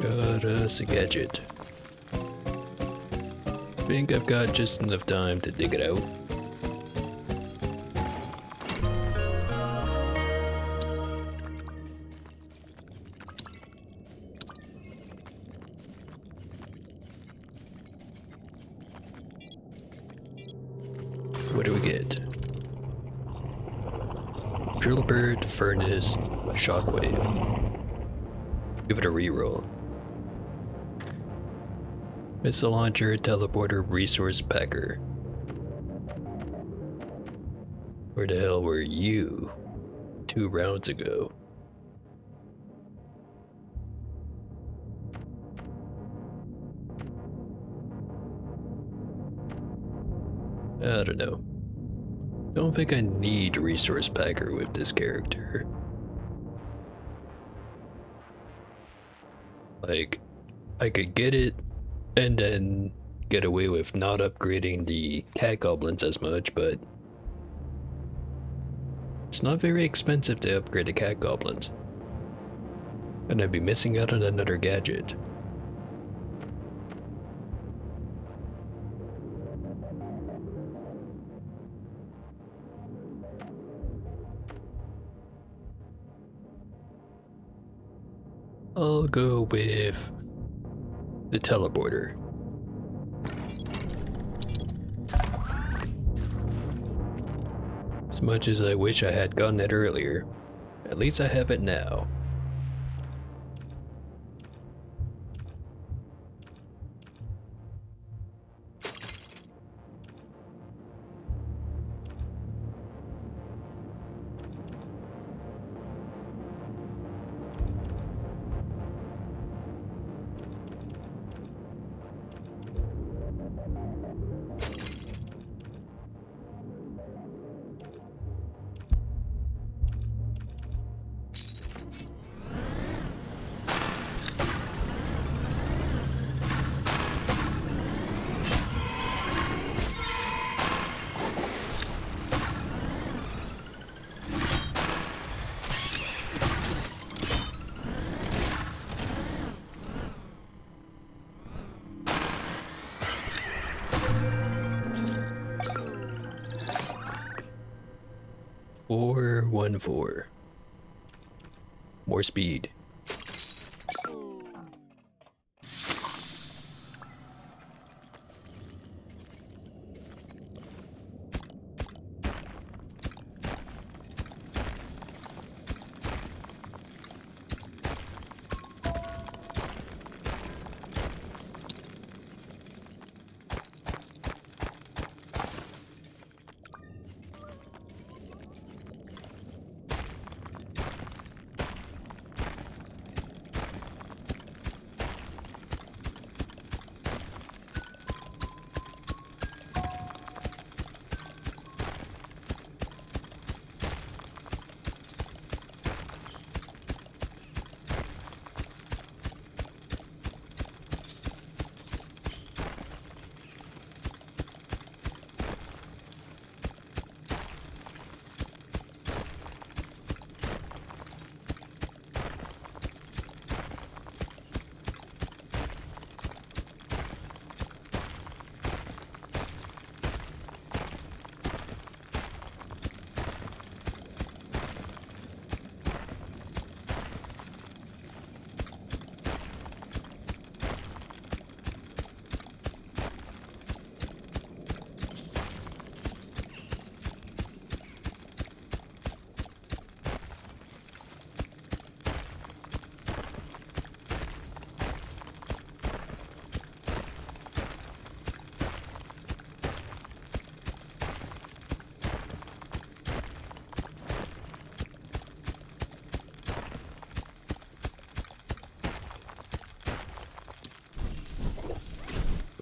Got us a gadget. Think I've got just enough time to dig it out. What do we get? Drillbird, furnace, shockwave. Give it a reroll. Missile launcher, teleporter, resource packer. Where the hell were you 2 rounds ago? I don't know. Don't think I need resource packer with this character. Like, I could get it and then get away with not upgrading the cat goblins as much, but it's not very expensive to upgrade the cat goblins. And I'd be missing out on another gadget. I'll go with the teleporter. As much as I wish I had gotten it earlier, at least I have it now. 414. More speed.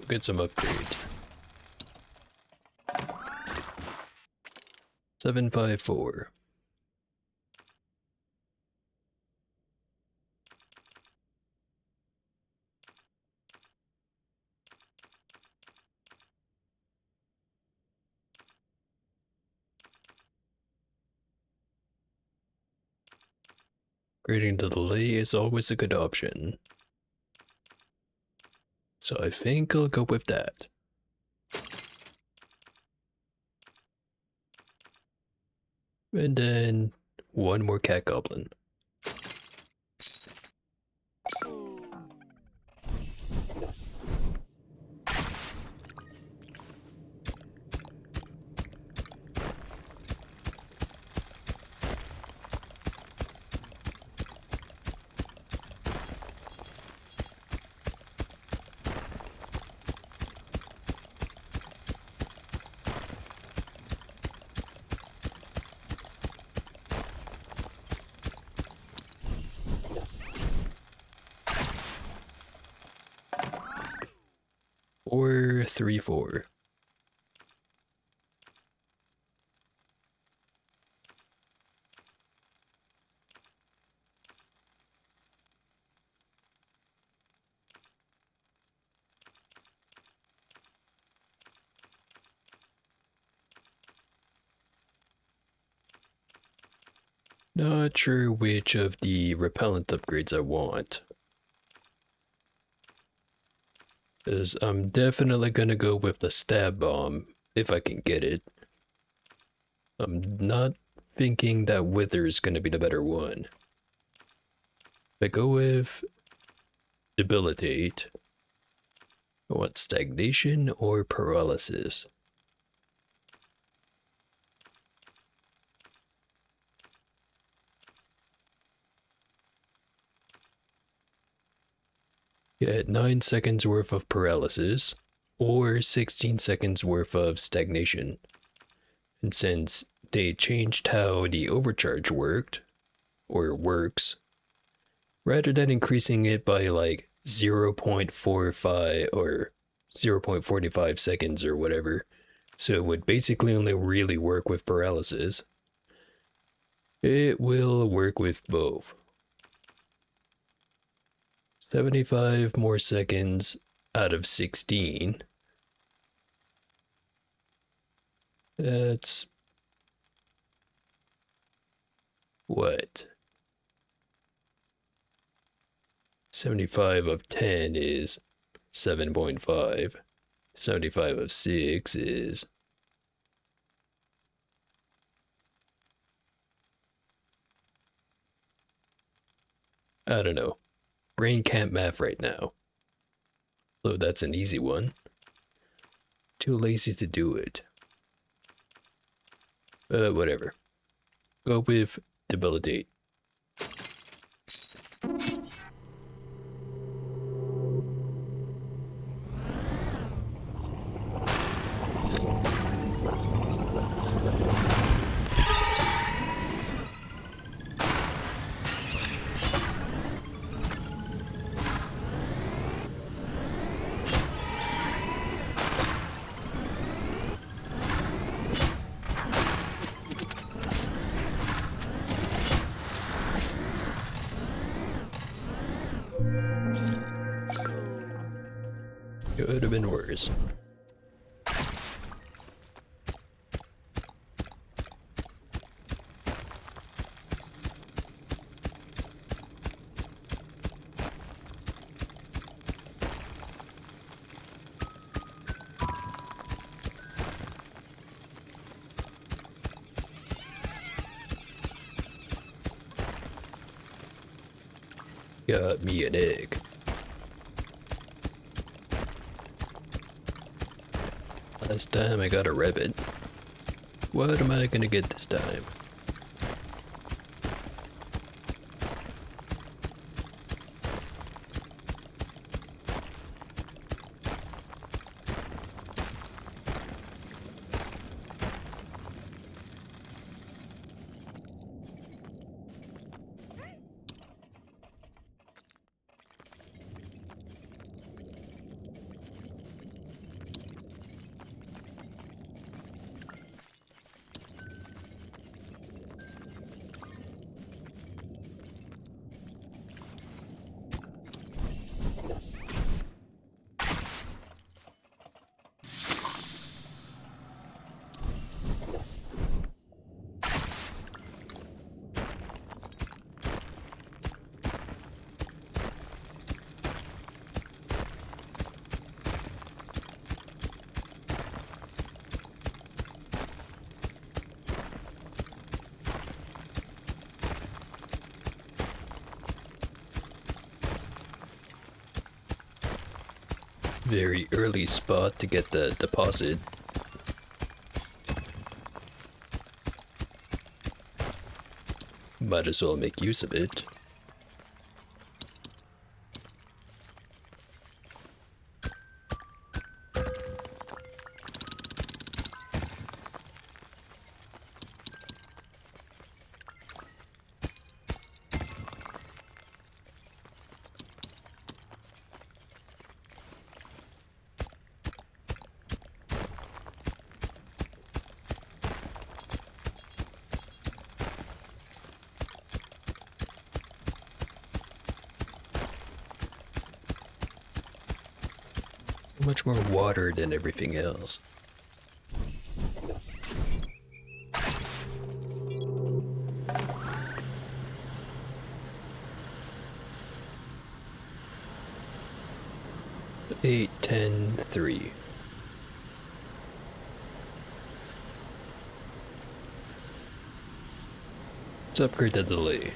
Get some upgrades. 754. Grading to delay is always a good option. So I think I'll go with that. And then one more cat goblin. Or 3-4. Not sure which of the repellent upgrades I want. Because I'm definitely gonna go with the stab bomb if I can get it. I'm not thinking that wither is gonna be the better one. If I go with debilitate, I want stagnation or paralysis. Get 9 seconds worth of paralysis or 16 seconds worth of stagnation. And since they changed how the overcharge worked, or works, rather than increasing it by like 0.45 or 0.45 seconds or whatever, so it would basically only really work with paralysis, it will work with both. 75 more seconds out of 16. That's what? 75 of 10 is 7.5. 75 of 6 is I don't know. Brain can't math right now. So that's an easy one. Too lazy to do it. Whatever. Go with debilitate. It would have been worse. Got me an egg. Last time I got a rabbit. What am I gonna get this time? Very early spot to get the deposit. Might as well make use of it. So much more water than everything else. So 8, 10, 3. Let's upgrade the delay.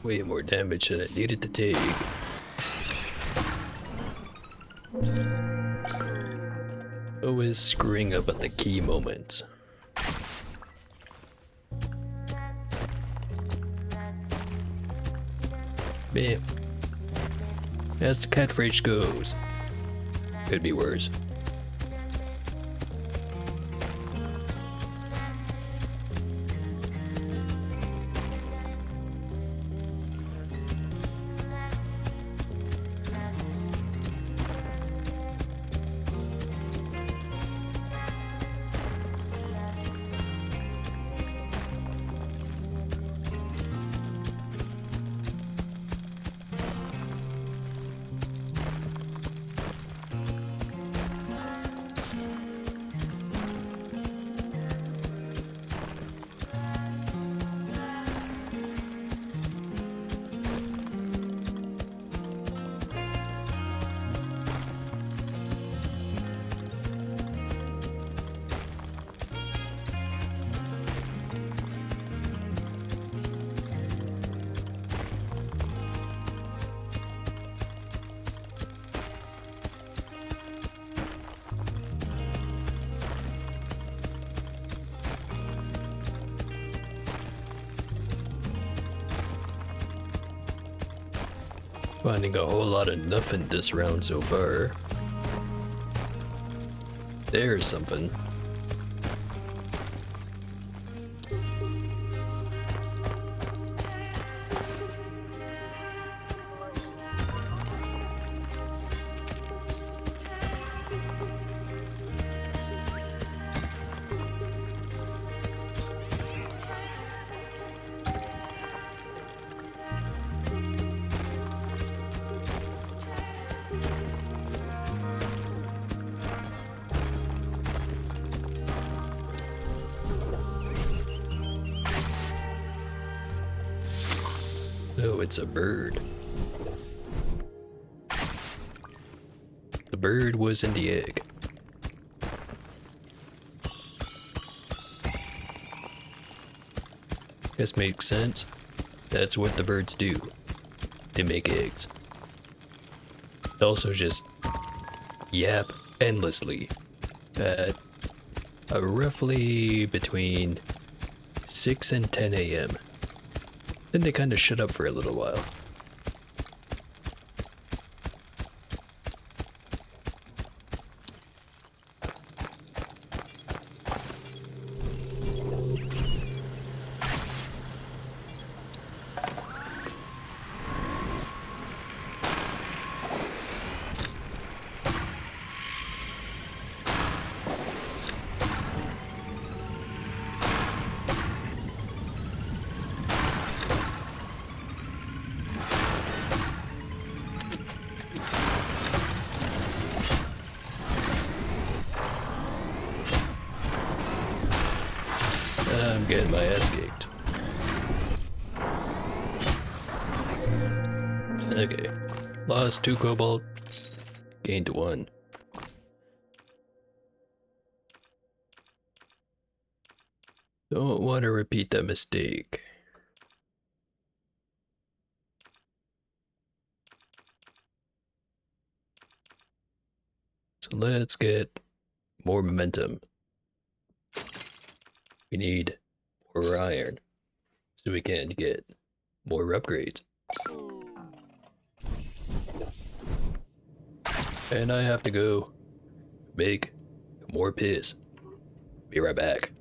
Way more damage than it needed to take. Always screwing up at the key moment. Bam. As the catfish goes. Could be worse. Finding a whole lot of nothing this round so far. There's something. Oh, it's a bird. The bird was in the egg. This makes sense. That's what the birds do. They make eggs. They also just yap endlessly at roughly between 6 and 10 a.m. Then they kind of shut up for a little while. I'm getting my ass kicked. Okay. Lost 2 cobalt. Gained 1. Don't want to repeat that mistake. So let's get more momentum. We need more iron so we can get more upgrades. And I have to go make more piss. Be right back.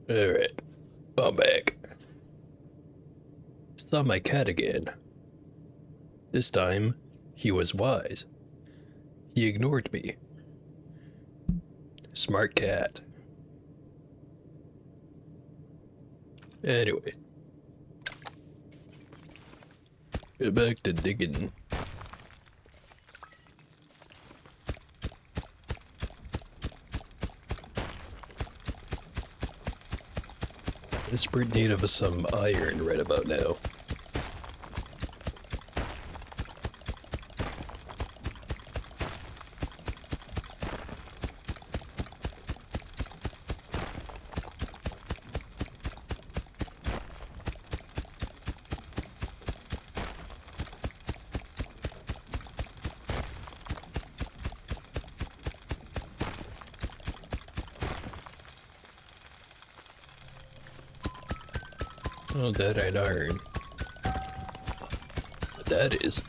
Alright, I'm back. Saw my cat again. This time, he was wise. He ignored me. Smart cat. Anyway, get back to digging. Desperate need of some iron right about now. Oh, that ain't iron. But that is.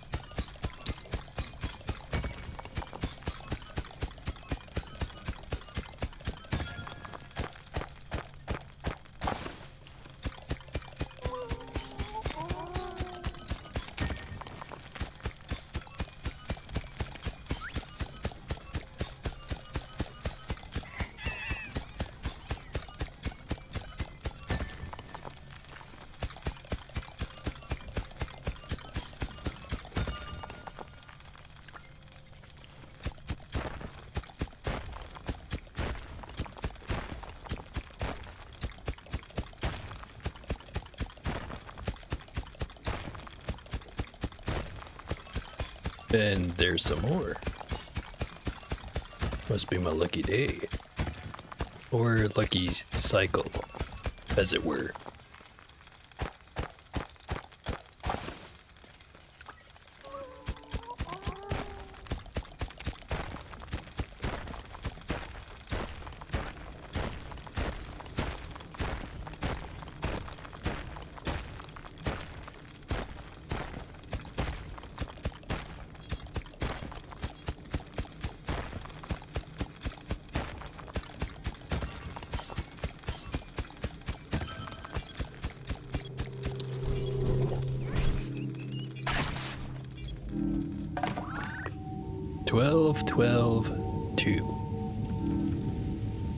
And there's some more. Must be my lucky day. Or lucky cycle, as it were. Twelve, 2.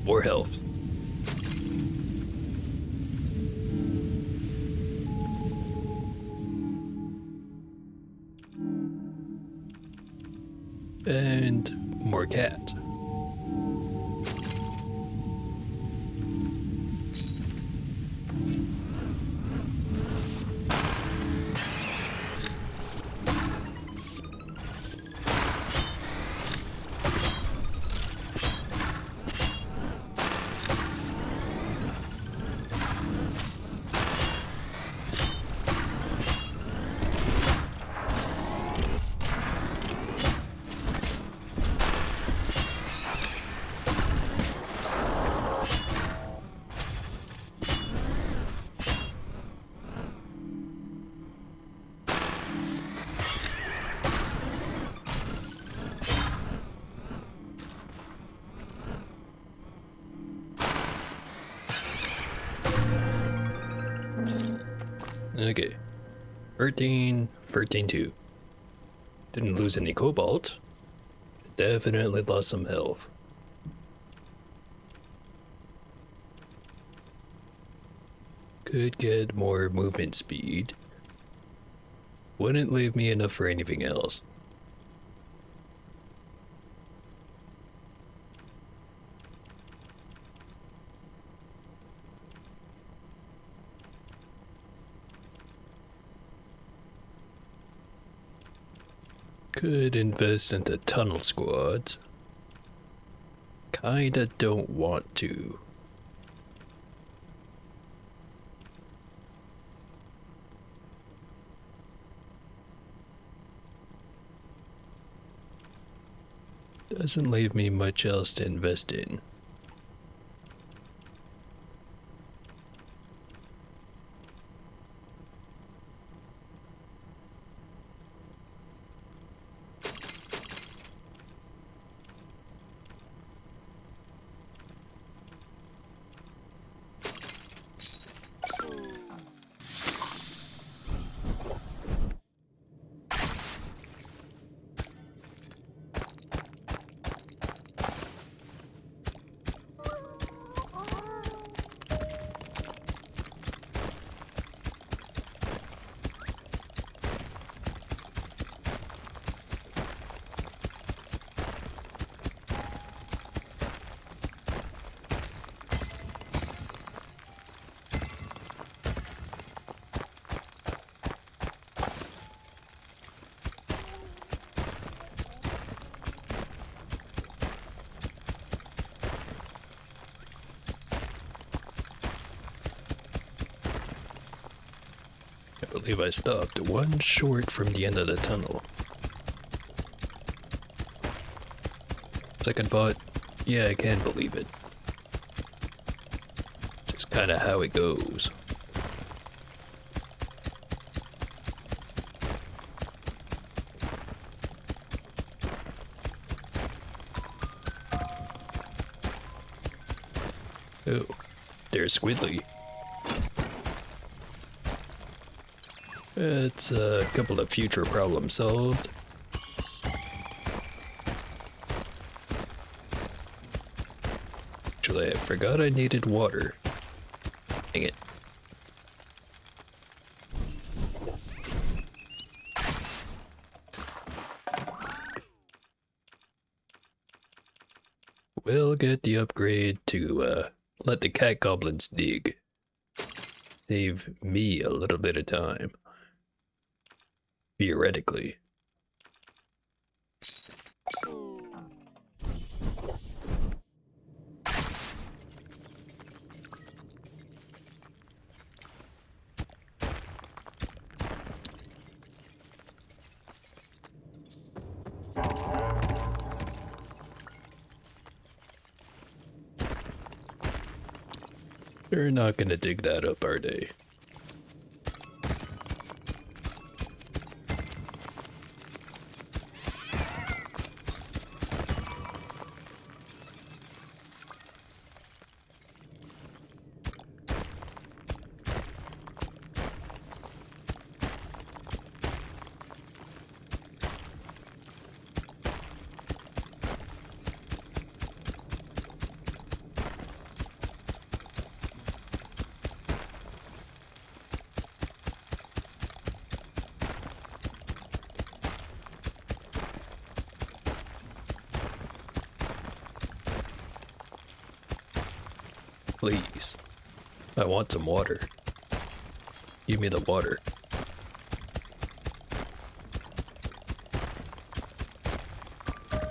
More health. And more cat. Okay. 13, 2. Didn't lose any cobalt. Definitely lost some health. Could get more movement speed. Wouldn't leave me enough for anything else. Could invest into tunnel squads. Kinda don't want to. Doesn't leave me much else to invest in. believe I stopped one short from the end of the tunnel. Second thought, yeah, I can believe it. Just kinda how it goes. Oh, there's Squidly. It's a couple of future problems solved. Actually, I forgot I needed water. Dang it. We'll get the upgrade to let the cat goblins dig. Save me a little bit of time. Theoretically. They're not gonna dig that up, are they? Please. I want some water. Give me the water.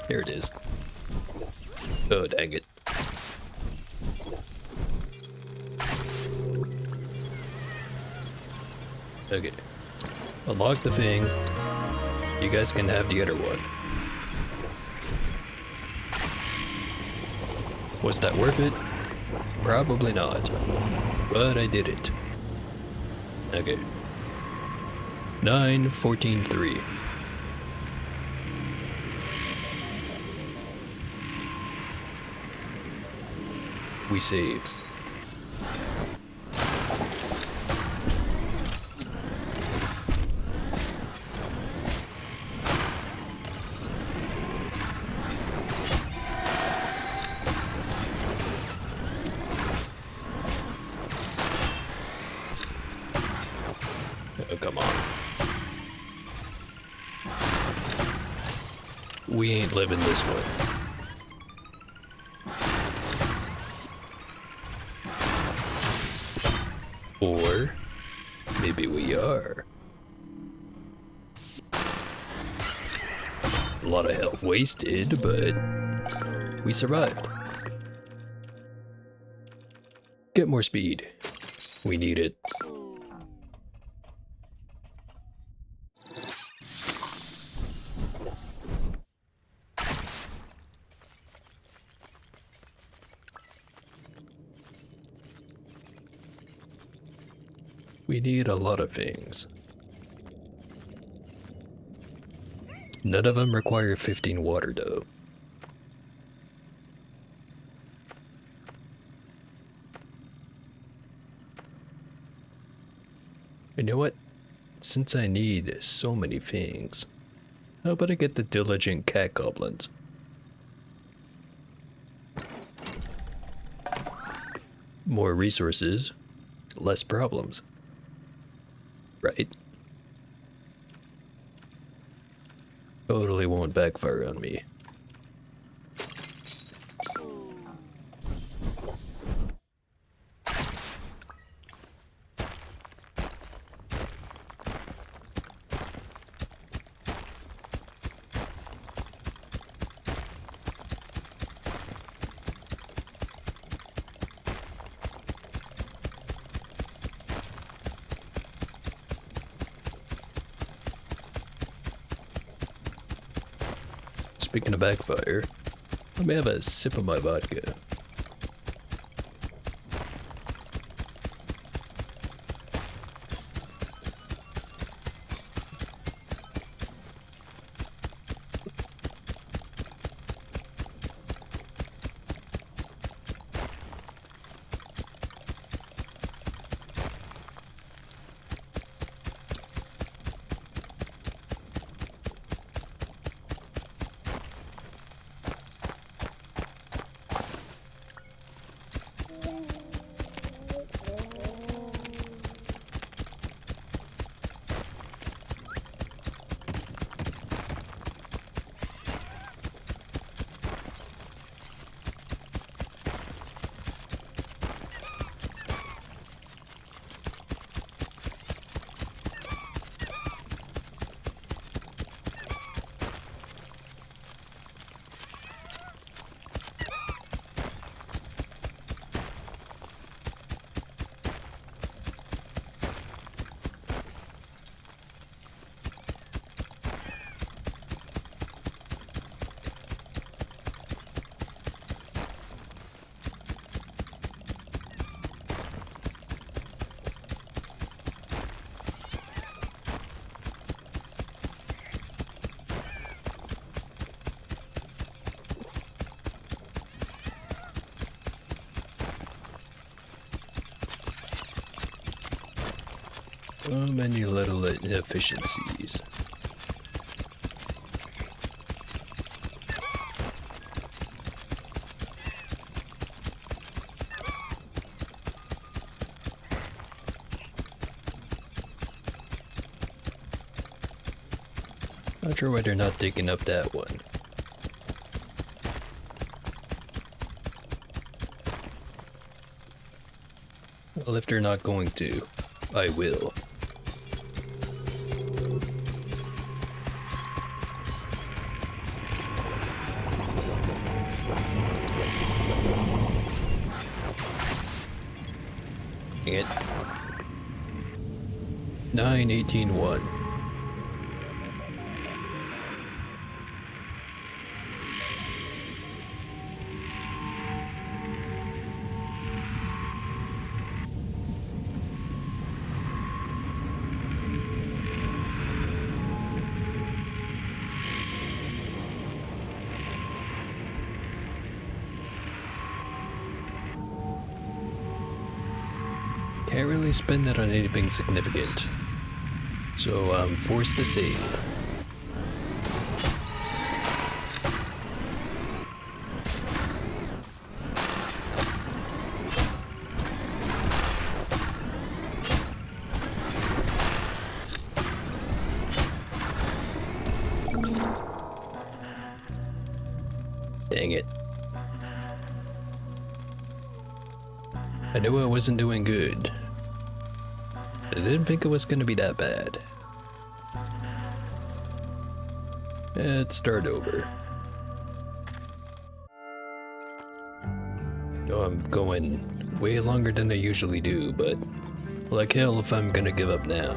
Here it is. Oh, dang it. Okay. Unlock the thing. You guys can have the other one. Was that worth it? Probably not. But I did it. Okay. 9-14-3. We save. Oh, come on. We ain't living this way. Or maybe we are. A lot of health wasted, but we survived. Get more speed. We need it. We need a lot of things. None of them require 15 water though. You know what? Since I need so many things, how about I get the diligent cat goblins? More resources, less problems. Right? Totally won't backfire on me. speaking of backfire, let me have a sip of my vodka. So many little inefficiencies. Not sure why they're not taking up that one. Well, if they're not going to, I will. Dang it. 9-18-1. Can't really spend that on anything significant, so I'm forced to save. Dang it. I knew I wasn't doing good. I didn't think it was gonna be that bad. Let's start over. No, I'm going way longer than I usually do, but like hell if I'm gonna give up now.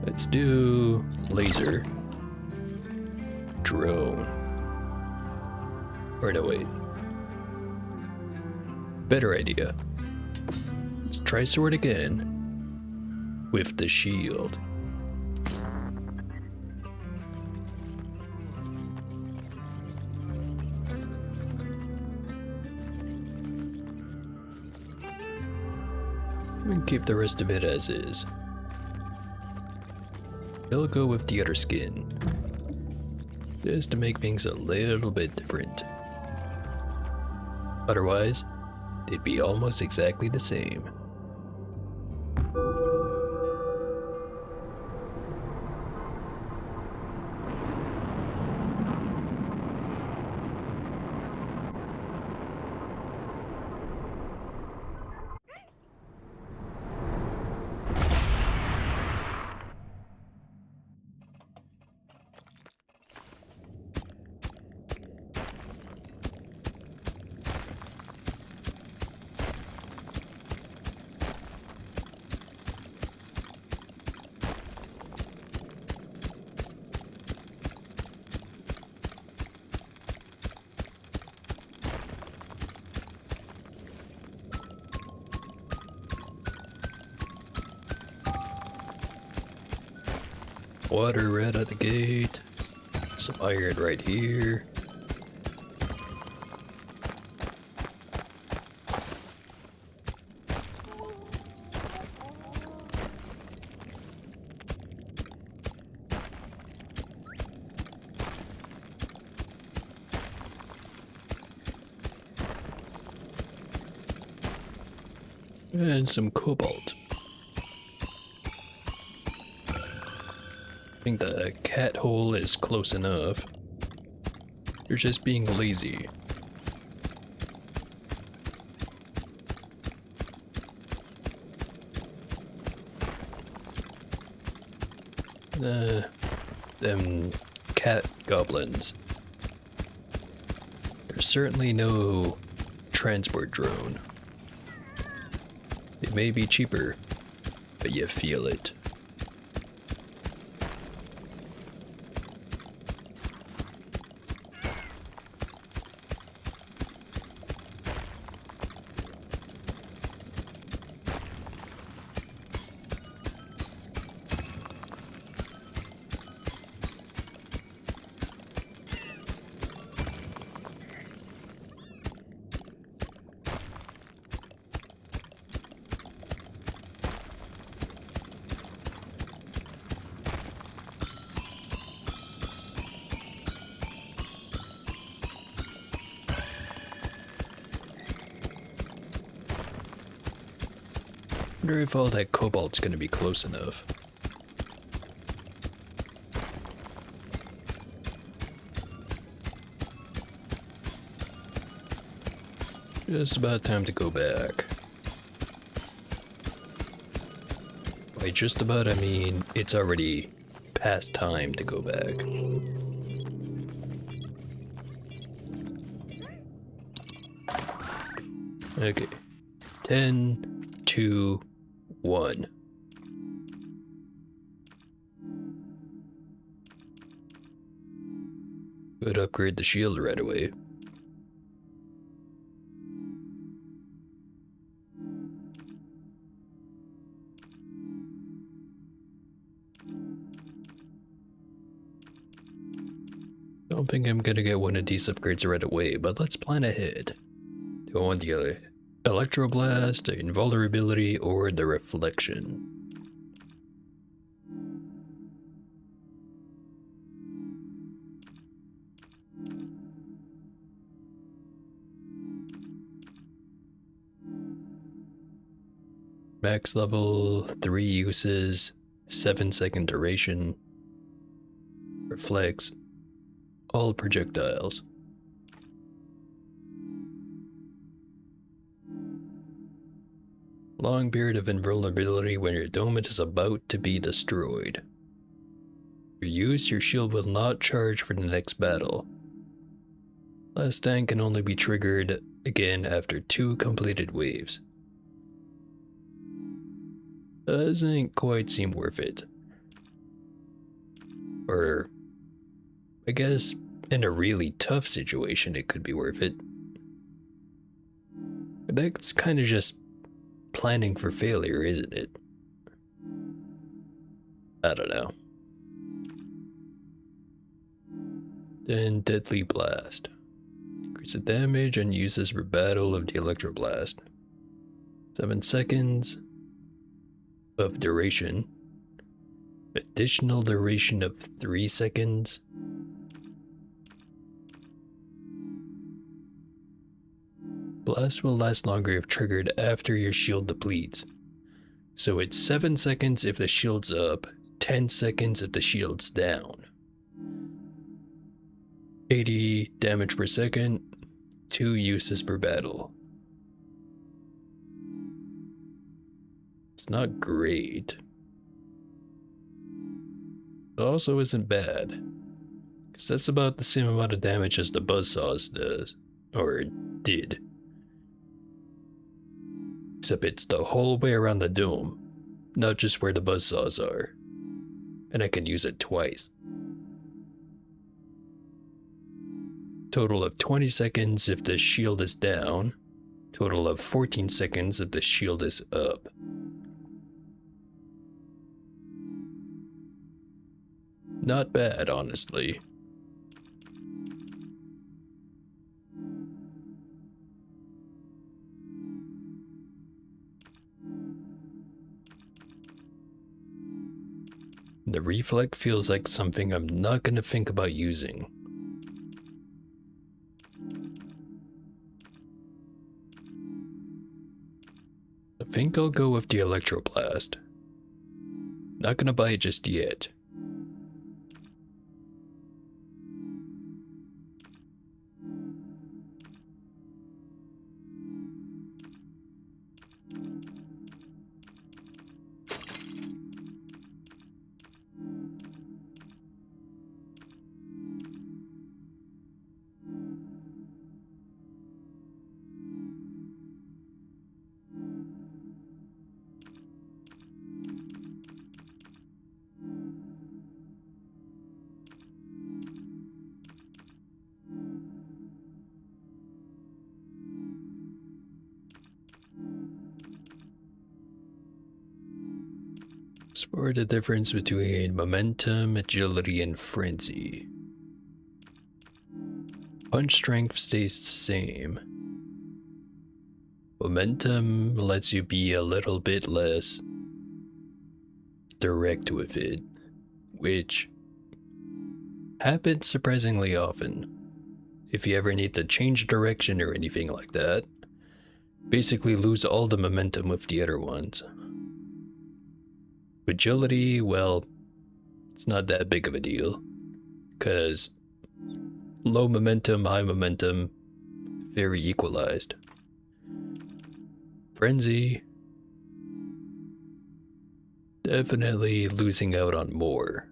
Let's do laser. Drone. Or no, wait. Better idea. Let's try sword again. With the shield. We can keep the rest of it as is. I'll go with the other skin. Just to make things a little bit different. Otherwise, they'd be almost exactly the same. water right at the gate. Some iron right here. And some cobalt. I think the cat hole is close enough. You're just being lazy. Them cat goblins. There's certainly no transport drone. It may be cheaper, but you feel it. Wonder if all that cobalt's gonna be close enough. Just about time to go back. By just about, I mean it's already past time to go back. Okay. 10, 2, 1. Could upgrade the shield right away. Don't think I'm gonna get one of these upgrades right away, but let's plan ahead. Do I want the Electroblast, the Invulnerability, or the Reflection? Max level, 3 uses, 7-second duration. Reflects all projectiles. Long period of invulnerability when your dome is about to be destroyed. Your use, your shield will not charge for the next battle. Last stand can only be triggered again after 2 completed waves. Doesn't quite seem worth it. Or, I guess, in a really tough situation it could be worth it. But that's kind of just planning for failure, isn't it? I don't know. Then Deadly Blast. Increase the damage and uses rebuttal of the Electroblast. 7 seconds of duration. Additional duration of 3 seconds. Blast will last longer if triggered after your shield depletes. So it's 7 seconds if the shield's up, 10 seconds if the shield's down. 80 damage per second, 2 uses per battle. It's not great. It also isn't bad. Because that's about the same amount of damage as the buzzsaws does. Or did. Except it's the whole way around the dome, not just where the buzzsaws are. And I can use it twice. Total of 20 seconds if the shield is down. Total of 14 seconds if the shield is up. Not bad, honestly. The reflect feels like something I'm not gonna think about using. I think I'll go with the electroblast. Not gonna buy it just yet. For the difference between momentum, agility, and frenzy. Punch strength stays the same. Momentum lets you be a little bit less direct with it, which happens surprisingly often. If you ever need to change direction or anything like that, basically lose all the momentum with the other ones. Agility, well, it's not that big of a deal, because low momentum, high momentum, very equalized. Frenzy, definitely losing out on more.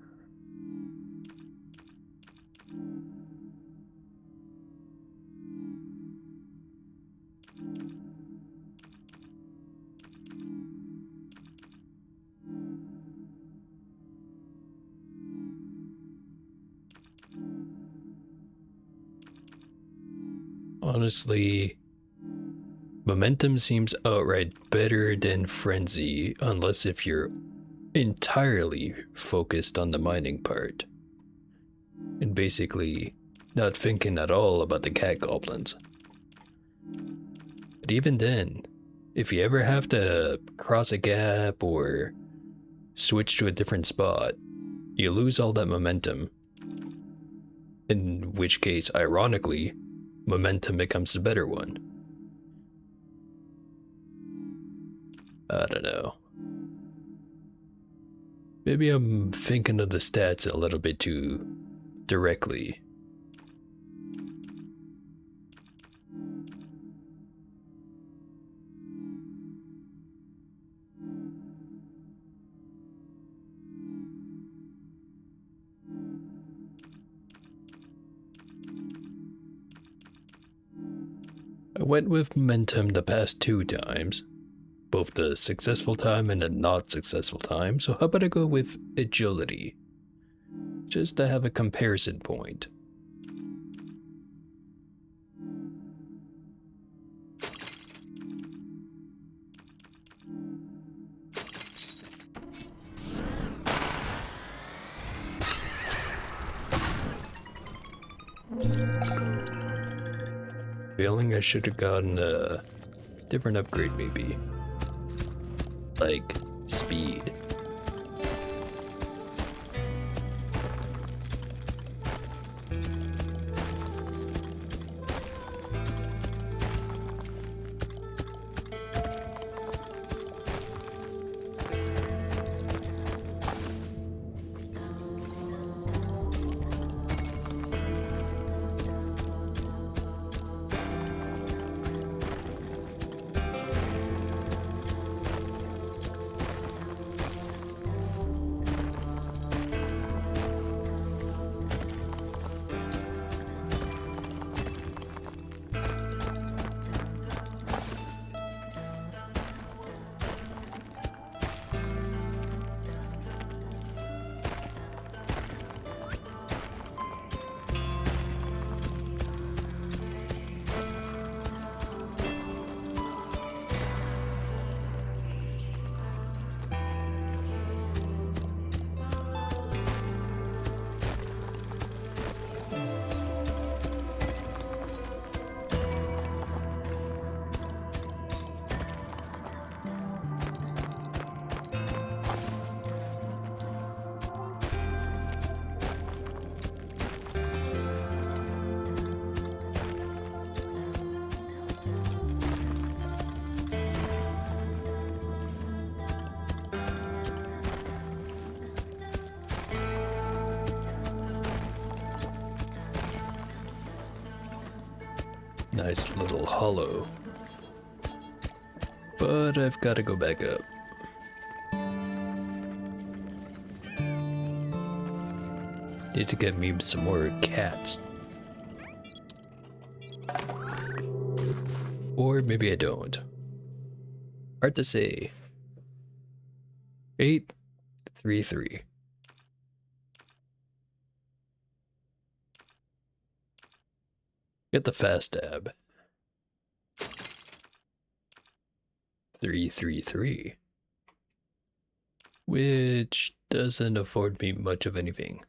Honestly, momentum seems outright better than frenzy, unless if you're entirely focused on the mining part. And basically not thinking at all about the cat goblins. But even then, if you ever have to cross a gap or switch to a different spot, you lose all that momentum. In which case, ironically, momentum becomes the better one. I don't know. Maybe I'm thinking of the stats a little bit too directly. I went with momentum the past 2 times, both the successful time and the not successful time, so how about I go with agility? Just to have a comparison point. Feeling I should have gotten a different upgrade maybe. Like speed. Nice little hollow. But I've got to go back up. Need to get me some more cats. Or maybe I don't. Hard to say. 833. Get the fast tab. 333. Which doesn't afford me much of anything.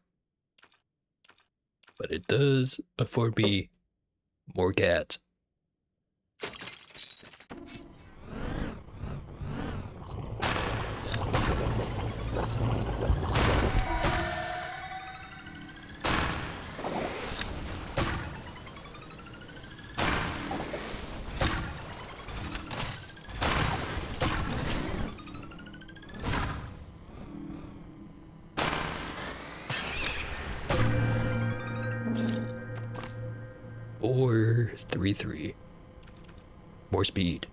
But it does afford me more cats. Or 3-3. More speed.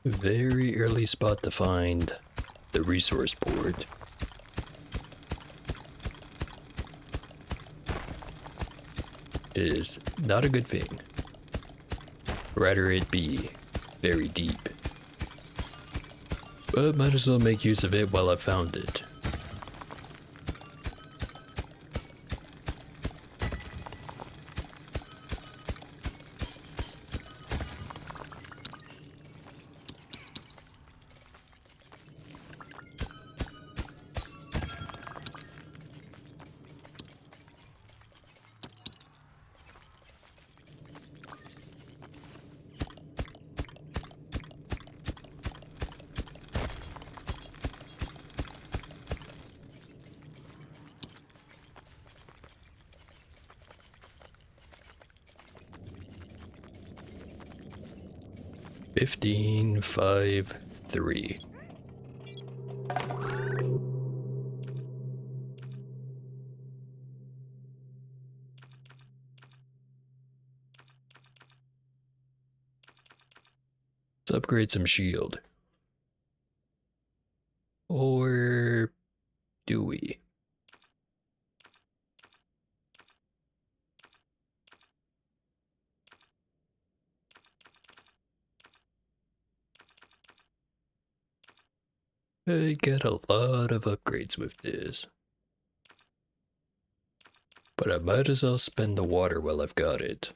Very early spot to find the resource board. It is not a good thing. Rather it be very deep. But might as well make use of it while I found it. Fifteen, 5, 3. Let's upgrade some shield. Or do we? I get a lot of upgrades with this. But I might as well spend the water while I've got it.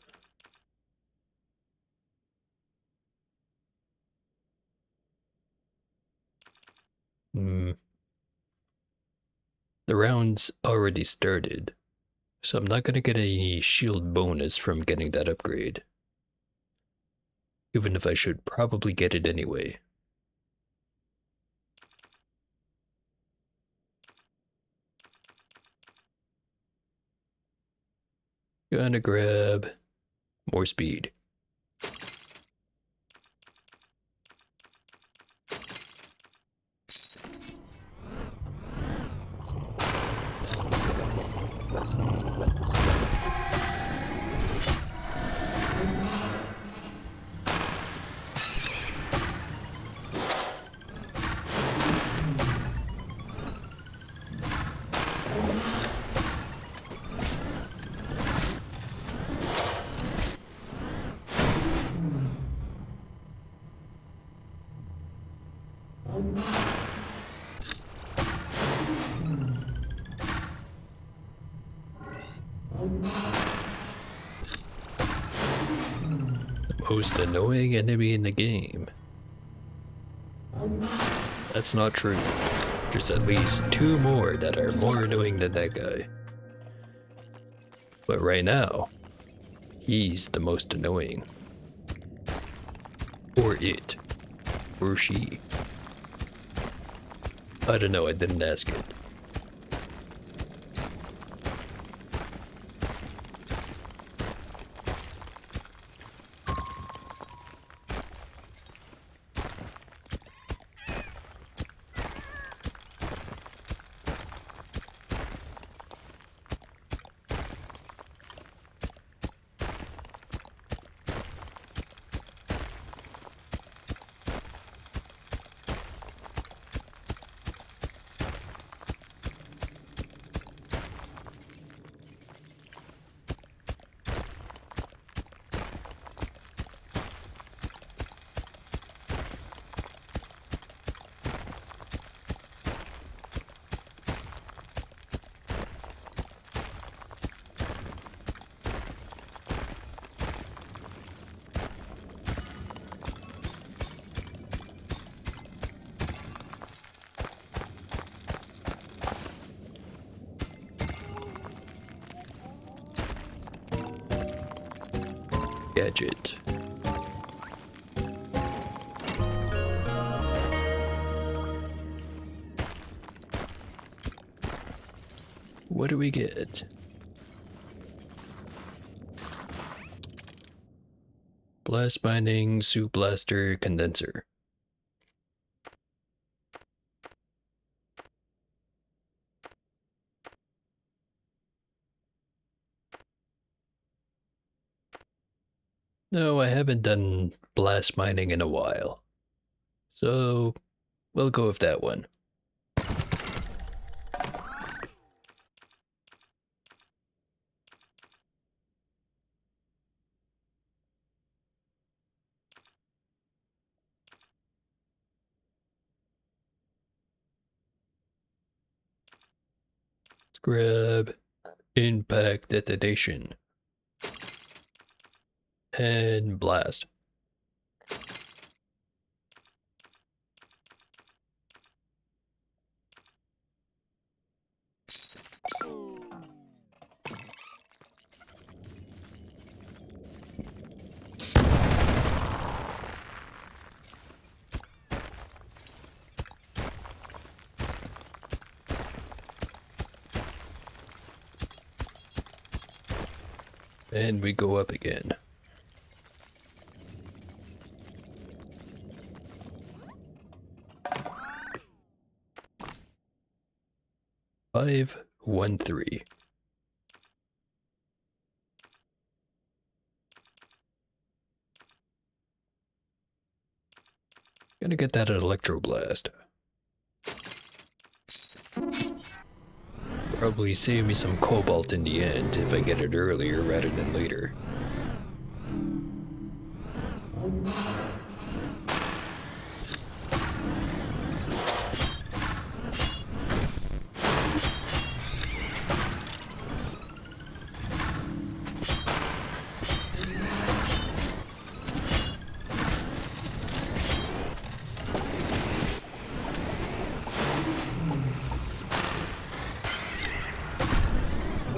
The round's already started, so I'm not gonna get any shield bonus from getting that upgrade. Even if I should probably get it anyway. Gonna grab more speed. most annoying enemy in the game. That's not true. There's at least 2 more that are more annoying than that guy. But right now, he's the most annoying. Or it. Or she. I don't know, I didn't ask it. Gadget. What do we get? Blast binding, soup blaster, condenser. No, I haven't done blast mining in a while. So, we'll go with that one. Let's grab impact detonation. And blast. And we go up again. Five, 1, 3. Gonna get that at Electroblast. Probably save me some cobalt in the end if I get it earlier rather than later.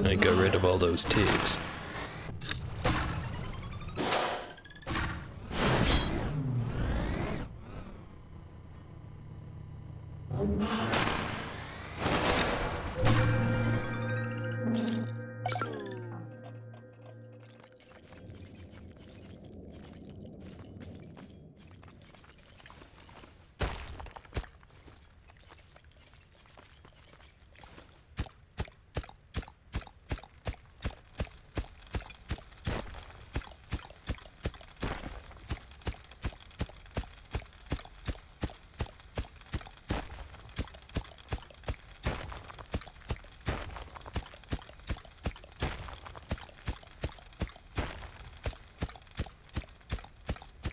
I got rid of all those ticks.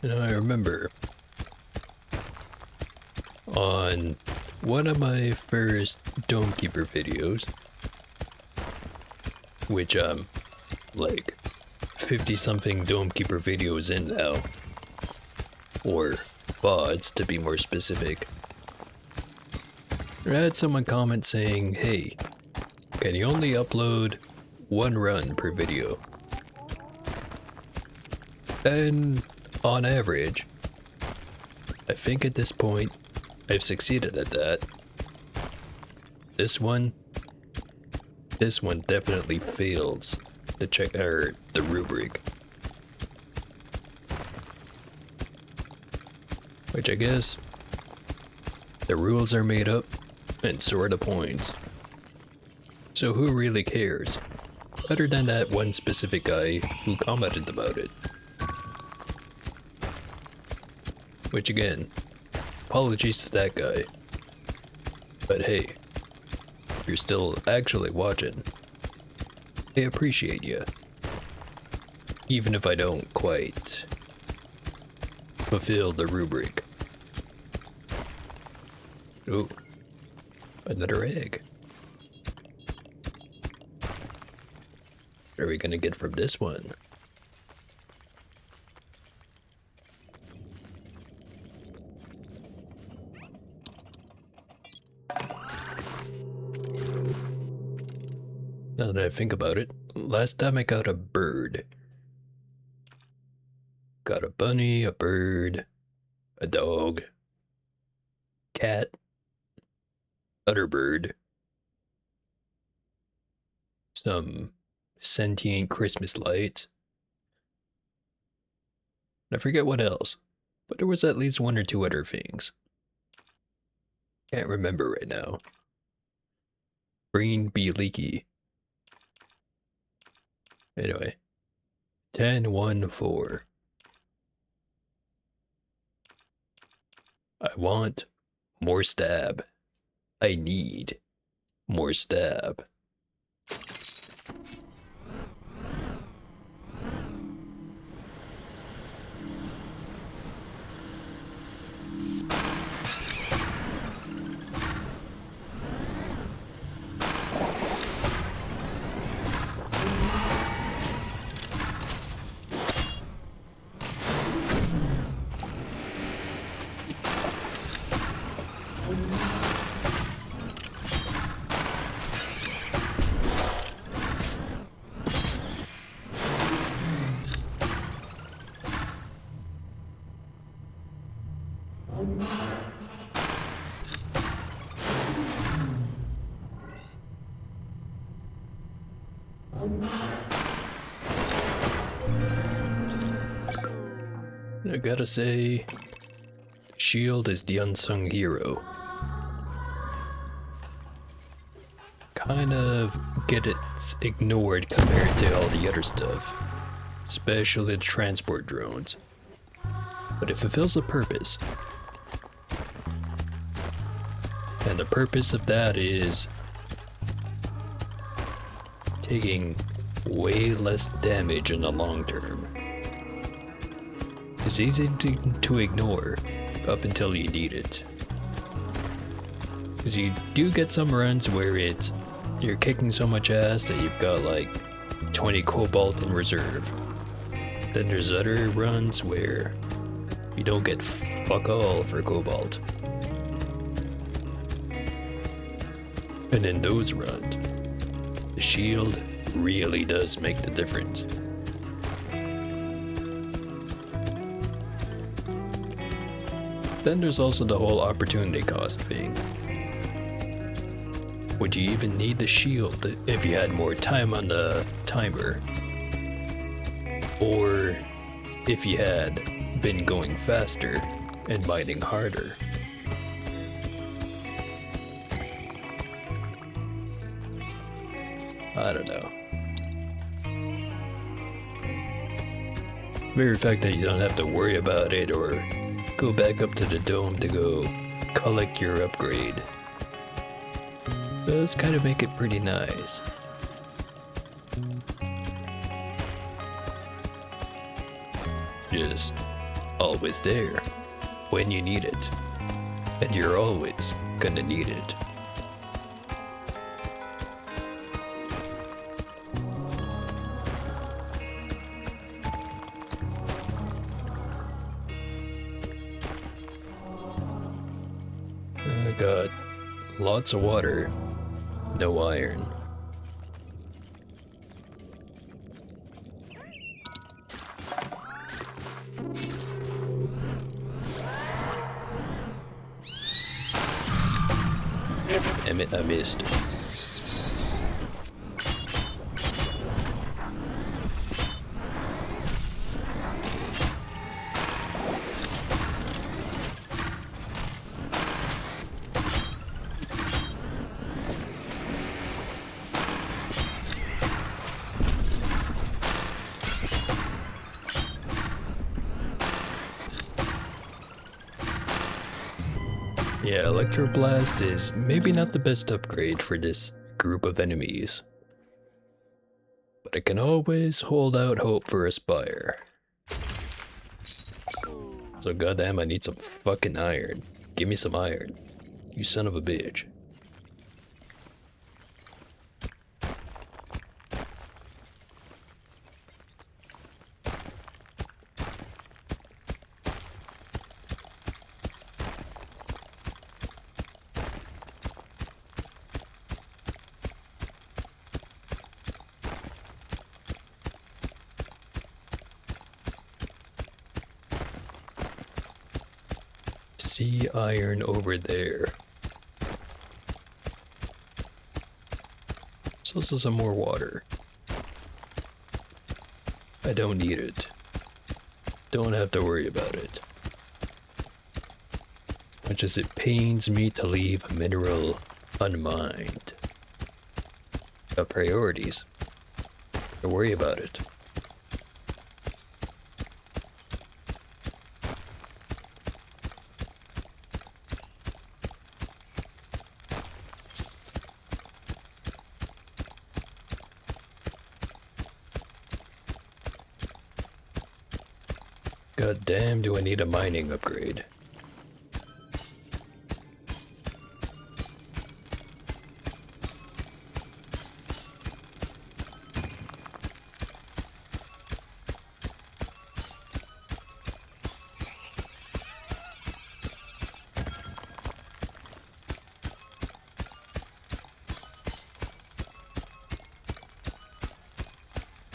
And I remember on one of my first Dome Keeper videos, which I'm like 50 something Dome Keeper videos in now. Or VODs to be more specific. I had someone comment saying, hey, can you only upload one run per video? And on average, I think at this point, I've succeeded at that. This one definitely fails the rubric. Which I guess, the rules are made up, and so are the points. So who really cares? Other than that one specific guy who commented about it. Which again, apologies to that guy. But hey, if you're still actually watching, I appreciate you. Even if I don't quite fulfill the rubric. Ooh, another egg. What are we gonna get from this one? Now that I think about it, last time I got a bird. Got a bunny, a bird, a dog, cat, other bird, some sentient Christmas lights. I forget what else, but there was at least one or two other things. Can't remember right now. Brain be leaky. Anyway, 10-1-4. I want more stab. I need more stab. I gotta say, Shield is the unsung hero. Kind of gets ignored compared to all the other stuff, especially the transport drones. But it fulfills a purpose. And the purpose of that is taking way less damage in the long term. It's easy to ignore up until you need it. Because you do get some runs where you're kicking so much ass that you've got like 20 cobalt in reserve. Then there's other runs where you don't get fuck all for cobalt. And in those runs, the shield really does make the difference. Then there's also the whole opportunity cost thing. Would you even need the shield if you had more time on the timer? Or if you had been going faster and mining harder? I don't know. Very fact that you don't have to worry about it or go back up to the dome to go collect your upgrade does kind of make it pretty nice. Just always there when you need it, and you're always gonna need it. got lots of water, no iron. Damn it, I missed. Yeah, Electroblast is maybe not the best upgrade for this group of enemies. But I can always hold out hope for Aspire. So goddamn, I need some fucking iron. Give me some iron. You son of a bitch. See iron over there. So this is some more water. I don't need it. Don't have to worry about it. As much as it pains me to leave a mineral unmined. Got priorities. Don't worry about it. God damn, do I need a mining upgrade?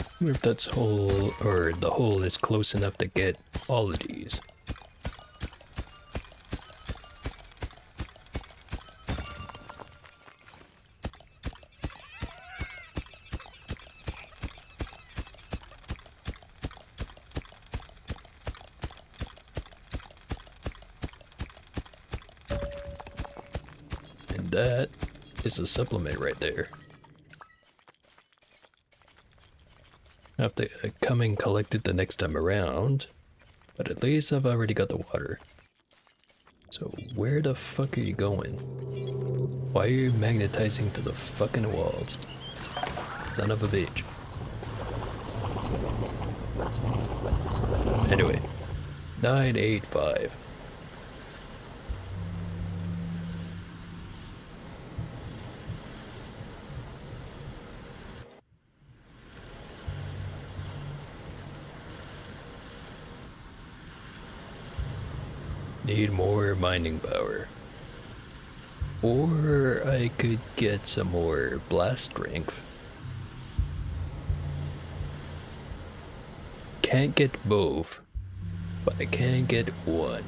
I wonder if that's hole, or the hole is close enough to get all of these. And that is a supplement right there. I have to come and collect it the next time around, but at least I've already got the water. So where the fuck are you going? Why are you magnetizing to the fucking walls? Son of a bitch. Anyway, 985. Need more mining power. Or I could get some more blast strength. Can't get both, but I can get one.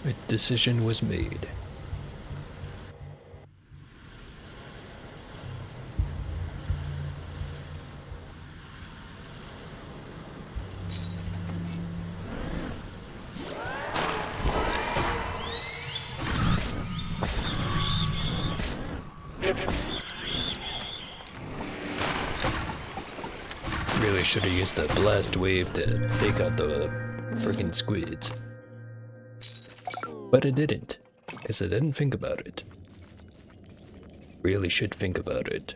A decision was made. Really should have used the blast wave to take out the friggin' squids. But I didn't, because I didn't think about it. Really should think about it.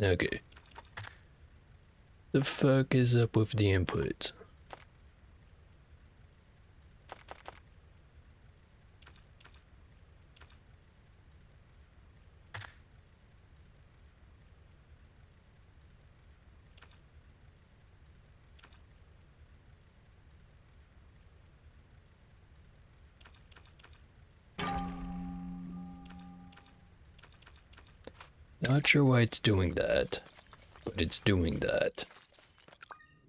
Okay. The fuck is up with the input? Not sure why it's doing that, but it's doing that.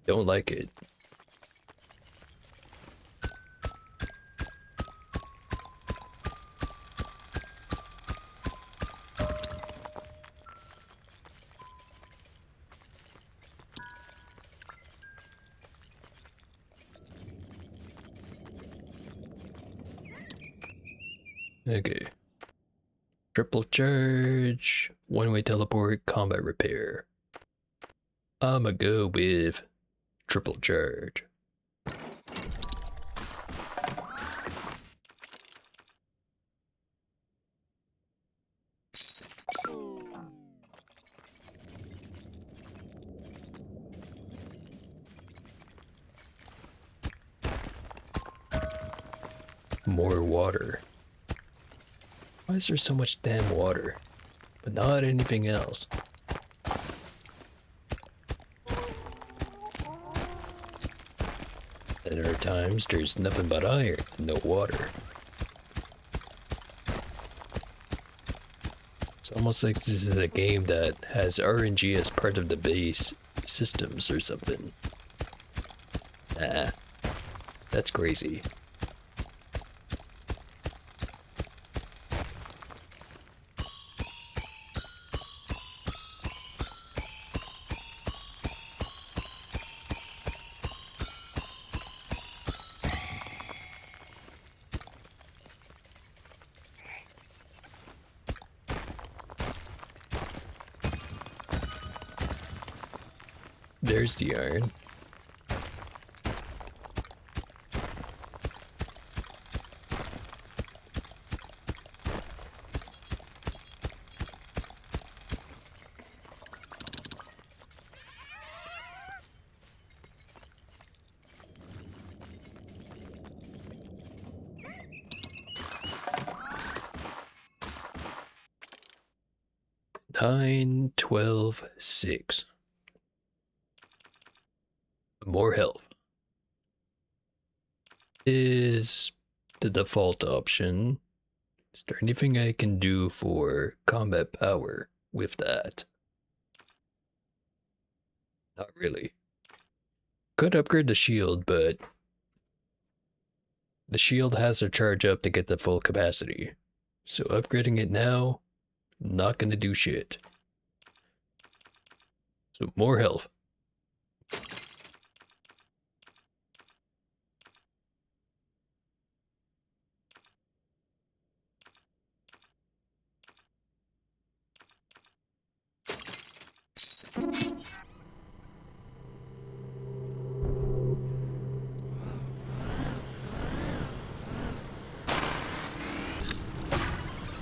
Don't like it. Okay. Triple charge, one-way teleport, combat repair. I'ma go with triple charge. More water. Why is there so much damn water? But not anything else. And there are times there's nothing but iron and no water. It's almost like this is a game that has RNG as part of the base systems or something. Nah, that's crazy. There's the iron. Nine, 12, 6. More health is the default option. Is there anything I can do for combat power with that? Not really. Could upgrade the shield, but the shield has to charge up to get the full capacity. So upgrading it now, not gonna do shit. So more health.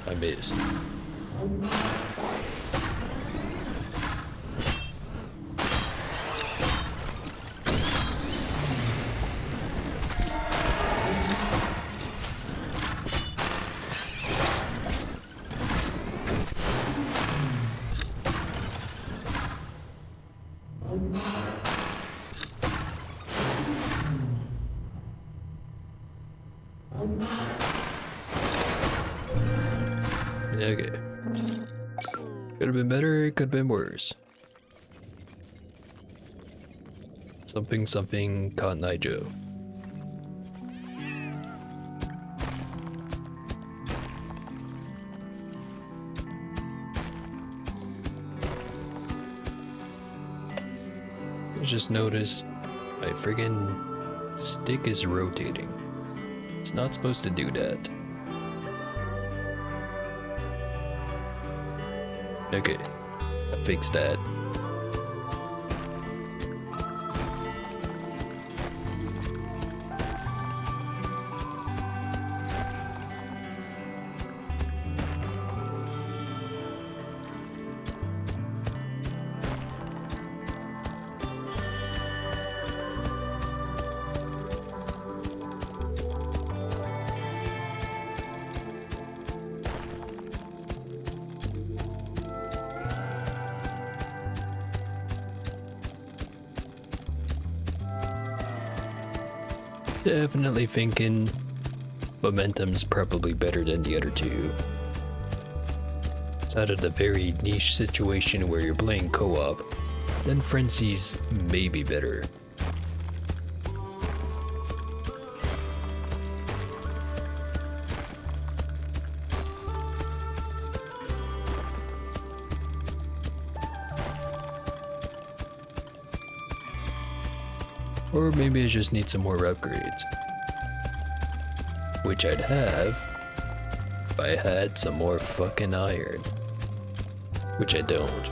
I missed. Okay. Could have been better, could have been worse. Something something Cotton Eye Joe. I just noticed my friggin' stick is rotating. It's not supposed to do that. Okay, I fixed that. Definitely thinking Momentum's probably better than the other two. It's out of the very niche situation where you're playing co-op, then Frenzy's maybe better. Or maybe I just need some more upgrades. Which I'd have if I had some more fucking iron. Which I don't.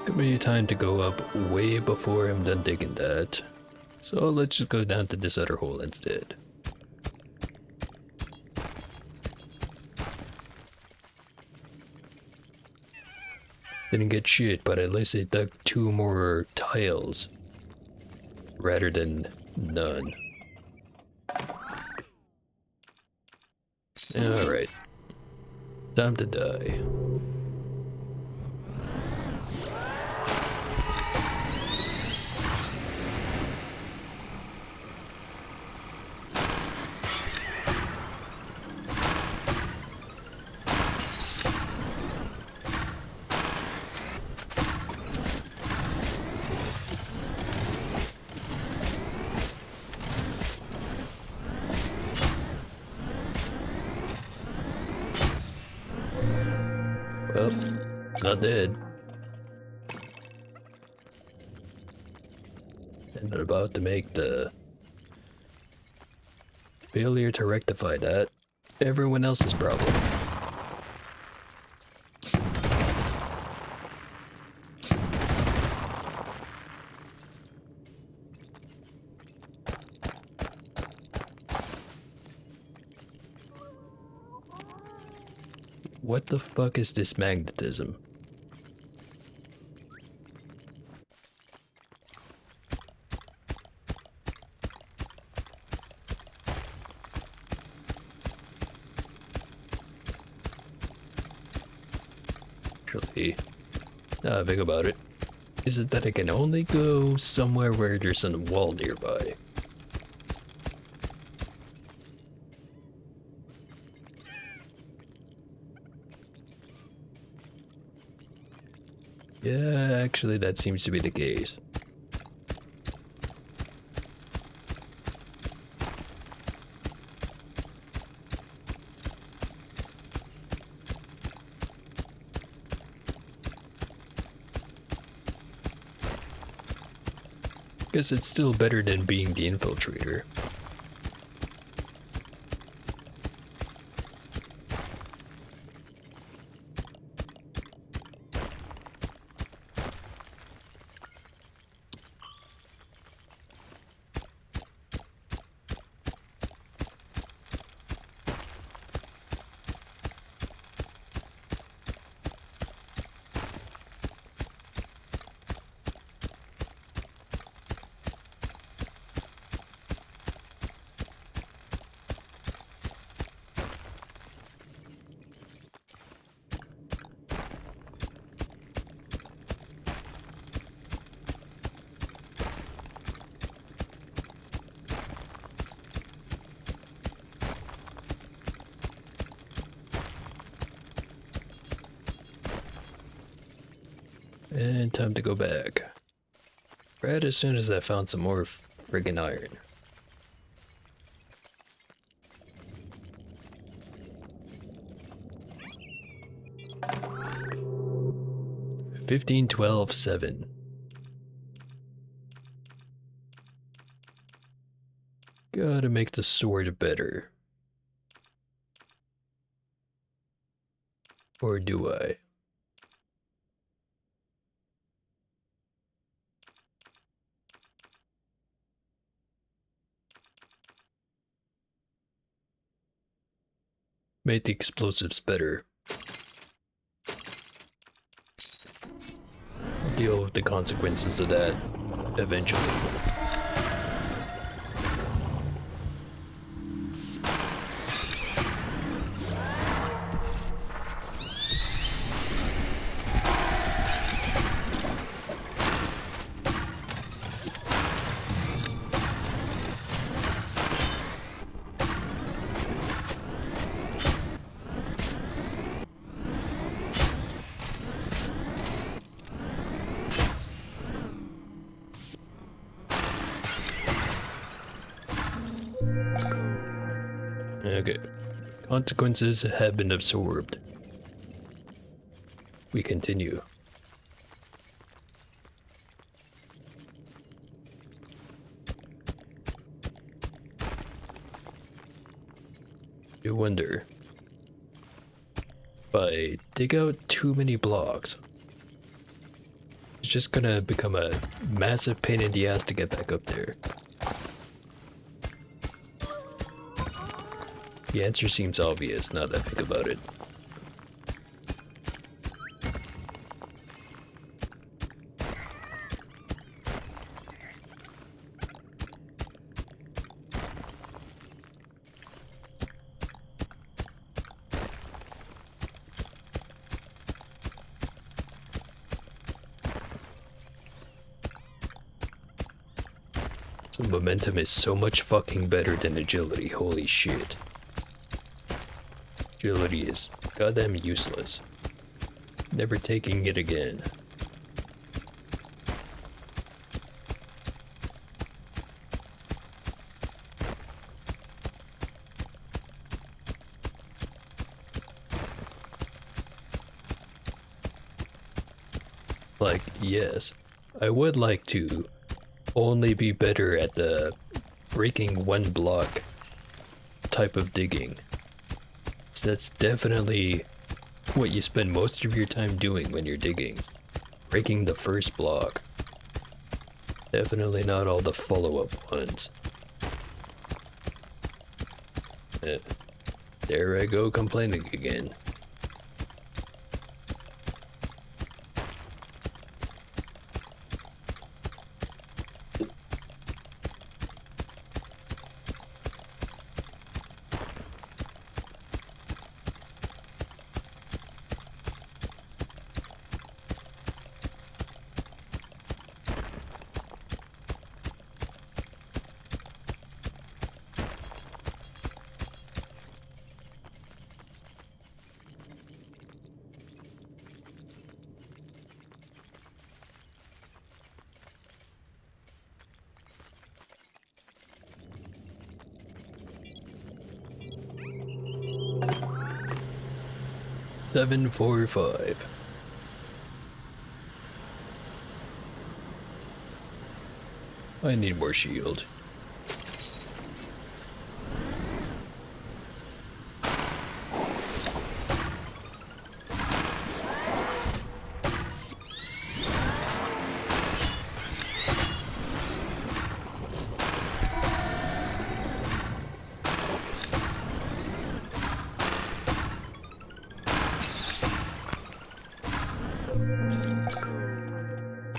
Give me time to go up way before I'm done digging that. So let's just go down to this other hole instead. Didn't get shit, but at least I dug 2 more tiles. Rather than none. Alright. Time to die. Well, not dead. And I'm about to make the failure to rectify that everyone else's problem. What the fuck is this magnetism? Actually, now I think about it. Is it that I can only go somewhere where there's a wall nearby? Yeah, actually that seems to be the case. Guess it's still better than being the infiltrator. And time to go back. Right as soon as I found some more friggin' iron. $15.12.7. Gotta make the sword better. Or do I? Make the explosives better. Deal with the consequences of that eventually. Okay. Consequences have been absorbed. We continue. You wonder if I dig out too many blocks, it's just gonna become a massive pain in the ass to get back up there. The answer seems obvious now that I think about it. So momentum is so much fucking better than agility, holy shit. Agility is goddamn useless. Never taking it again. Like, yes, I would like to only be better at the breaking one block type of digging. That's definitely what you spend most of your time doing when you're digging. Breaking the first block. Definitely not all the follow-up ones. There I go complaining again. Seven, 4, 5. I need more shield.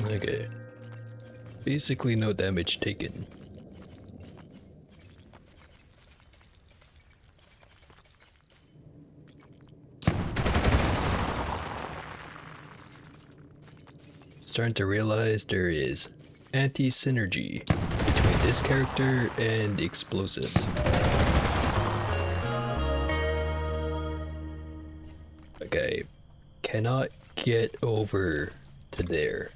Okay. Basically no damage taken. Starting to realize there is anti-synergy between this character and explosives. Okay, cannot get over to there.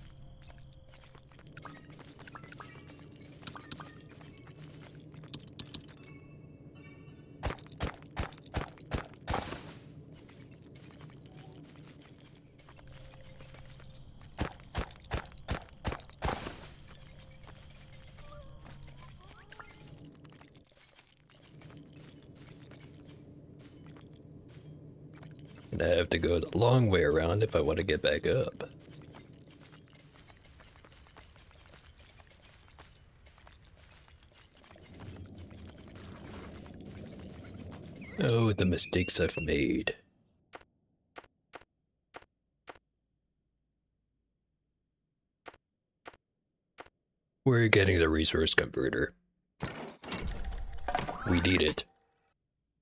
And I have to go the long way around if I want to get back up. Oh, the mistakes I've made. We're getting the resource converter. We need it.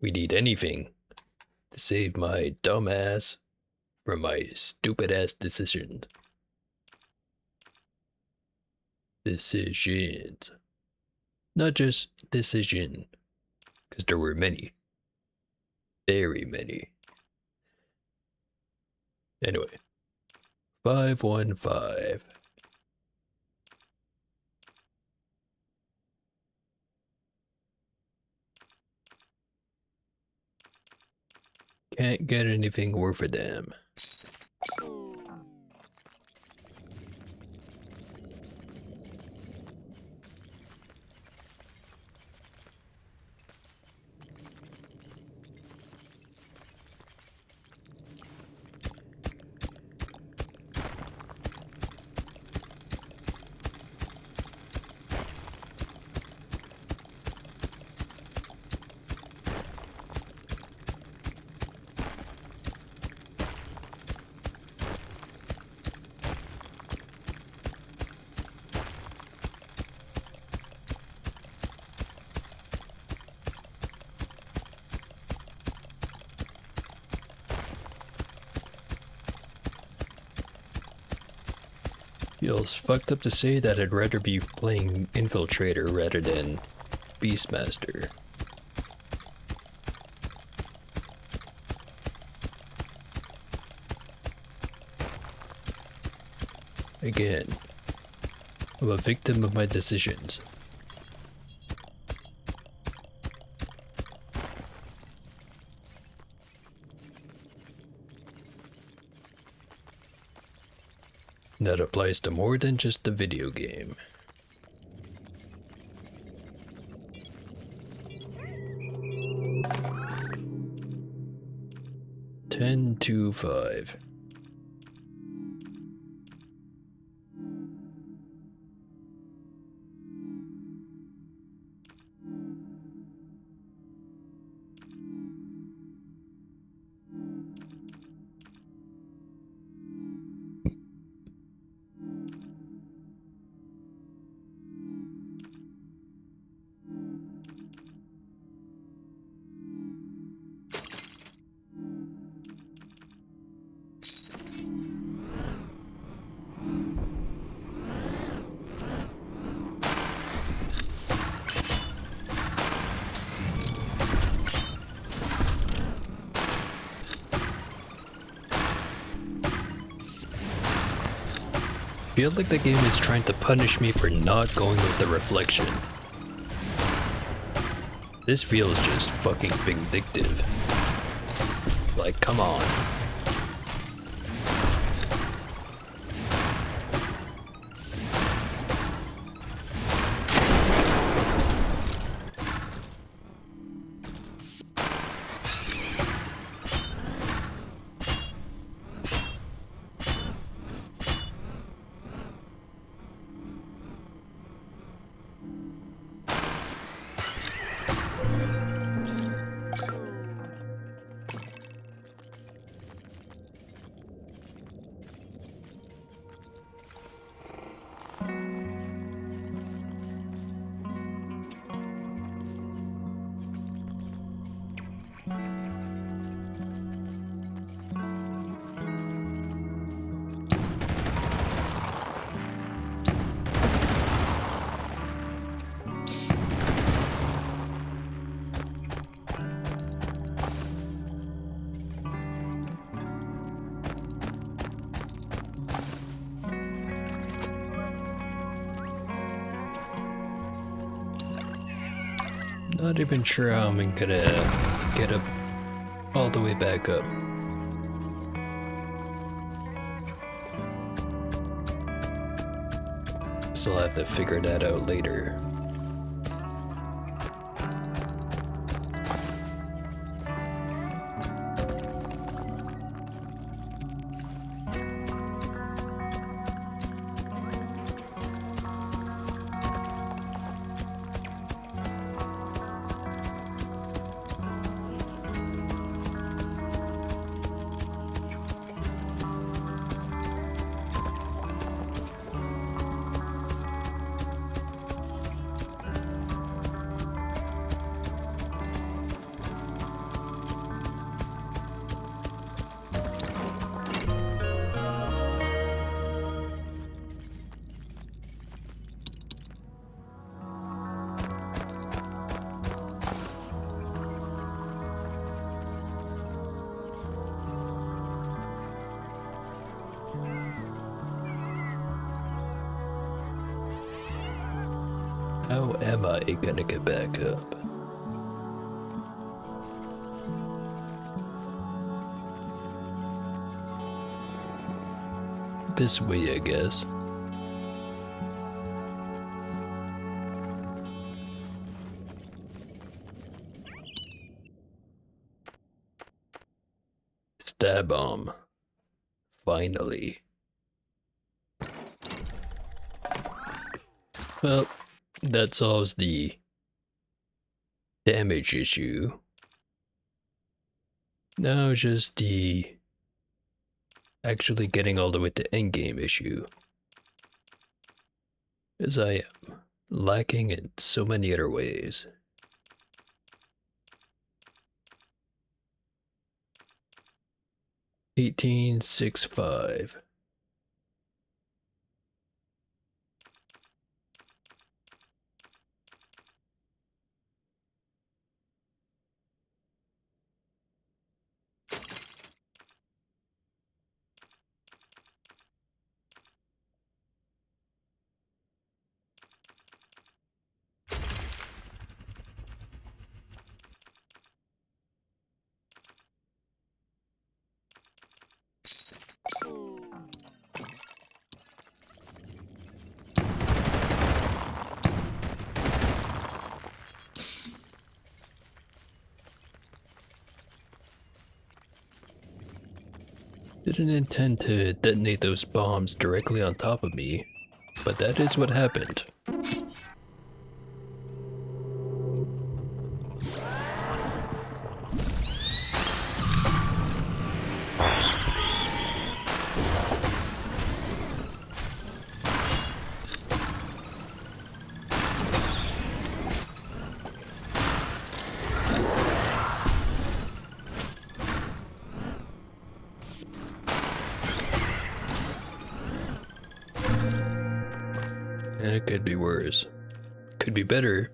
We need anything to save my dumb ass from my stupid ass decisions. Decisions. Not just decision, because there were many. Very many. Anyway. 515. Can't get anything worth a damn. Feels fucked up to say that I'd rather be playing Infiltrator rather than Beastmaster. Again, I'm a victim of my decisions. That applies to more than just the video game. Ten to 5. I feel like the game is trying to punish me for not going with the reflection. This feels just fucking vindictive. Like, come on. Not even sure how I'm gonna get up all the way back up. So I'll have to figure that out later. How am I gonna get back up? This way, I guess. Stab bomb. Finally. Well, that solves the damage issue. Now just the actually getting all the way to endgame issue. As I am lacking in so many other ways. 1865. Didn't intend to detonate those bombs directly on top of me, but that is what happened. It could be worse. Could be better.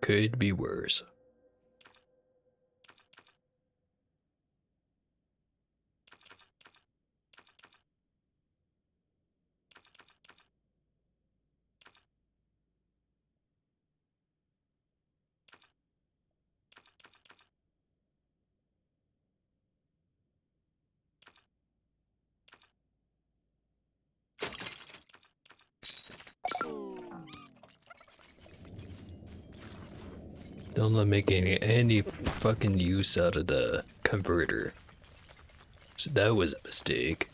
Could be worse. Still not making any fucking use out of the converter. So that was a mistake.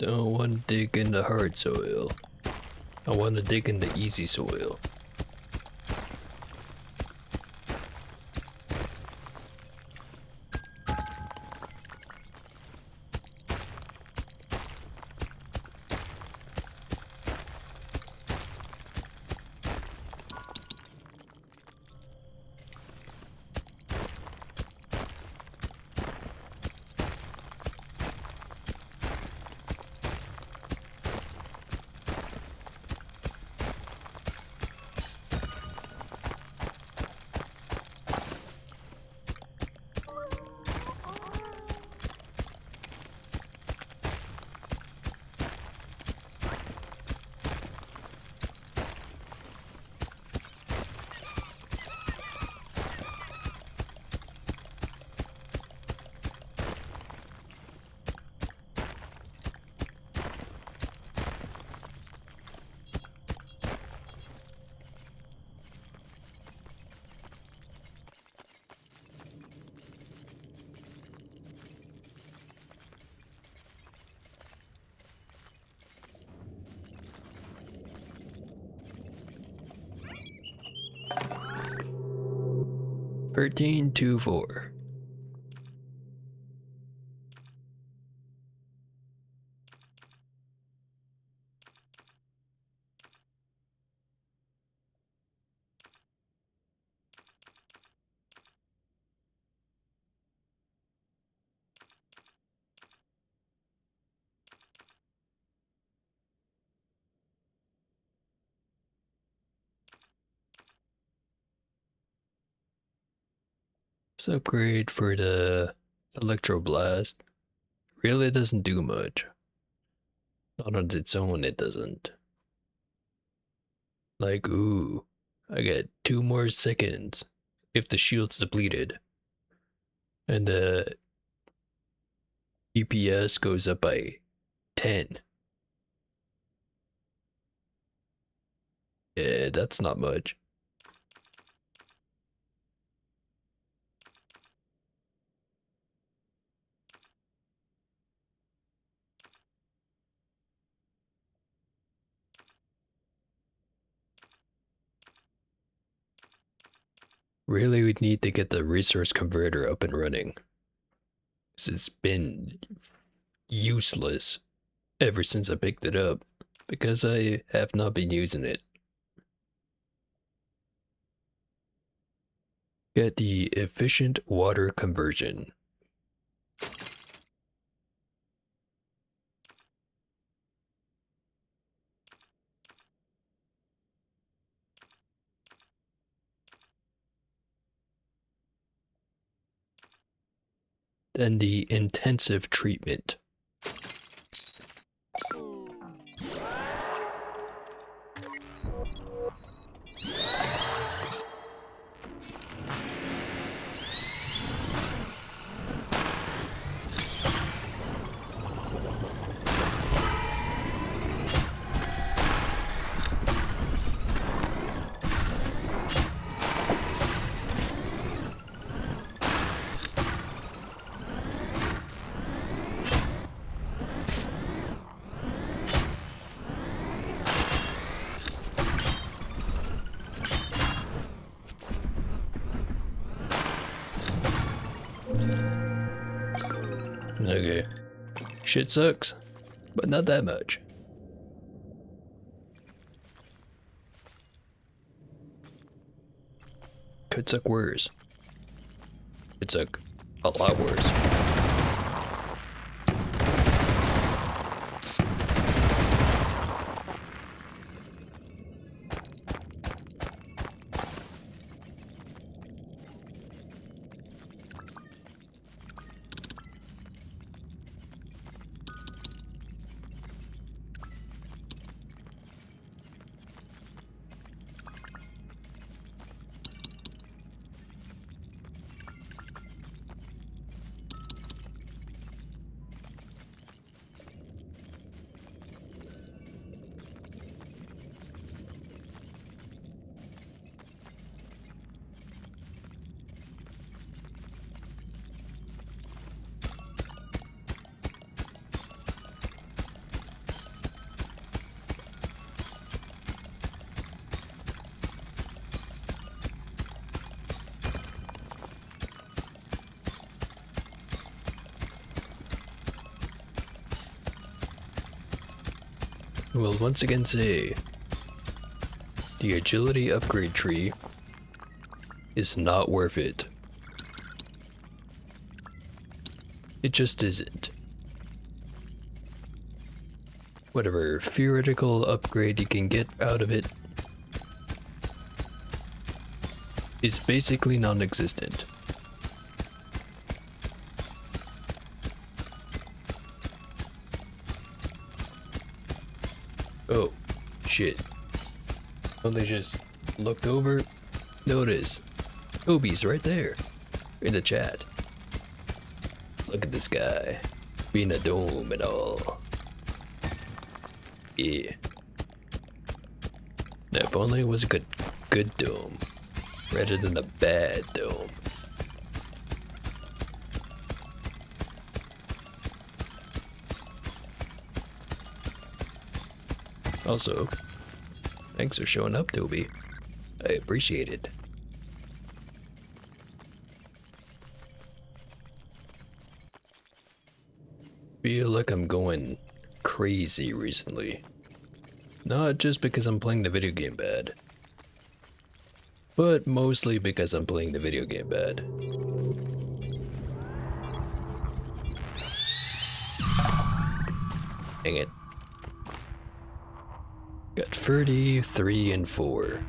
Don't want to dig in the hard soil. I want to dig in the easy soil. 1324. This upgrade for the Electroblast really doesn't do much. Not on its own, it doesn't. Like, ooh, I got 2 more seconds if the shield's depleted. And the DPS goes up by 10. Yeah, that's not much. Really, we'd need to get the resource converter up and running. 'Cause it's been useless ever since I picked it up. Because I have not been using it. Get the efficient water conversion. Then the intensive treatment. Okay. Shit sucks, but not that much. Could suck worse. Could suck a lot worse. Will once again say the agility upgrade tree is not worth it. It just isn't. Whatever theoretical upgrade you can get out of it is basically non-existent. Oh, shit. Only just looked over. Notice, Toby's right there in the chat. Look at this guy, being a dome and all. Yeah. Now, if only it was a good dome, rather than a bad dome. Also, thanks for showing up, Toby. I appreciate it. feel like I'm going crazy recently. Not just because I'm playing the video game bad, but mostly because I'm playing the video game bad. Dang it. Got 33 and 4.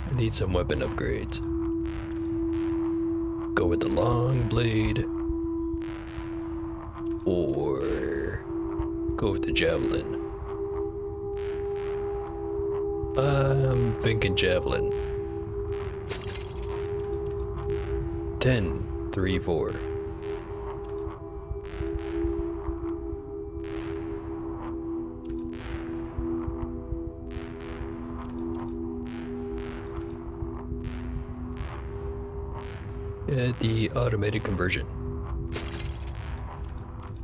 I need some weapon upgrades. Go with the long blade. Or go with the javelin. I'm thinking javelin. 10, 3, 4. The automated conversion.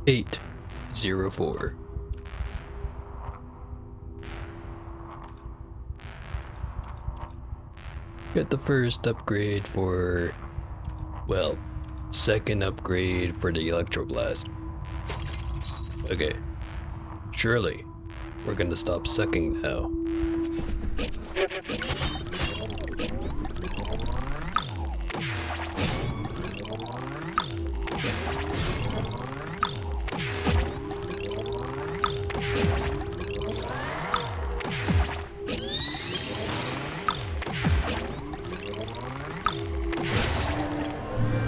8, 0, 4. Got the first upgrade for, well, second upgrade for the electroblast. Okay, surely we're gonna stop sucking now.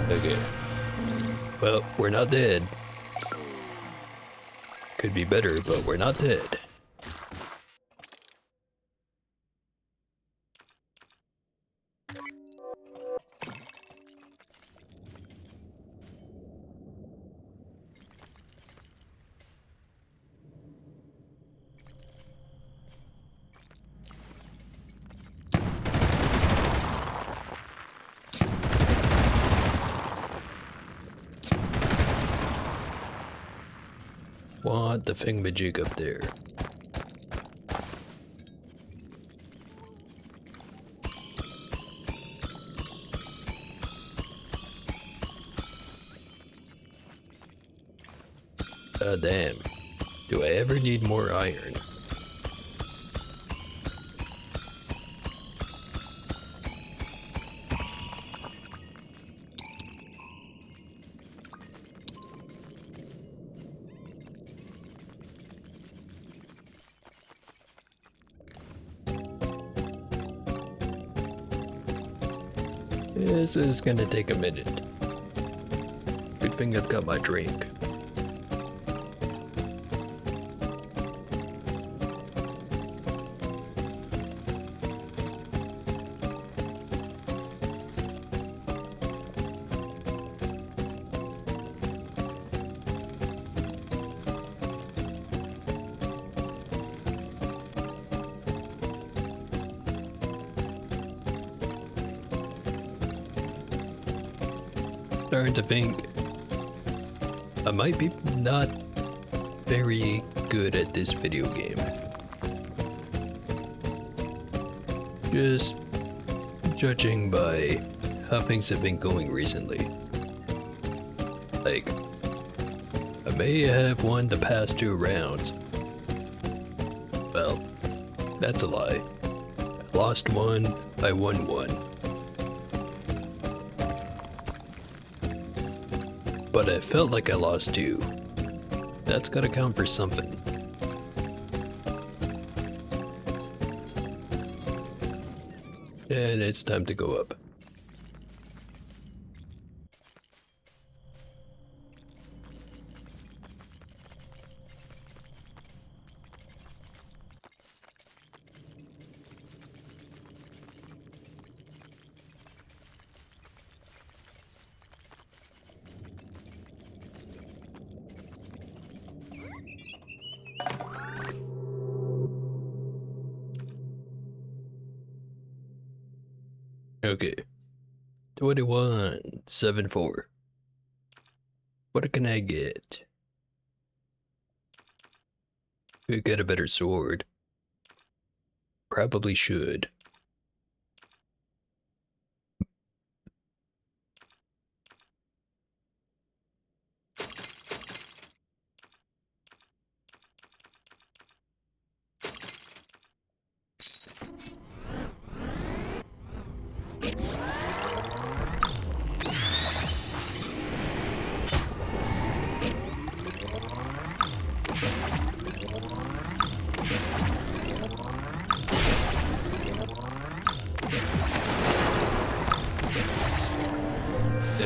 Okay. Well, we're not dead. Could be better, but we're not dead. Want the thingamajig up there. Damn. Do I ever need more iron? This is gonna take a minute. Good thing I've got my drink. Starting to think I might be not very good at this video game. Just judging by how things have been going recently. Like, I may have won the past 2 rounds. Well, that's a lie. I lost 1, I won 1. But I felt like I lost 2. That's gotta count for something. And it's time to go up. Okay. 21, 7, 4. What can I get? Could get a better sword. Probably should.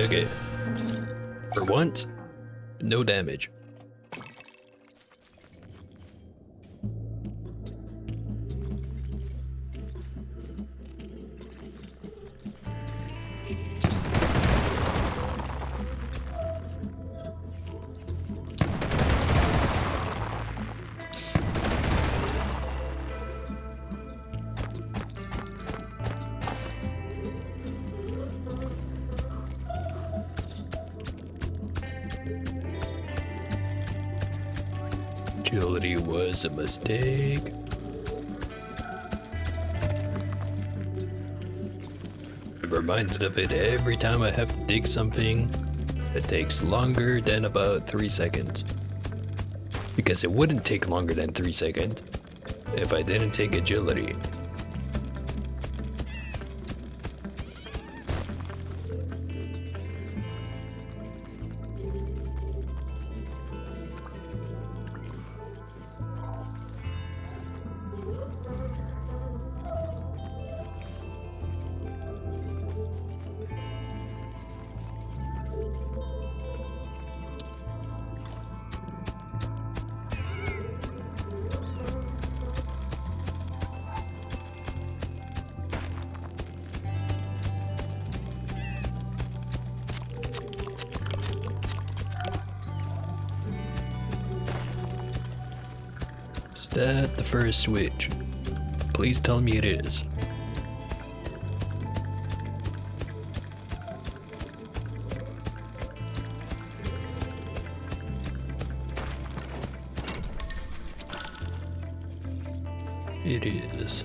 Okay. For once, no damage. Agility was a mistake. I'm reminded of it every time I have to dig something that takes longer than about 3 seconds. Because it wouldn't take longer than 3 seconds if I didn't take agility. Is that the first switch? Please tell me it is. It is.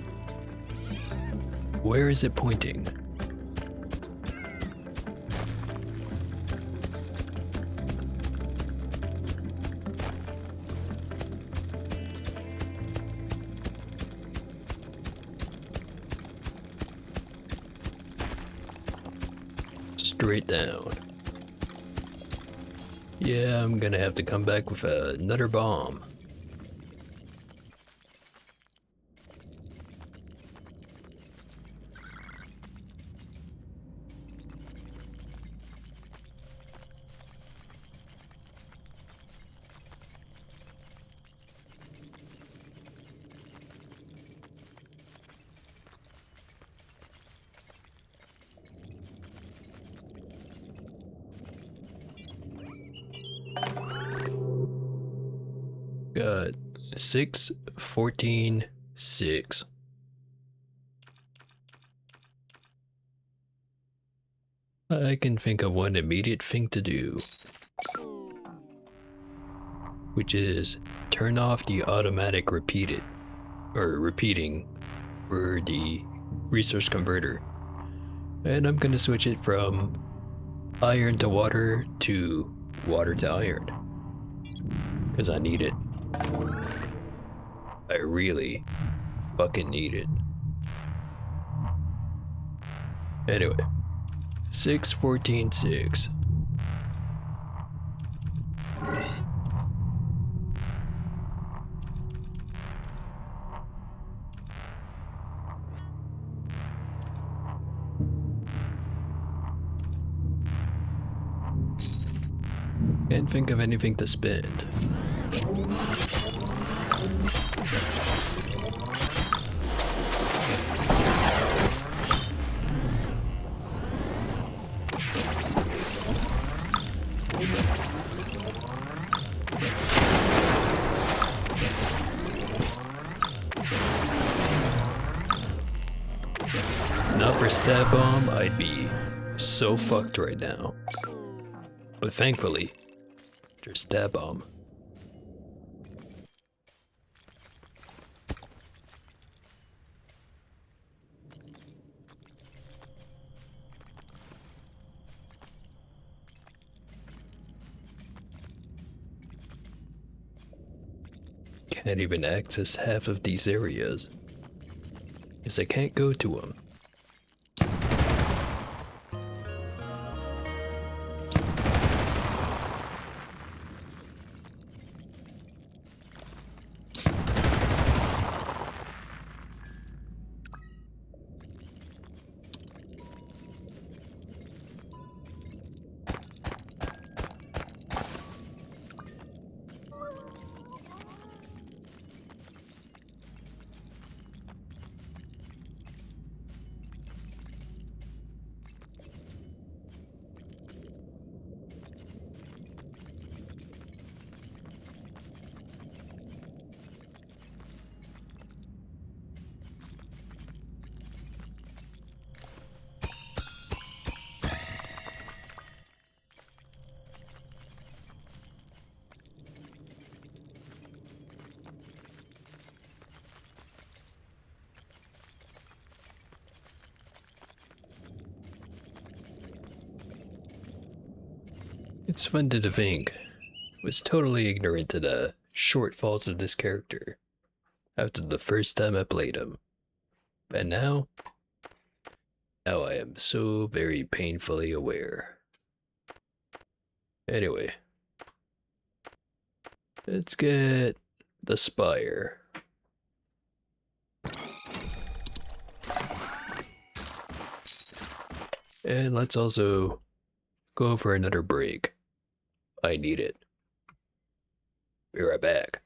Where is it pointing? Straight down. Yeah, I'm gonna have to come back with another bomb. Got 6, 14, 6. I can think of one immediate thing to do, which is turn off the automatic repeating for the resource converter. And I'm gonna switch it from iron to water to water to iron, because I need it. I really fucking need it. Anyway, 6, 14, 6. Can't think of anything to spend. Not for stab bomb, I'd be so fucked right now. But thankfully, there's stab bomb. Can't even access half of these areas, because I can't go to them. It's fun to think. I was totally ignorant to the shortfalls of this character after the first time I played him. And now I am so very painfully aware. Anyway, let's get the spire. And let's also go for another break. I need it. Be right back.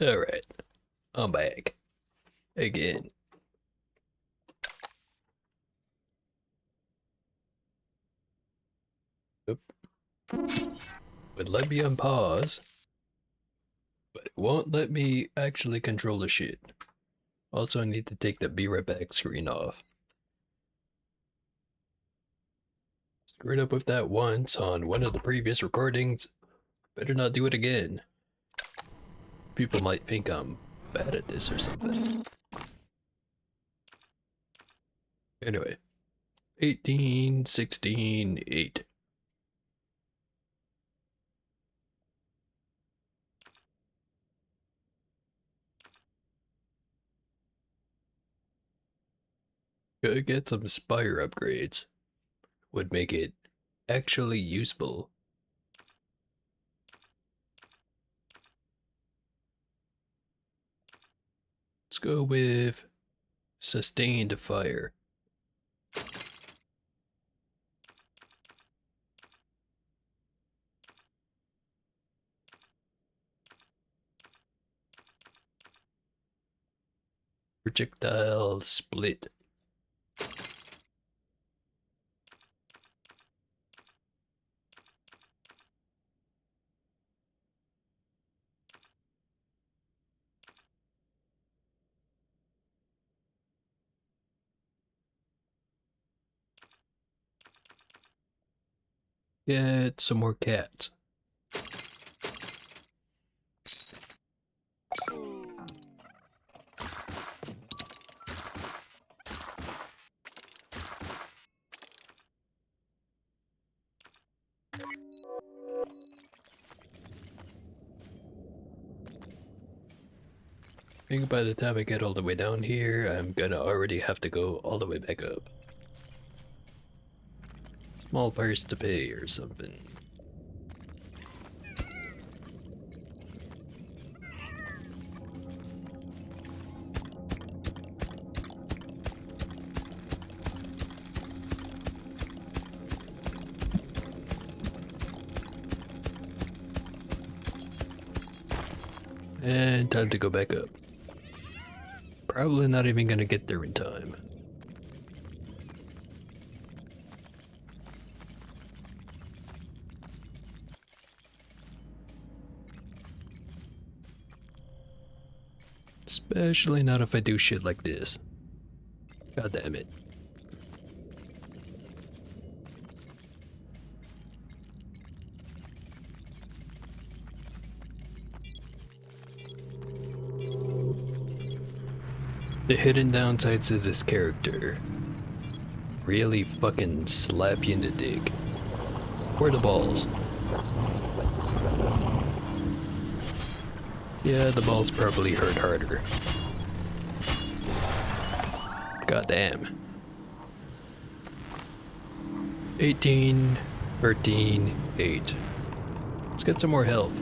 Alright, I'm back. Again. Oop. Would let me unpause, but it won't let me actually control the shit. Also, I need to take the be right back screen off. Screwed up with that once on one of the previous recordings. Better not do it again. People might think I'm bad at this or something. Anyway. 18, 16, 8. Could get some spire upgrades. Would make it actually useful. Let's go with sustained fire. Projectile split. Get some more cats. I think by the time I get all the way down here, I'm gonna already have to go all the way back up. Small price to pay or something. And time to go back up. Probably not even gonna get there in time. Especially not if I do shit like this. God damn it. The hidden downsides of this character really fucking slap you in the dick. Where are the balls? Yeah, the balls probably hurt harder. God damn. 18, 13, 8. Let's get some more health.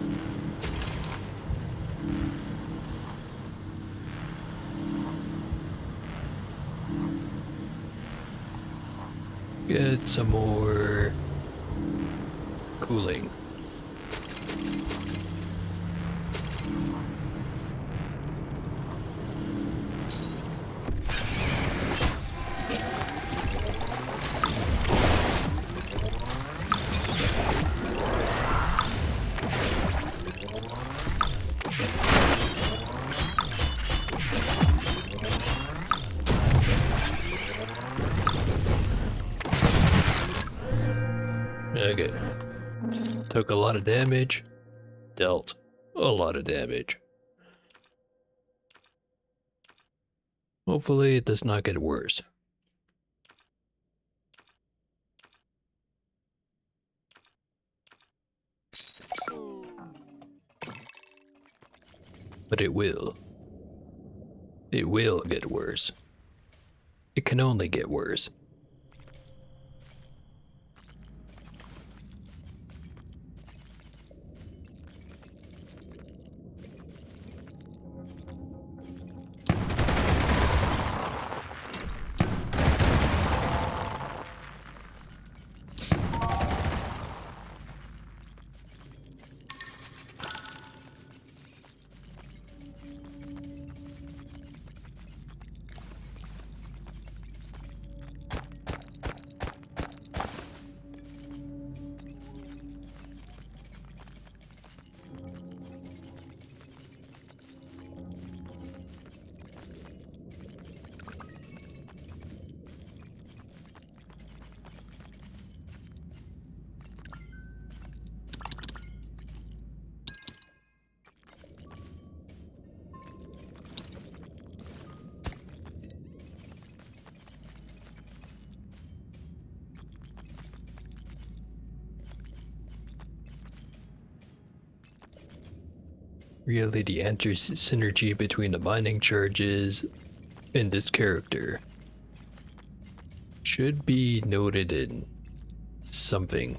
Get some more cooling. Okay. Took a lot of damage. Dealt a lot of damage. Hopefully it does not get worse. But it will. It will get worse. It can only get worse. really the synergy between the mining charges and this character should be noted in something,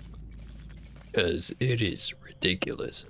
because it is ridiculous.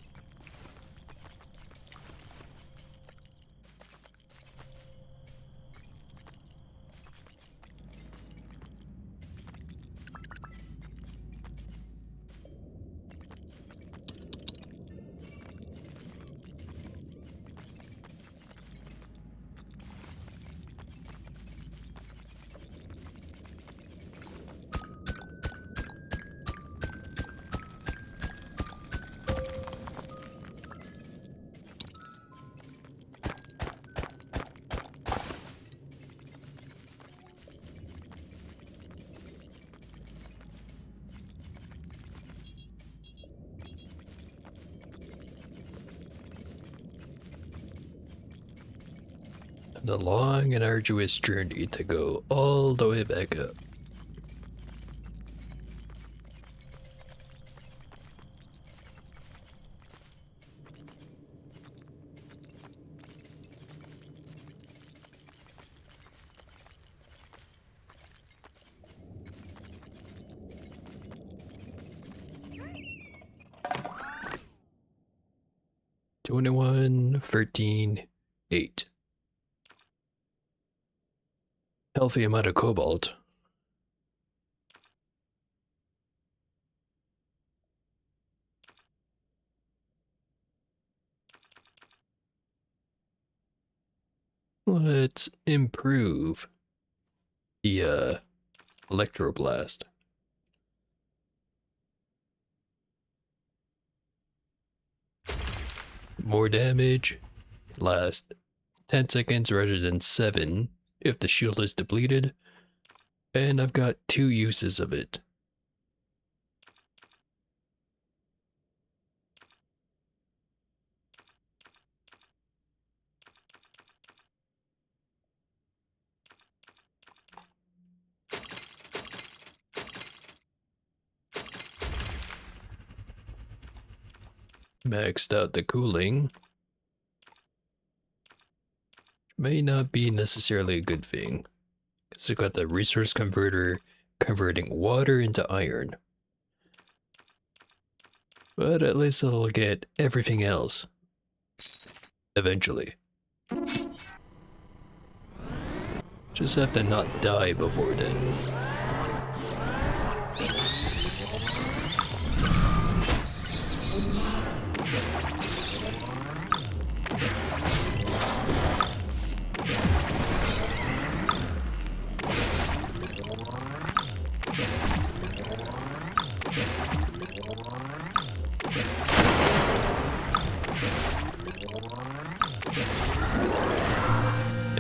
The long and arduous journey to go all the way back up. $21, 13, 8. Healthy amount of cobalt. Let's improve the electroblast. More damage. Last 10 seconds rather than 7 if the shield is depleted. And I've got 2 uses of it. Maxed out the cooling. May not be necessarily a good thing, because I've got the resource converter converting water into iron. But at least it'll get everything else. Eventually. Just have to not die before then.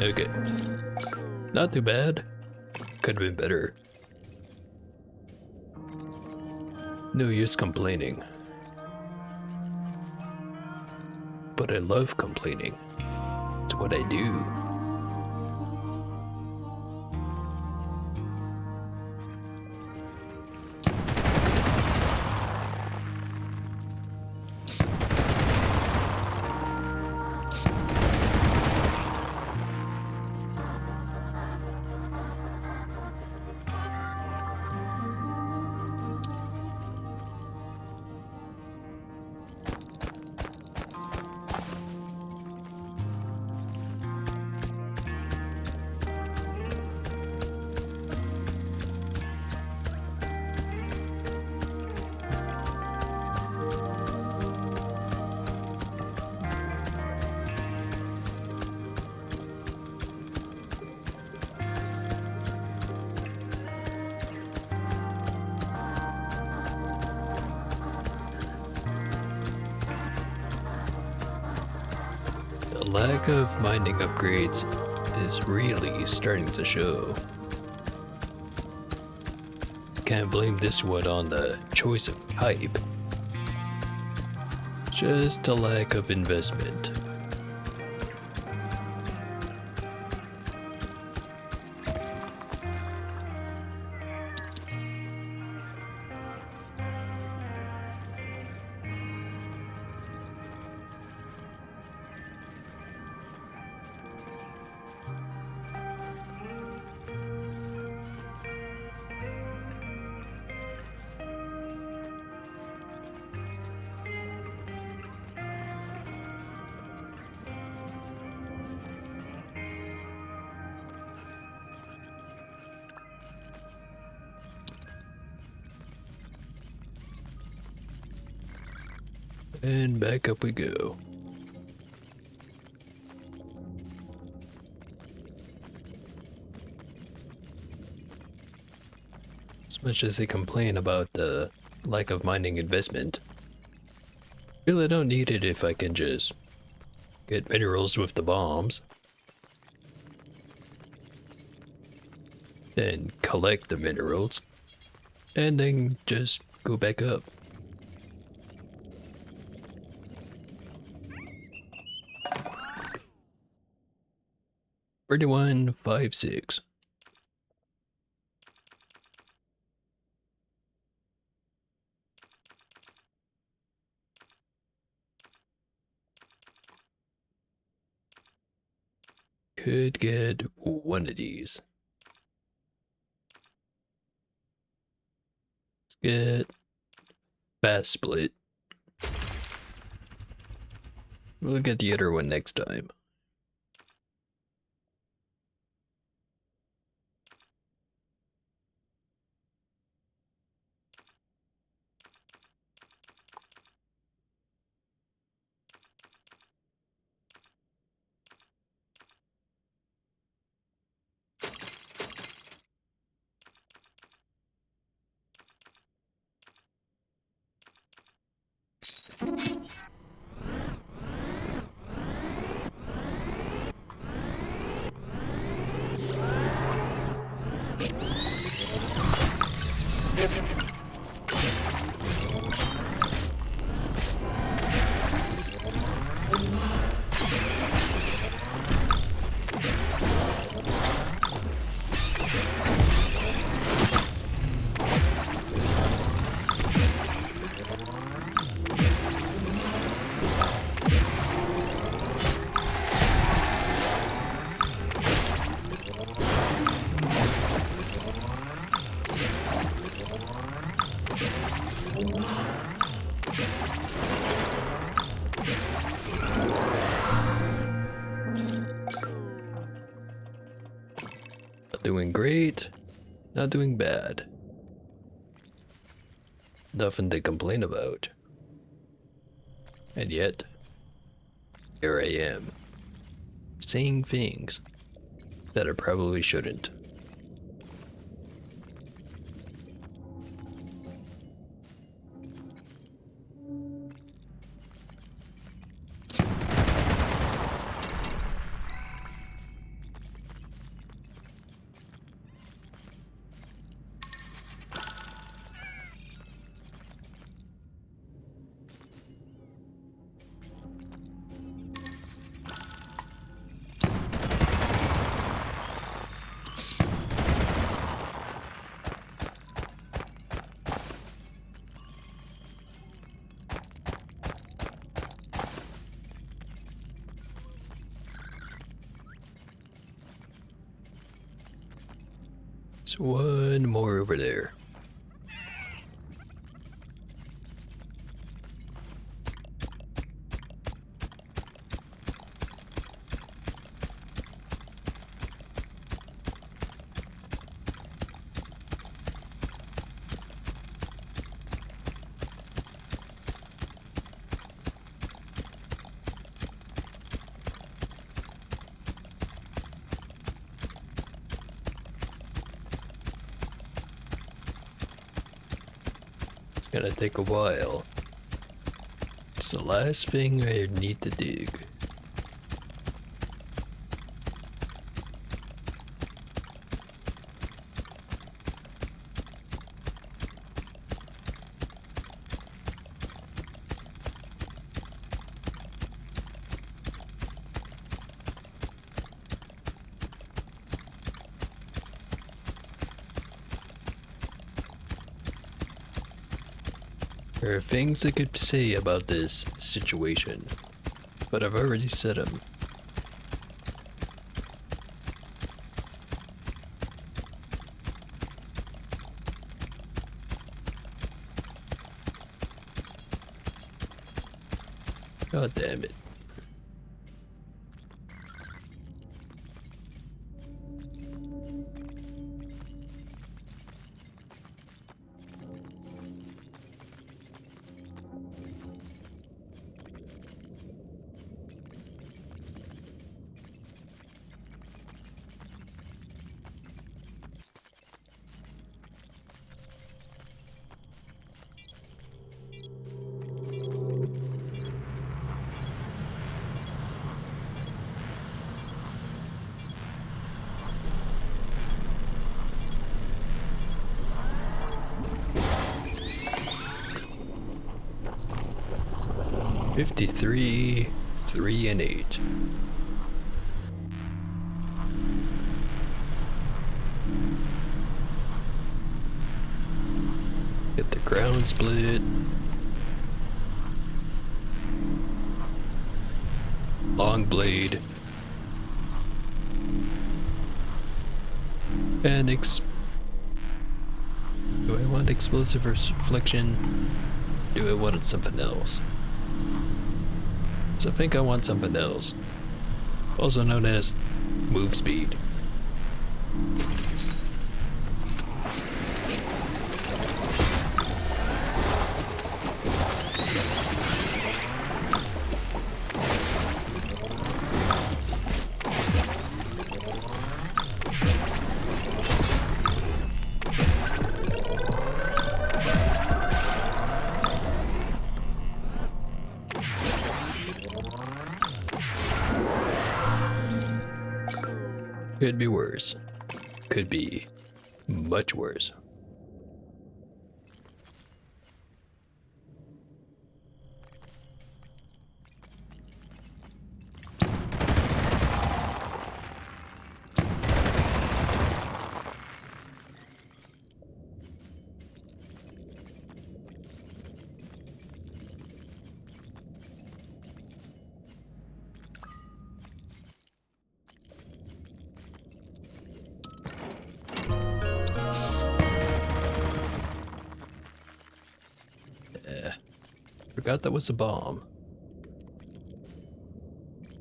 Okay. Not too bad. Could have been better. No use complaining. But I love complaining. It's what I do. The lack of mining upgrades is really starting to show. Can't blame this one on the choice of type. Just a lack of investment. And back up we go. As much as they complain about the lack of mining investment, really don't need it if I can just get minerals with the bombs. Then collect the minerals. And then just go back up. $31.56. Could get one of these. Let's get fast split. We'll get the other one next time. Not doing great, not doing bad. Nothing to complain about. And yet, here I am, saying things that I probably shouldn't. There's one more over there. Gonna take a while. It's the last thing I need to dig. There are things I could say about this situation, but I've already said them. God damn it. 53, 3 and 8. Get the ground split. Long blade. And do I want explosive reflection? Do I want something else? So I think I want something else. Also known as move speed. Could be worse. Could be much worse. Forgot that was a bomb.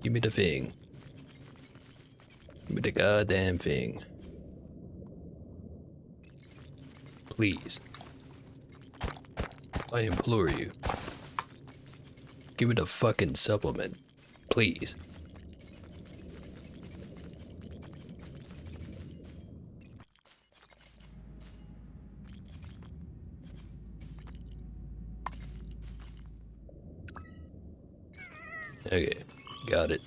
Give me the thing. Give me the goddamn thing. Please. I implore you. Give me the fucking supplement. Please. Okay, got it.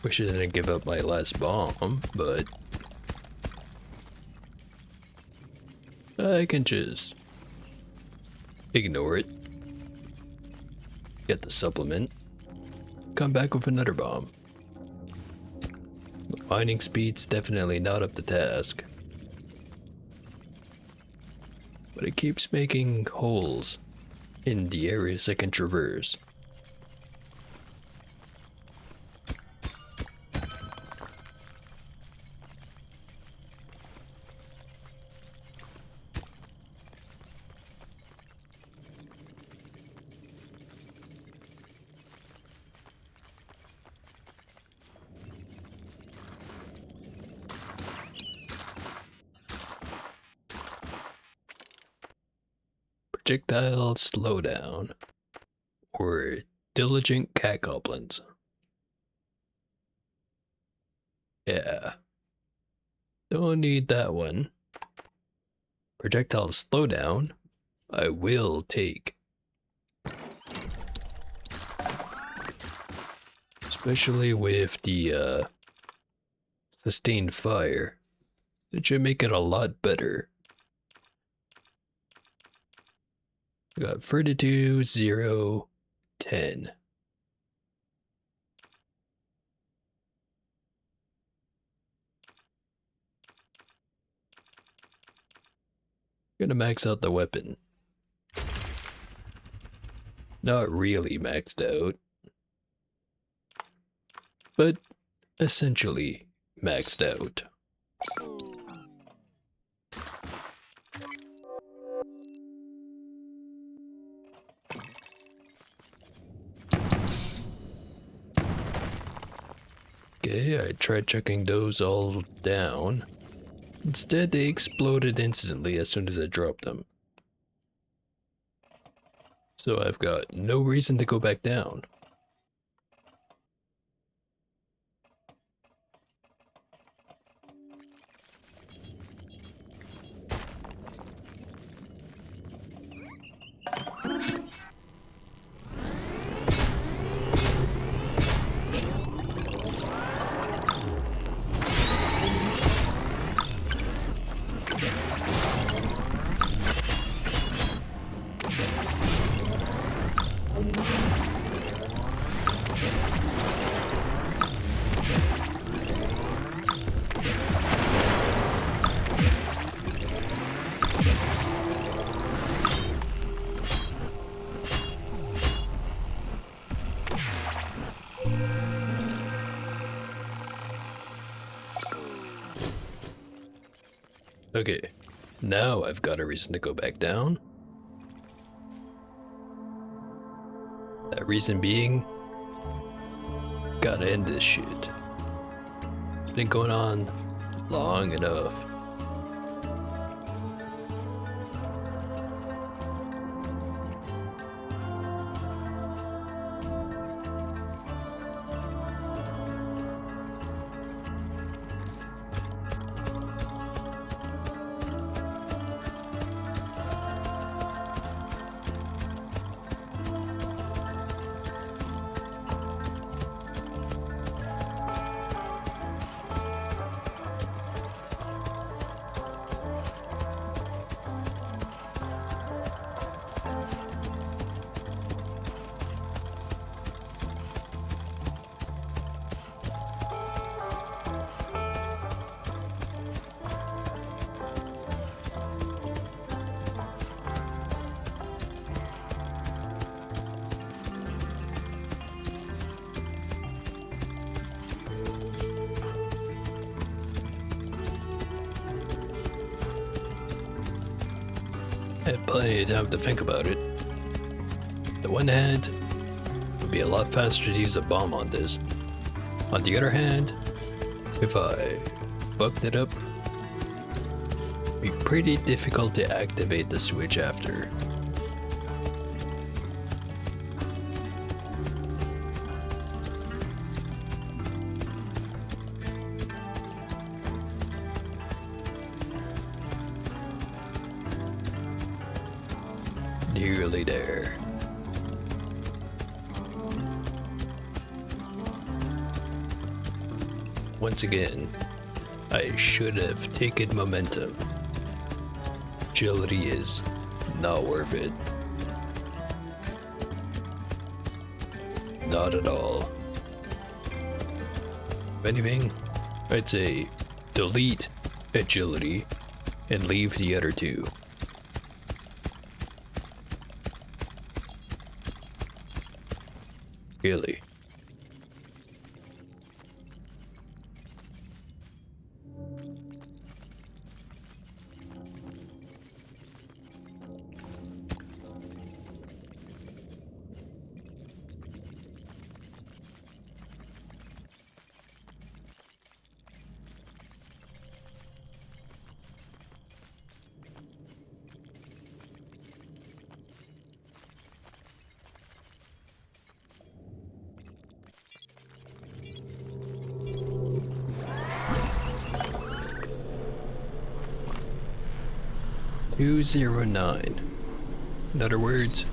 Wish I didn't give up my last bomb, but I can just ignore it. Get the supplement. Come back with another bomb. The mining speed's definitely not up to task. But it keeps making holes in the areas I can traverse. Projectile slowdown, or diligent cat goblins. Yeah, don't need that one. Projectile slowdown, I will take. Especially with the sustained fire, it should make it a lot better. We got 32, 0, 10. Gonna max out the weapon. Not really maxed out, but essentially maxed out. Okay, I tried checking those all down. Instead, they exploded instantly as soon as I dropped them. So I've got no reason to go back down. Okay, now I've got a reason to go back down. That reason being, gotta end this shit. It's been going on long enough. Had plenty of time to think about it. The one hand, it would be a lot faster to use a bomb on this. On the other hand, if I fucked it up, it'd be pretty difficult to activate the switch after. Nearly there. Once again, I should have taken momentum. Agility is not worth it. Not at all. If anything, I'd say delete agility and leave the other two. Really. $209. In other words,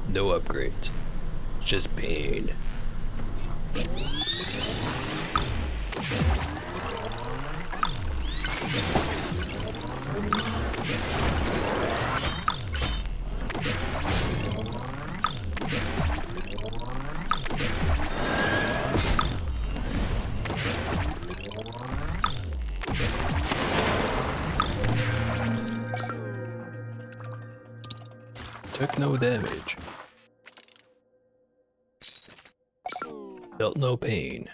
no upgrades. Just pain. Took no damage. Felt no pain.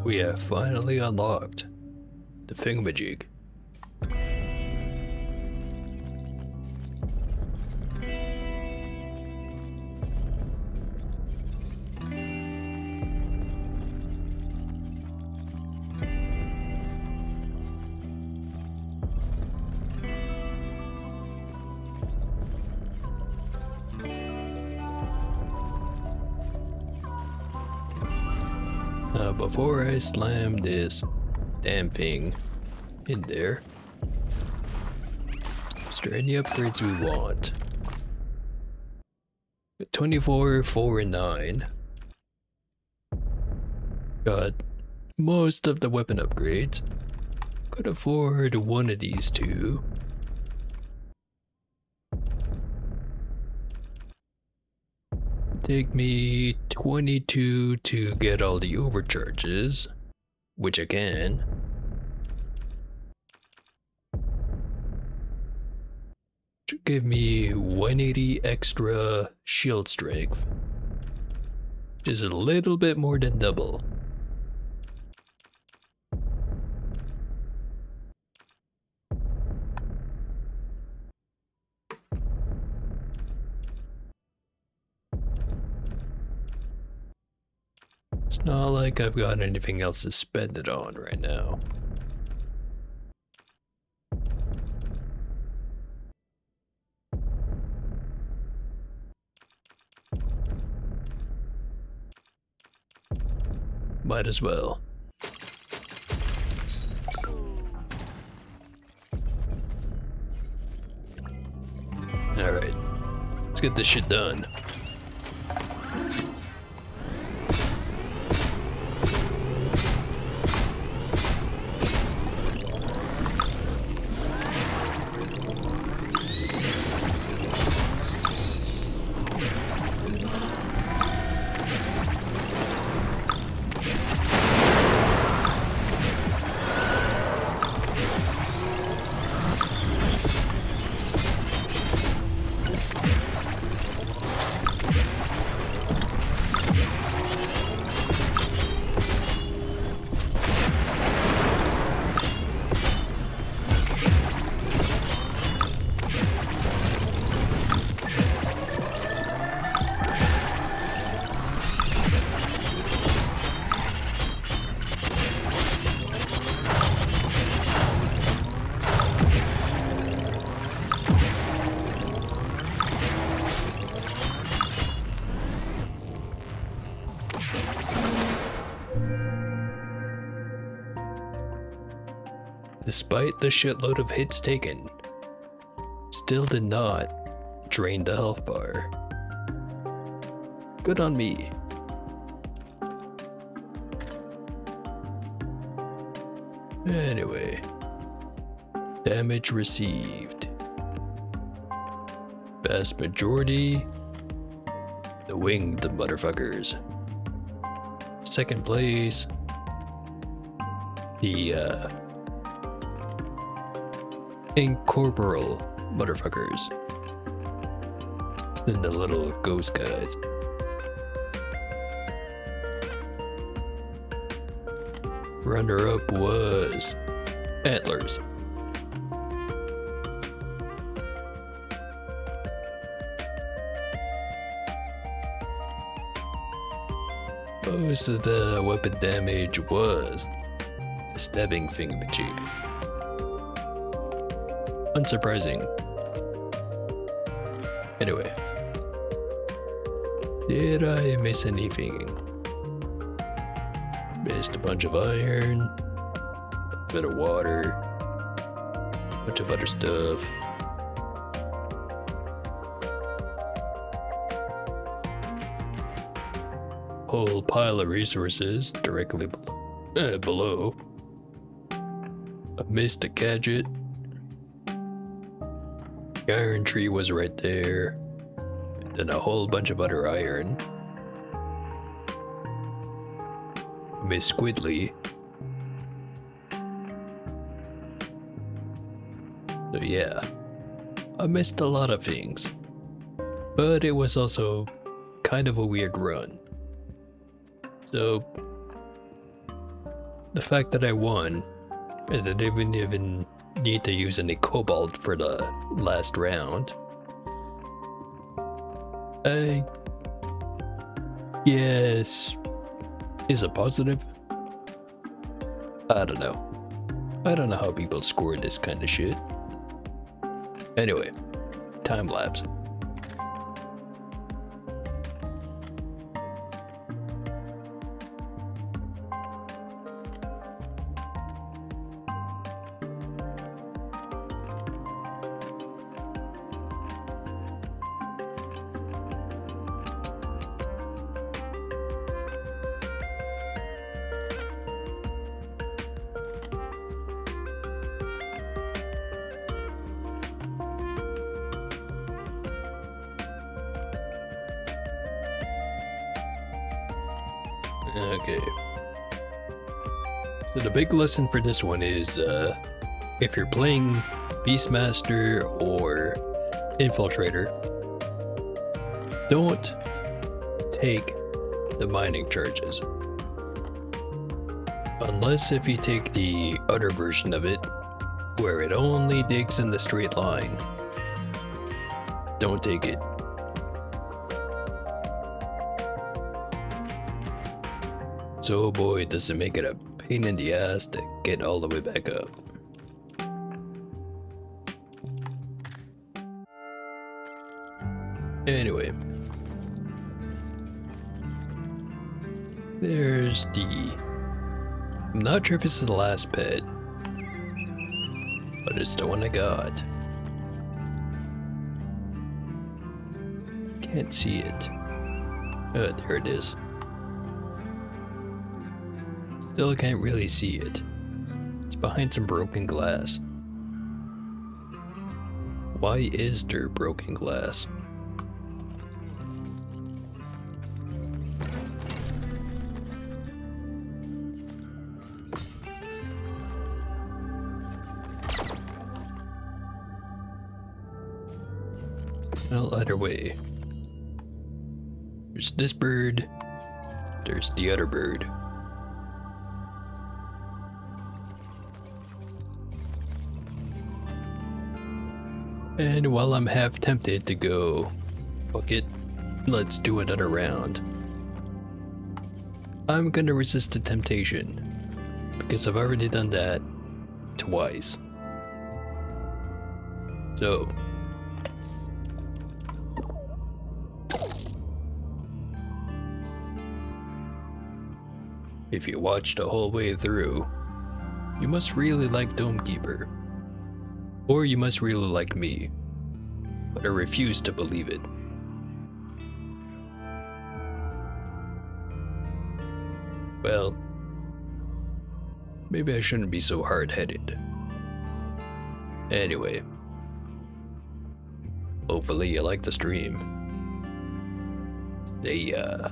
We have finally unlocked the thingamajig. Now, before I slam this damn thing in there, is there any upgrades we want? 24, 4, and 9. Got most of the weapon upgrades. Could afford one of these two. Take me 22 to get all the overcharges, which I can. Should give me 180 extra shield strength, which is a little bit more than double. It's not like I've got anything else to spend it on right now. Might as well. Alright, let's get this shit done. Despite the shitload of hits taken, still did not drain the health bar. Good on me. Anyway, damage received. Vast majority, the winged motherfuckers. Second place, the incorporeal motherfuckers. And the little ghost guys. Runner up was Antlers. Most of the weapon damage was a stabbing thingamajig. Unsurprising. Anyway, did I miss anything? Missed a bunch of iron, a bit of water, a bunch of other stuff. Whole pile of resources directly below. I missed a gadget. The iron tree was right there, and then a whole bunch of other iron. Miss Squidly. So yeah, I missed a lot of things, but it was also kind of a weird run. So the fact that I won, and I didn't even need to use any cobalt for the last round, I guess is a positive. I don't know. I don't know how people score this kind of shit. Anyway, time lapse. Okay. So the big lesson for this one is, if you're playing Beastmaster or Infiltrator, don't take the mining charges. Unless if you take the other version of it, where it only digs in the straight line. Don't take it. So boy, does it make it a pain in the ass to get all the way back up. Anyway. There's the... I'm not sure if it's the last pet, but it's the one I got. Can't see it. Oh, there it is. Still can't really see it. It's behind some broken glass. Why is there broken glass? Well, either way. There's this bird. There's the other bird. And while I'm half tempted to go, fuck it, let's do another round, I'm gonna resist the temptation, because I've already done that twice. So, if you watch the whole way through, you must really like Domekeeper. Or you must really like me, but I refuse to believe it. Well, maybe I shouldn't be so hard-headed. Anyway, hopefully you like the stream. See ya.